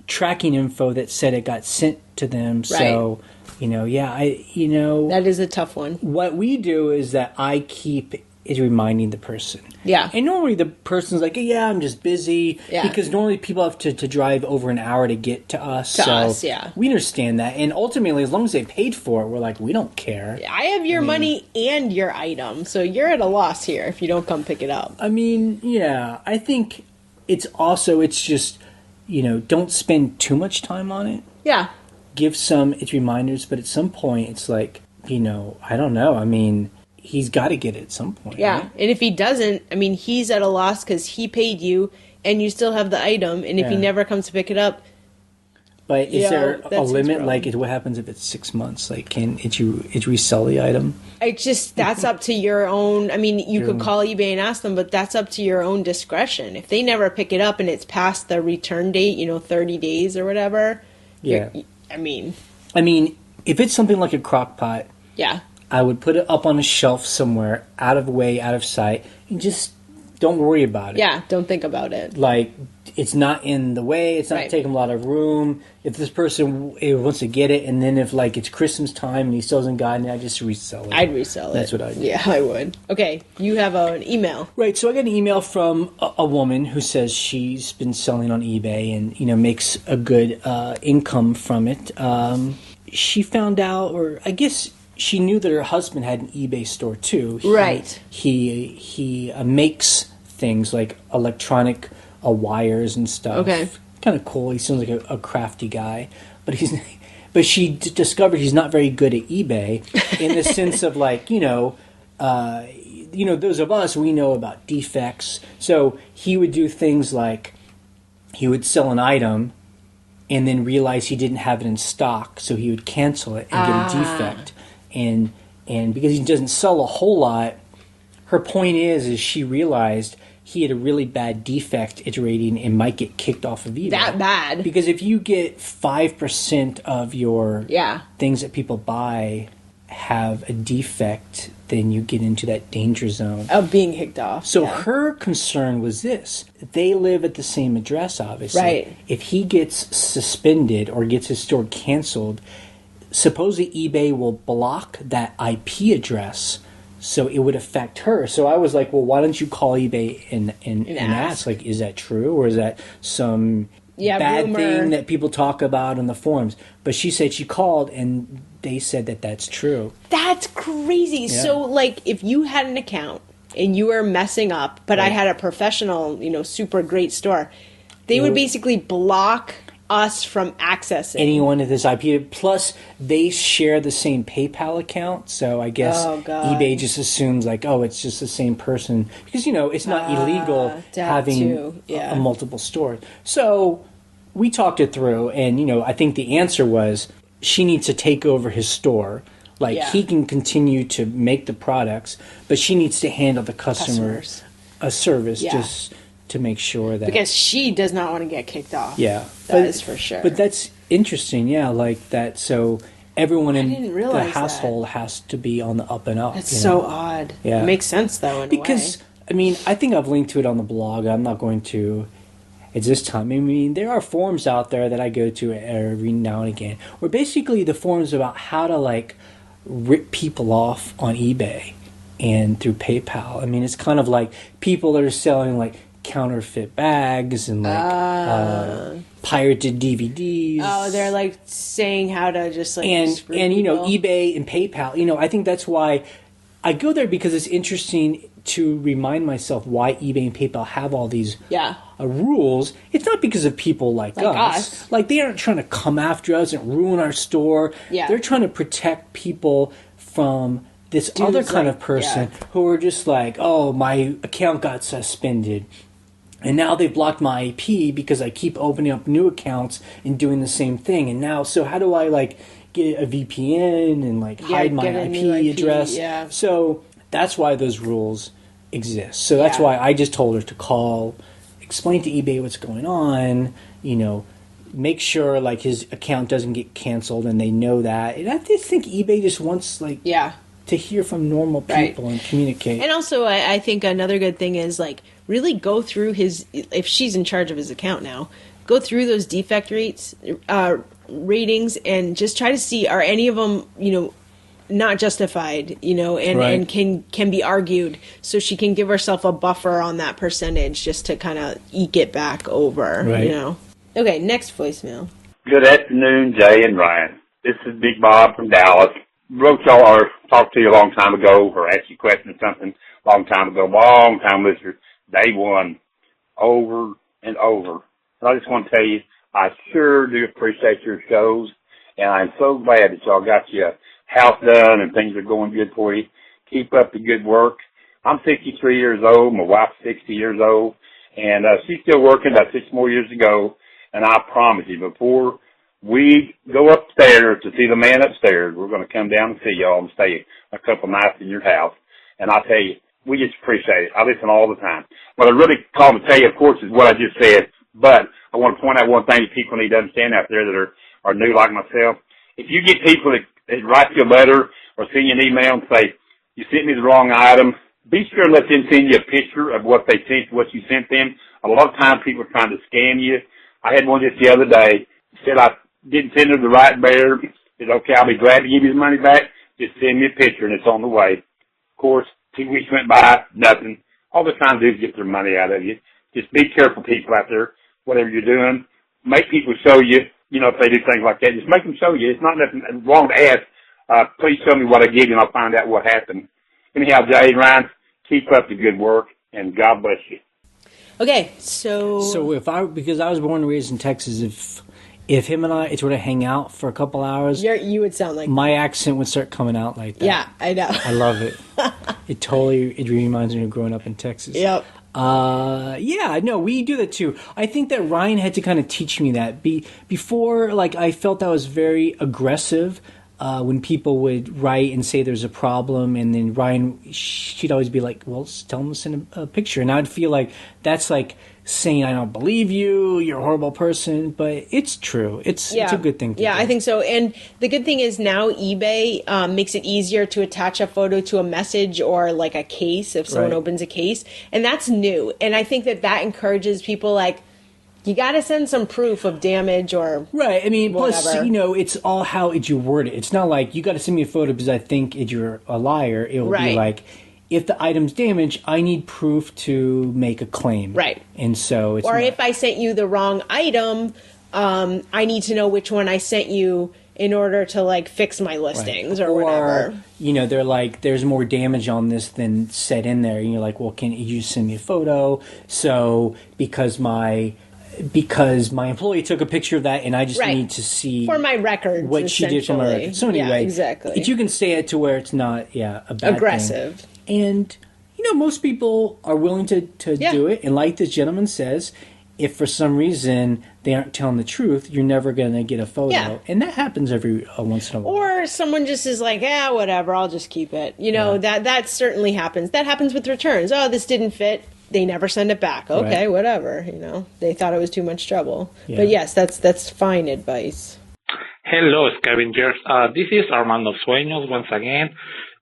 tracking info that said it got sent to them. Right. So, that is a tough one. What we do is that I keep is reminding the person. Yeah. And normally the person's like, yeah, I'm just busy. Yeah. Because normally people have to drive over an hour to get to us. Yeah. We understand that. And ultimately, as long as they paid for it, we're like, we don't care. I have your money and your item. So you're at a loss here if you don't come pick it up. I mean, yeah. I think it's just, don't spend too much time on it. Yeah. Give it's reminders. But at some point, it's like, I don't know. I mean, he's got to get it at some point. Yeah, right? And if he doesn't, I mean, he's at a loss because he paid you, and you still have the item. And if he never comes to pick it up, but is there a limit? Like, what happens if it's 6 months? Like, can it resell the item? It's just that's up to your own. I mean, you could call eBay and ask them, but that's up to your own discretion. If they never pick it up and it's past the return date, 30 days or whatever. Yeah. I mean, if it's something like a crock pot. Yeah. I would put it up on a shelf somewhere, out of way, out of sight, and just don't worry about it. Yeah, don't think about it. Like, it's not in the way, it's not taking a lot of room. If this person wants to get it, and then if, it's Christmas time and he still hasn't gotten it, I'd just resell it. I'd resell it. That's what I'd do. Yeah, I would. Okay, you have an email. Right, so I got an email from a woman who says she's been selling on eBay and, makes a good income from it. She found out, or I guess she knew that her husband had an eBay store too. Right. He makes things like electronic wires and stuff. Okay. Kind of cool. He sounds like a crafty guy, but she discovered he's not very good at eBay in the sense of those of us, we know about defects. So he would do things like he would sell an item and then realize he didn't have it in stock, so he would cancel it and get a defect. And because he doesn't sell a whole lot, her point is she realized he had a really bad defect iterating and might get kicked off of eBay. That bad? Because if you get 5% of your things that people buy have a defect, then you get into that danger zone of being kicked off. So her concern was this. They live at the same address, obviously. Right. If he gets suspended or gets his store canceled, supposedly eBay will block that IP address, so it would affect her. So I was like, well, why don't you call eBay and ask, is that true? Or is that some bad rumor thing that people talk about on the forums? But she said she called, and they said that that's true. That's crazy. Yeah. So, if you had an account and you were messing up, but I had a professional, super great store, they would basically block us from accessing anyone at this IP. Plus, they share the same PayPal account, so I guess eBay just assumes it's just the same person because it's not illegal having a multiple stores. So we talked it through, and I think the answer was she needs to take over his store. He can continue to make the products, but she needs to handle the customers a service just to make sure that... Because she does not want to get kicked off. Yeah. That is for sure. But that's interesting, that. So everyone in the household has to be on the up and up. That's so odd. Yeah. It makes sense, though, in a way. Because, I think I've linked to it on the blog. I'm not going to at this time. There are forums out there that I go to every now and again, where basically the forums about how to, rip people off on eBay. and through PayPal. I mean, it's kind of like people that are selling like counterfeit bags and like pirated DVDs. Oh, they're like saying how to just like and screw you know, people. eBay and PayPal. You know, I think that's why I go there, because it's interesting to remind myself why eBay and PayPal have all these rules. It's not because of people like us. Like, they aren't trying to come after us and ruin our store. Yeah. They're trying to protect people from this other kind of person who are just like, oh, my account got suspended. And now they've blocked my IP because I keep opening up new accounts and doing the same thing. And now, so how do I like get a VPN and like hide my IP address? Yeah. So that's why those rules exist. So that's why I just told her to call, explain to eBay what's going on, you know, make sure like his account doesn't get canceled, and they know that. And I just think eBay just wants like to hear from normal people and communicate. And also, I think another good thing is like really go through his, if she's in charge of his account now, go through those defect ratings and just try to see, are any of them, you know, not justified, you know, and can be argued, so she can give herself a buffer on that percentage just to kind of eke it back over, you know. Okay, next voicemail. Good afternoon, Jay and Ryan. This is Big Bob from Dallas. Wrote y'all or talked to you a long time ago, or asked you questions or something long time listener, day one, over and over. And I just want to tell you, I sure do appreciate your shows, and I'm so glad that y'all got your house done and things are going good for you. Keep up the good work. I'm 63 years old. My wife's 60 years old, and she's still working about 6 more years to go. And I promise you, before we go upstairs to see the man upstairs, we're going to come down and see y'all and stay a couple nights in your house. And I'll tell you, we just appreciate it. I listen all the time. What I really called to tell you, of course, is what I just said. But I want to point out one thing that people need to understand out there that are new like myself. If you get people that write you a letter or send you an email and say, you sent me the wrong item, be sure and let them send you a picture of what they sent, what you sent them. A lot of times people are trying to scam you. I had one just the other day. Said I didn't send her the right bear. Said, okay, I'll be glad to give you the money back. Just send me a picture and it's on the way. Of course, 2 weeks went by, nothing. All they're trying to do is get their money out of you. Just be careful, people out there, whatever you're doing. Make people show you, you know, if they do things like that. Just make them show you. It's not nothing wrong to ask. Please show me what I give you and I'll find out what happened. Anyhow, Jay and Ryan, keep up the good work and God bless you. Okay, so because I was born and raised in Texas, if him and I were to hang out for a couple hours, you would sound like my accent would start coming out like that. Yeah, I know. I love it. It reminds me of growing up in Texas. Yep. Yeah, no, we do that too. I think that Ryan had to kind of teach me that. Before, like, I felt I was very aggressive when people would write and say there's a problem, and then Ryan, she'd always be like, well, tell them to send a picture. And I'd feel like that's like saying, I don't believe you, you're a horrible person, but it's true. It's a good thing to do. I think so. And the good thing is now eBay makes it easier to attach a photo to a message or like a case if someone opens a case. And that's new. And I think that encourages people like, you got to send some proof of damage or right. I mean, whatever. Plus, you know, it's all how you word it. It's not like you got to send me a photo because I think you're a liar. It will be like, if the item's damaged, I need proof to make a claim. Right. And so it's if I sent you the wrong item, I need to know which one I sent you in order to like fix my listings or whatever. You know, they're like, there's more damage on this than said in there. And you're like, well, can you send me a photo? So because my employee took a picture of that, and I just need to see for my records what she did for my records. So anyway, exactly. If you can say it to where it's not a bad aggressive thing. And you know, most people are willing to do it. And like this gentleman says, if for some reason they aren't telling the truth, you're never going to get a photo. Yeah. And that happens every once in a while. Or someone just is like, whatever, I'll just keep it. You know, that certainly happens. That happens with returns. Oh, this didn't fit. They never send it back. Okay, whatever. You know, they thought it was too much trouble. Yeah. But yes, that's fine advice. Hello, Scavengers. This is Armando Sueños once again.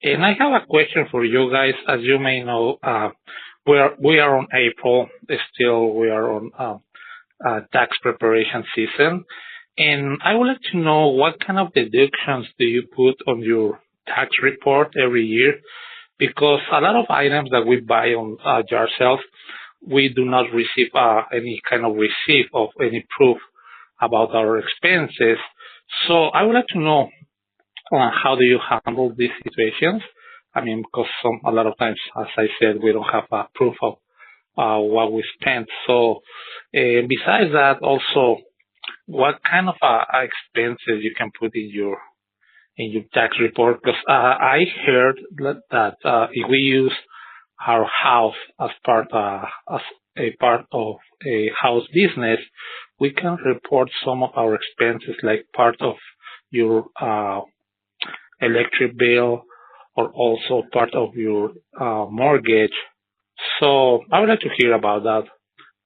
And I have a question for you guys. As you may know, we are on April. Still, we are on tax preparation season. And I would like to know what kind of deductions do you put on your tax report every year? because a lot of items that we buy on yard sales, we do not receive any kind of receipt of any proof about our expenses. So I would like to know how do you handle these situations? I mean, because a lot of times, as I said, we don't have proof of what we spent. So besides that, also, what kind of expenses you can put in your tax report? Because I heard that if we use our house as a part of a house business, we can report some of our expenses like part of your electric bill or also part of your mortgage. So I would like to hear about that.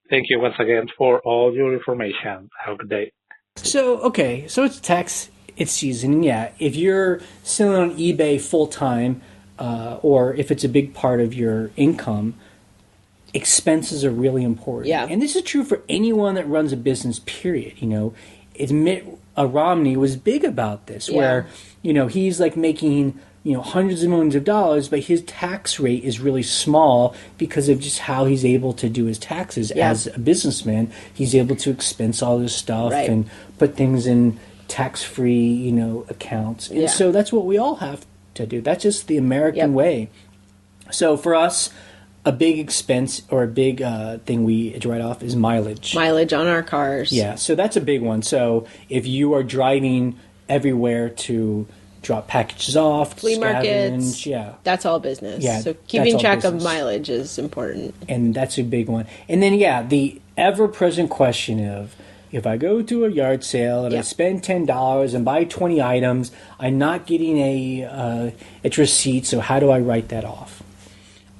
Thank you once again for all your information. Have a good day. So it's tax, it's season, and yeah, if you're selling on eBay full time, or if it's a big part of your income, expenses are really important. Yeah. And this is true for anyone that runs a business, period. Mitt Romney was big about this, where, he's like making, hundreds of millions of dollars, but his tax rate is really small because of just how he's able to do his taxes as a businessman. He's able to expense all this stuff and put things in tax-free, accounts. And so that's what we all have to do. That's just the American way. So for us, a big expense or a big thing we write off is mileage. Mileage on our cars. Yeah, so that's a big one. So if you are driving everywhere to drop packages off, flea markets, yeah, that's all business. Yeah, so keeping track of mileage is important. And that's a big one. And then, the ever-present question of, if I go to a yard sale and I spend $10 and buy 20 items, I'm not getting a receipt, so how do I write that off?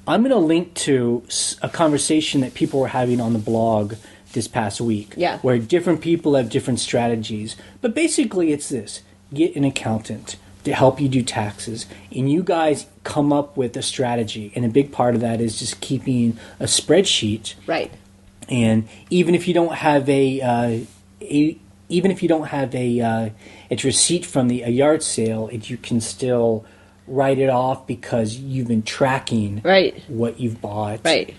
I'm going to link to a conversation that people were having on the blog this past week, where different people have different strategies. But basically it's this: get an accountant to help you do taxes, and you guys come up with a strategy. And a big part of that is just keeping a spreadsheet. Right. And even if you don't have a receipt from a yard sale, you can still write it off because you've been tracking what you've bought. Right.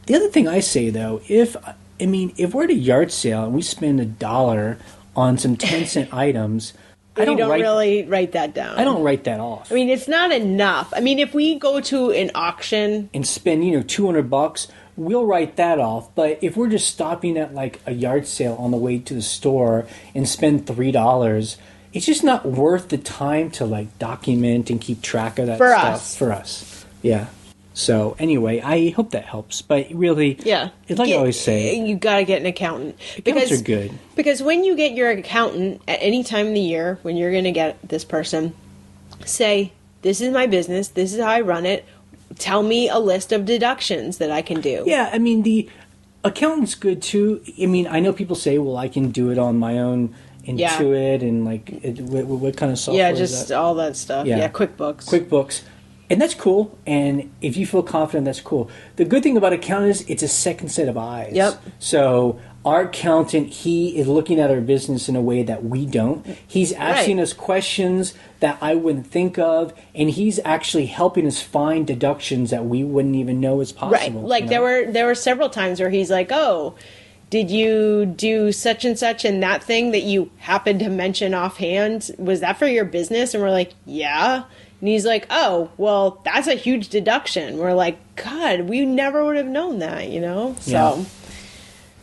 The other thing I say, though, if we're at a yard sale and we spend $1 on some 10-cent items, I don't really write that down. I don't write that off. I mean, it's not enough. I mean, if we go to an auction and spend, $200, we'll write that off. But if we're just stopping at like a yard sale on the way to the store and spend $3, it's just not worth the time to like document and keep track of that stuff for us. Yeah. So anyway, I hope that helps. But really, it's like I always say, you got to get an accountant. Accountants are good. Because when you get your accountant at any time of the year, when you're going to get this person, say, this is my business, this is how I run it, tell me a list of deductions that I can do. Yeah, I mean, the accountant's good too. I mean, I know people say, well, I can do it on my own Intuit and like, what kind of software is just that? all that stuff. Yeah, QuickBooks. And that's cool. And if you feel confident, that's cool. The good thing about accounting is it's a second set of eyes. Yep. So our accountant, he is looking at our business in a way that we don't. He's asking us questions that I wouldn't think of, and he's actually helping us find deductions that we wouldn't even know is possible. Right. Like there were several times where he's like, "Oh, did you do such and such and that thing that you happened to mention offhand? Was that for your business?" And we're like, "Yeah." And he's like, "Oh, well, that's a huge deduction." We're like, "God, we never would have known that,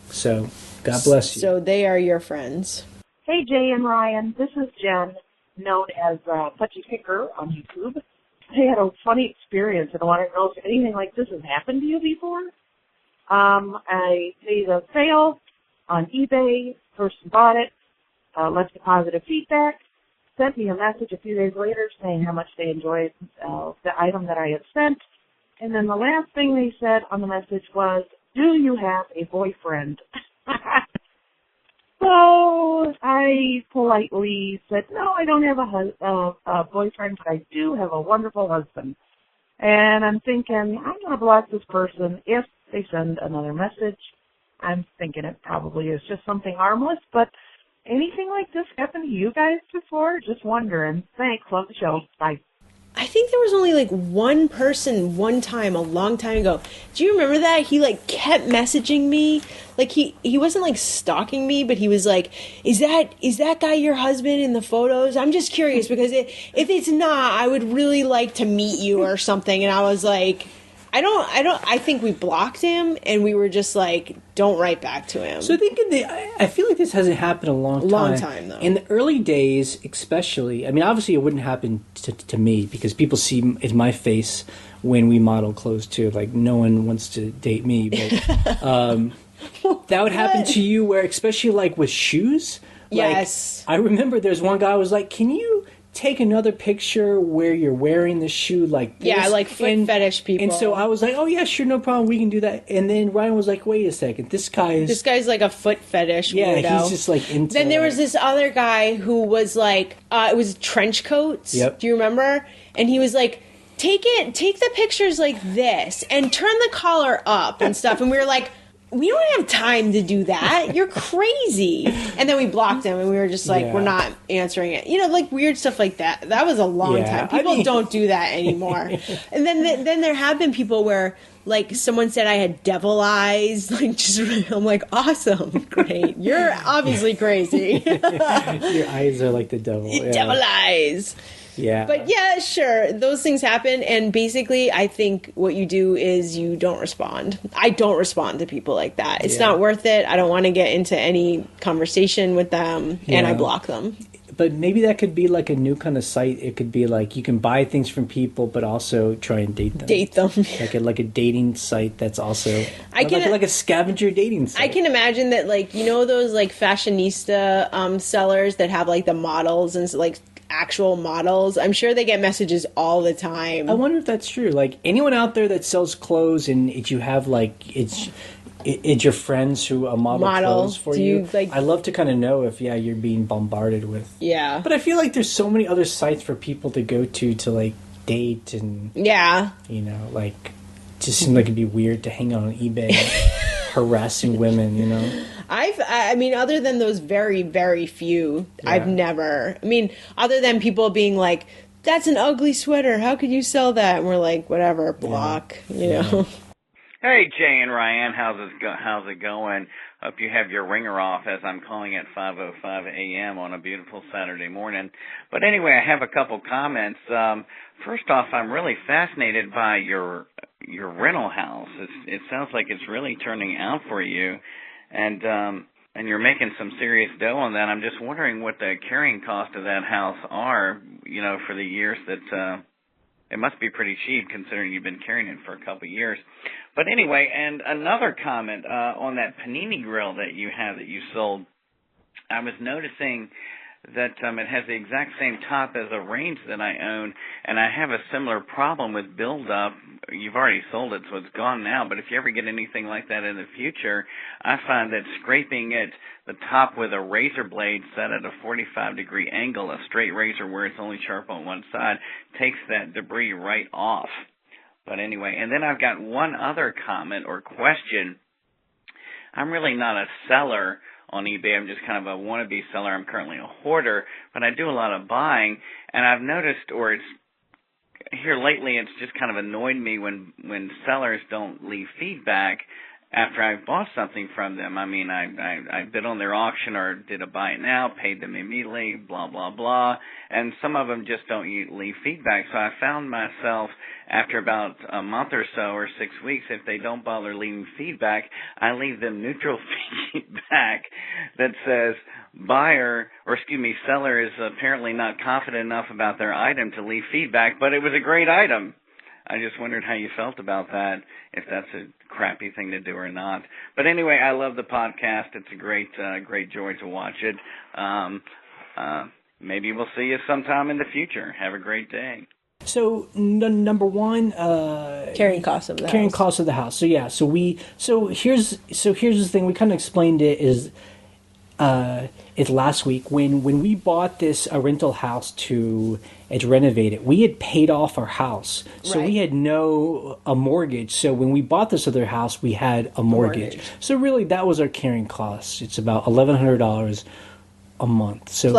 So, God bless you. So they are your friends. Hey, Jay and Ryan. This is Jen, known as Putchy Picker on YouTube. I had a funny experience, and I want to know if anything like this has happened to you before. I made a sale on eBay, person bought it, left a positive feedback, sent me a message a few days later saying how much they enjoyed the item that I had sent. And then the last thing they said on the message was, "Do you have a boyfriend?" So I politely said, "No, I don't have a boyfriend, but I do have a wonderful husband." And I'm thinking, I'm going to block this person if they send another message. I'm thinking it probably is just something harmless, but anything like this happened to you guys before? Just wondering. Thanks. Love the show. Bye. I think there was only like one person one time a long time ago. Do you remember that? He like kept messaging me. Like he wasn't like stalking me, but he was like, is that guy your husband in the photos? I'm just curious because if it's not, I would really like to meet you or something. And I was like, I think we blocked him and we were just like, don't write back to him. So I feel like this hasn't happened a long time. Long time, though. In the early days, especially, I mean, obviously it wouldn't happen to me because people see my face when we model clothes too. Like, no one wants to date me, but that would happen to you where, especially like with shoes. Yes. Like, I remember there's one guy who was like, can you take another picture where you're wearing the shoe like this? Yeah, like foot fetish people. And so I was like, oh yeah, sure, no problem, we can do that. And then Ryan was like, wait a second, this guy's like a foot fetish weirdo. He's just like into... Then there was this other guy who was like, it was trench coats. Yep. Do you remember? And he was like, take the pictures like this and turn the collar up and stuff. And we were like, we don't have time to do that. You're crazy. And then we blocked him and we were just like, we're not answering it. You know, like weird stuff like that. That was a long time. People don't do that anymore. And then there have been people where like someone said I had devil eyes. Like I'm like, awesome. Great. You're obviously crazy. Your eyes are like the devil. Devil eyes. Yeah. But yeah, sure, those things happen, and basically I think what you do is you don't respond. I don't respond to people like that. It's not worth it. I don't want to get into any conversation with them, and I block them. But maybe that could be like a new kind of site. It could be like you can buy things from people, but also try and date them. Like a dating site that's also like a scavenger dating site. I can imagine that, like, you know those like fashionista sellers that have like the models and like actual models. I'm sure they get messages all the time. I wonder if that's true. Like anyone out there that sells clothes and you have like it's your friends who model clothes for you. I love to kind of know if you're being bombarded with. Yeah. But I feel like there's so many other sites for people to go to like date and you know, like it just seems like it'd be weird to hang out on eBay harassing women, you know. I mean, other than those very, very few, I've never, I mean, other than people being like, that's an ugly sweater, how could you sell that? And we're like, whatever, block, you know. Hey, Jay and Ryan, how's it going? Hope you have your ringer off as I'm calling at 5:05 a.m. on a beautiful Saturday morning. But anyway, I have a couple comments. First off, I'm really fascinated by your rental house. It sounds like it's really turning out for you, and you're making some serious dough on that. I'm just wondering what the carrying cost of that house are, you know, for the years that it must be pretty cheap considering you've been carrying it for a couple of years. But anyway, and another comment on that panini grill that you have that you sold. I was noticing that it has the exact same top as a range that I own, and I have a similar problem with buildup. You've already sold it, so it's gone now, but if you ever get anything like that in the future, I find that scraping the top with a razor blade set at a 45-degree angle, a straight razor where it's only sharp on one side, takes that debris right off. But anyway, and then I've got one other comment or question. I'm really not a seller on eBay. I'm just kind of a wannabe seller. I'm currently a hoarder, but I do a lot of buying, and I've noticed, or it's here lately, it's just kind of annoyed me when sellers don't leave feedback after I've bought something from them. I mean, I bid on their auction or did a buy it now, paid them immediately, blah, blah, blah, and some of them just don't leave feedback. So I found myself after about a month or so or 6 weeks, if they don't bother leaving feedback, I leave them neutral feedback that says seller is apparently not confident enough about their item to leave feedback, but it was a great item. I just wondered how you felt about that, if that's a crappy thing to do or not. But anyway, I love the podcast. It's a great joy to watch it. Maybe we'll see you sometime in the future. Have a great day. So number one, carrying costs of the house. So yeah, so here's the thing. We kind of explained it it's last week when we bought this rental house to renovate it. We had paid off our house, so we had a mortgage. So when we bought this other house, we had a mortgage. So really, that was our carrying costs. It's about $1,100 a month. So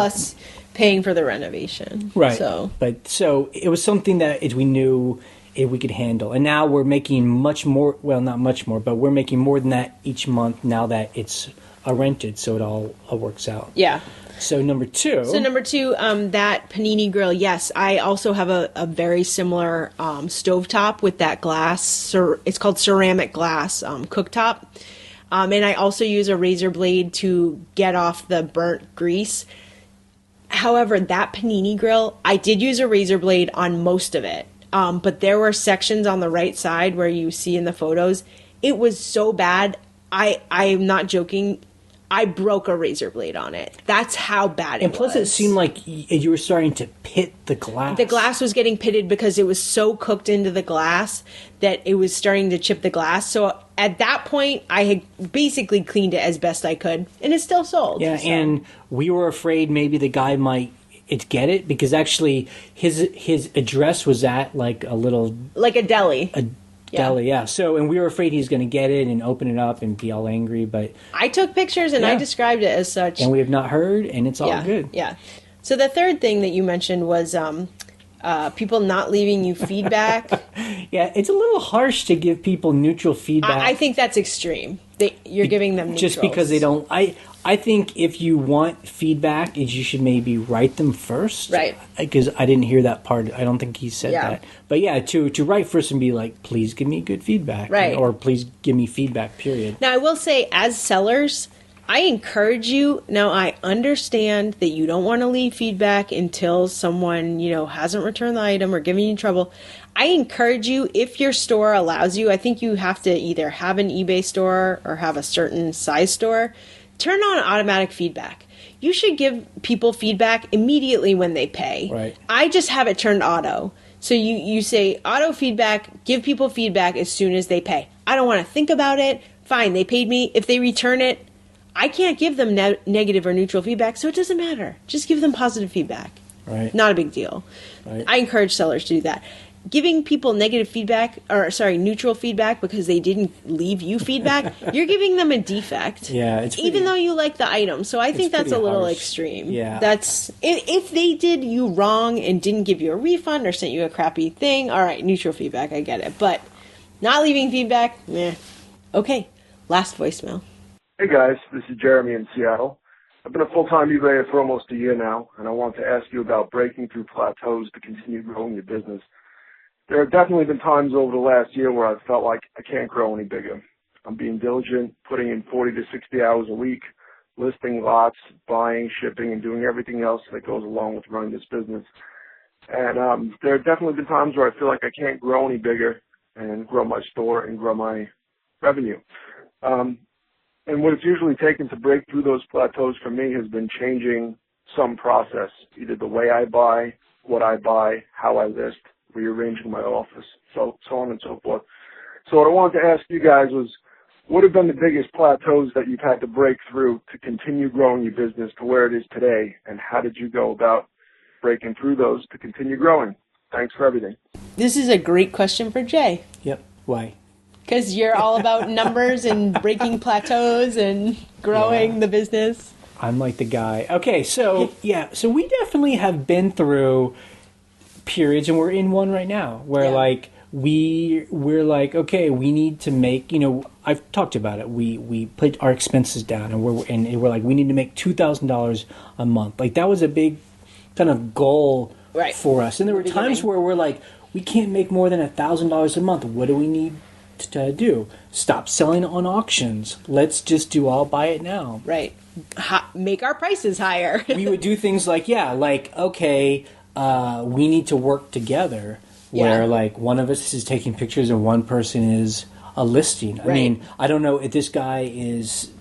paying for the renovation. Right. So it was something that we knew we could handle. And now we're making much more, well, not much more, but we're making more than that each month now that it's rented, so it all works out. Yeah. So number two, that panini grill, yes, I also have a very similar stovetop with that glass, it's called ceramic glass cooktop. And I also use a razor blade to get off the burnt grease. However, that panini grill, I did use a razor blade on most of it. But there were sections on the right side where you see in the photos. It was so bad. I'm not joking. I broke a razor blade on it. That's how bad it was. And plus it seemed like you were starting to pit the glass. The glass was getting pitted because it was so cooked into the glass that it was starting to chip the glass. So at that point, I had basically cleaned it as best I could. And it still sold. Yeah, so. And we were afraid maybe the guy might get it because actually his address was at like a little... Like a deli. Deli, yeah. So, and we were afraid he's going to get it and open it up and be all angry, but... I took pictures and I described it as such. And we have not heard, and it's all good. Yeah. So the third thing that you mentioned was people not leaving you feedback. Yeah, it's a little harsh to give people neutral feedback. I think that's extreme. You're giving them neutrals. Just because they don't... I think if you want feedback, you should maybe write them first. Right. Because I didn't hear that part. I don't think he said that. But yeah, to write first and be like, please give me good feedback. Right. Or please give me feedback, period. Now, I will say, as sellers, I encourage you. Now, I understand that you don't want to leave feedback until someone, hasn't returned the item or given you trouble. I encourage you, if your store allows you, I think you have to either have an eBay store or have a certain size store. Turn on automatic feedback. You should give people feedback immediately when they pay. Right. I just have it turned auto. So you say auto feedback, give people feedback as soon as they pay. I don't want to think about it. Fine, they paid me. If they return it, I can't give them negative or neutral feedback, so it doesn't matter. Just give them positive feedback. Right. Not a big deal. Right. I encourage sellers to do that. Giving people neutral feedback because they didn't leave you feedback, you're giving them a defect. Yeah, even though you like the item. So I think that's a little extreme. Yeah. That's if they did you wrong and didn't give you a refund or sent you a crappy thing, all right, neutral feedback, I get it. But not leaving feedback, meh. Okay, last voicemail. Hey guys, this is Jeremy in Seattle. I've been a full-time eBayer for almost a year now, and I want to ask you about breaking through plateaus to continue growing your business. There have definitely been times over the last year where I've felt like I can't grow any bigger. I'm being diligent, putting in 40 to 60 hours a week, listing lots, buying, shipping, and doing everything else that goes along with running this business. And there have definitely been times where I feel like I can't grow any bigger and grow my store and grow my revenue. And what it's usually taken to break through those plateaus for me has been changing some process, either the way I buy, what I buy, how I list, rearranging my office, so on and so forth. So what I wanted to ask you guys was, what have been the biggest plateaus that you've had to break through to continue growing your business to where it is today, and how did you go about breaking through those to continue growing? Thanks for everything. This is a great question for Jay. Yep. Why? Because you're all about numbers and breaking plateaus and growing the business. I'm like the guy. Okay, so so we definitely have been through periods, and we're in one right now where like we're like, okay, we need to make, I've talked about it. We put our expenses down, and we're like, we need to make $2,000 a month. Like that was a big kind of goal for us. And there were times where we're like, we can't make more than $1,000 a month. What do we need to do? Stop selling on auctions. Let's just do all buy it now. Right. Make our prices higher. We would do things like, okay, we need to work together where like one of us is taking pictures and one person is a listing. I mean, I don't know if this guy is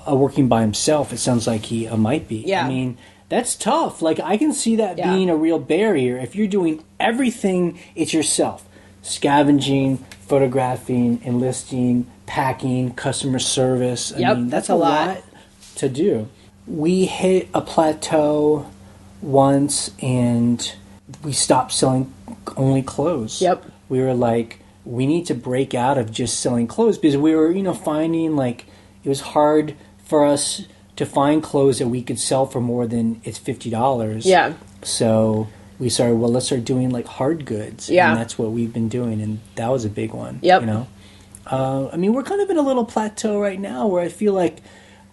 working by himself. It sounds like he might be. Yeah. I mean, that's tough. Like I can see that being a real barrier. If you're doing everything, it's yourself. Scavenging, photographing, enlisting, packing, customer service. I mean, that's a lot to do. We hit a plateau once and we stopped selling only clothes. Yep. We were like, we need to break out of just selling clothes because we were, finding like it was hard for us to find clothes that we could sell for more than it's $50. Yeah. So we started, well, let's start doing like hard goods. Yeah. And that's what we've been doing. And that was a big one. Yep. You know? I mean, we're kind of in a little plateau right now where I feel like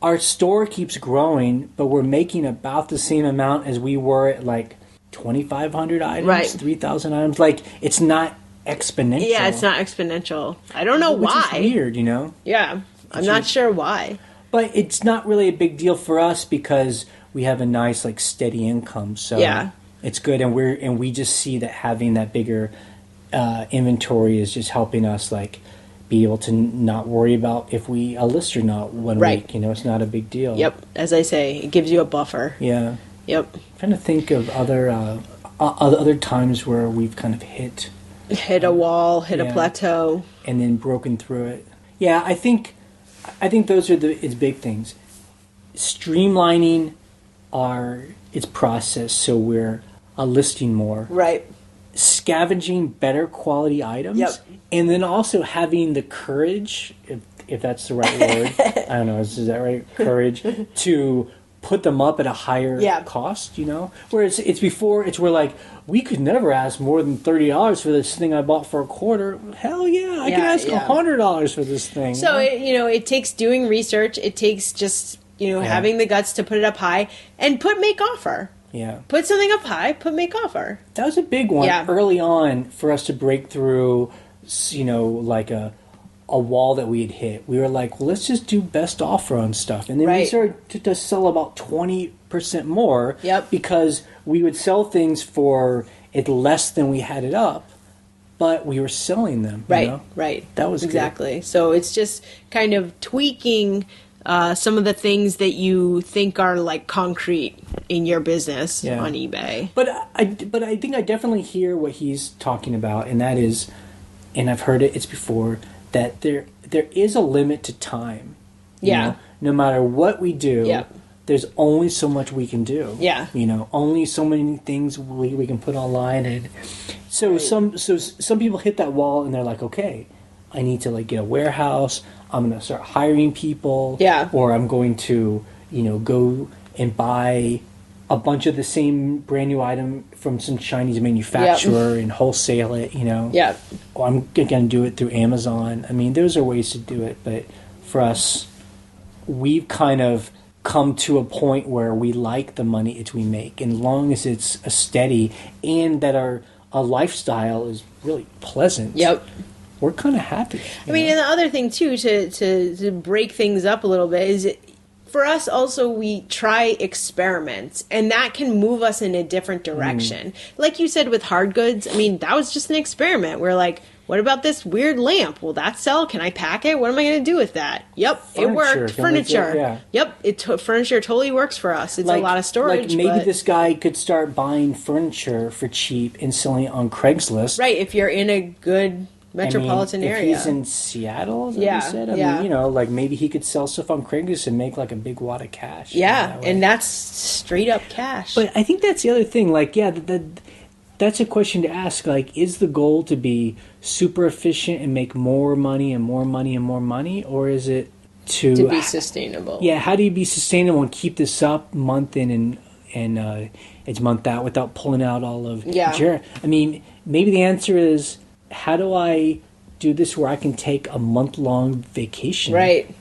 our store keeps growing, but we're making about the same amount as we were at like 2,500 items, right. 3,000 items. Like, it's not exponential. Yeah, it's not exponential. I don't know why. Which is weird, you know? Yeah, I'm not sure why. But it's not really a big deal for us because we have a nice, like, steady income. So yeah. It's good, and we just see that having that bigger inventory is just helping us, like, be able to not worry about if we list or not one week. You know, it's not a big deal. Yep. As I say, it gives you a buffer. Yeah. Yep. I'm trying to think of other times where we've kind of hit a wall, hit a plateau, and then broken through it. Yeah, I think those are its big things. Streamlining its process so we're listing more. Right. Scavenging better quality items. Yep. And then also having the courage, if that's the right word, I don't know, is that right? Courage to put them up at a higher cost, you know? Whereas we're like, we could never ask more than $30 for this thing I bought for $25. Hell yeah, I can ask $100 for this thing. So, it takes doing research. It takes just, having the guts to put it up high and make offer. Yeah. Put something up high, make offer. That was a big one early on for us to break through, like a wall that we had hit. We were like, well, let's just do best offer on stuff. And then we started to sell about 20% more because we would sell things for it less than we had it up, but we were selling them. Right, you know? right. That was exactly. good. So it's just kind of tweaking some of the things that you think are like concrete in your business on eBay. But I think I definitely hear what he's talking about, and that is, and I've heard it's before, that there is a limit to time. You know? No matter what we do, there's only so much we can do. Yeah. Only so many things we can put online, and so some people hit that wall and they're like, okay, I need to like get a warehouse. I'm going to start hiring people. Yeah. Or I'm going to, go and buy a bunch of the same brand new item from some Chinese manufacturer and wholesale it, Yeah. Or I'm going to do it through Amazon. I mean, those are ways to do it. But for us, we've kind of come to a point where we like the money we make. And as long as it's a steady and that our lifestyle is really pleasant. Yep. We're kind of happy. I mean, and the other thing, too, to break things up a little bit is for us also we try experiments, and that can move us in a different direction. Like you said with hard goods, I mean, that was just an experiment. We're like, what about this weird lamp? Will that sell? Can I pack it? What am I going to do with that? Yep, it worked. Furniture. Yep, furniture totally works for us. It's a lot of storage. Like maybe this guy could start buying furniture for cheap and selling it on Craigslist. Right, if you're in a good metropolitan area. If he's in Seattle, is that what you said? I mean, like maybe he could sell stuff on Craigslist and make like a big wad of cash. Yeah, and that's straight up cash. But I think that's the other thing. Like, that's a question to ask. Like, is the goal to be super efficient and make more money and more money and more money, or is it to be sustainable? Yeah, how do you be sustainable and keep this up month in and it's month out without pulling out all of I mean, maybe the answer is, how do I do this where I can take a month-long vacation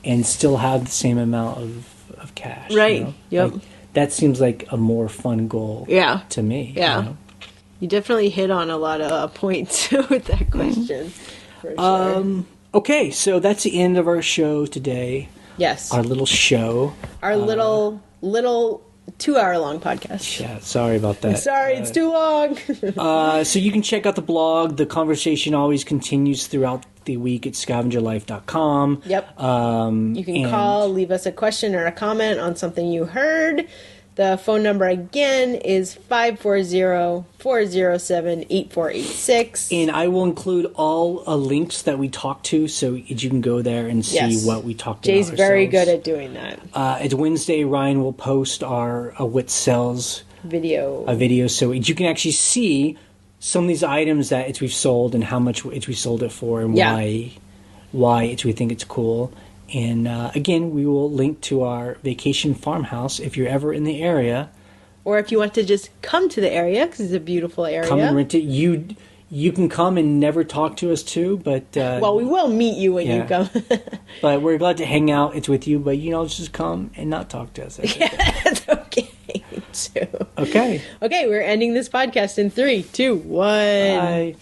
and still have the same amount of cash? Right. Yep. Like, that seems like a more fun goal to me. Yeah. You definitely hit on a lot of points with that question. For sure. Okay, so that's the end of our show today. Yes. Our little show. Our little 2-hour-long podcast. Yeah, sorry about that. Sorry, it's too long. So you can check out the blog. The conversation always continues throughout the week at scavengerlife.com. Yep. You can call, leave us a question or a comment on something you heard. The phone number again is 540-407-8486. And I will include all links that we talked to so you can go there and see what we talked Jay's about. Jay's very good at doing that. It's Wednesday. Ryan will post our What Sells video. A video so you can actually see some of these items that we've sold and how much we sold it for and why we think it's cool. And again, we will link to our vacation farmhouse if you're ever in the area. Or if you want to just come to the area, because it's a beautiful area. Come and rent it. You can come and never talk to us too, but... well, we will meet you when you come. But we're glad to hang out. It's with you, but just come and not talk to us. That's okay, too. Okay. Okay, we're ending this podcast in 3, 2, 1. Bye.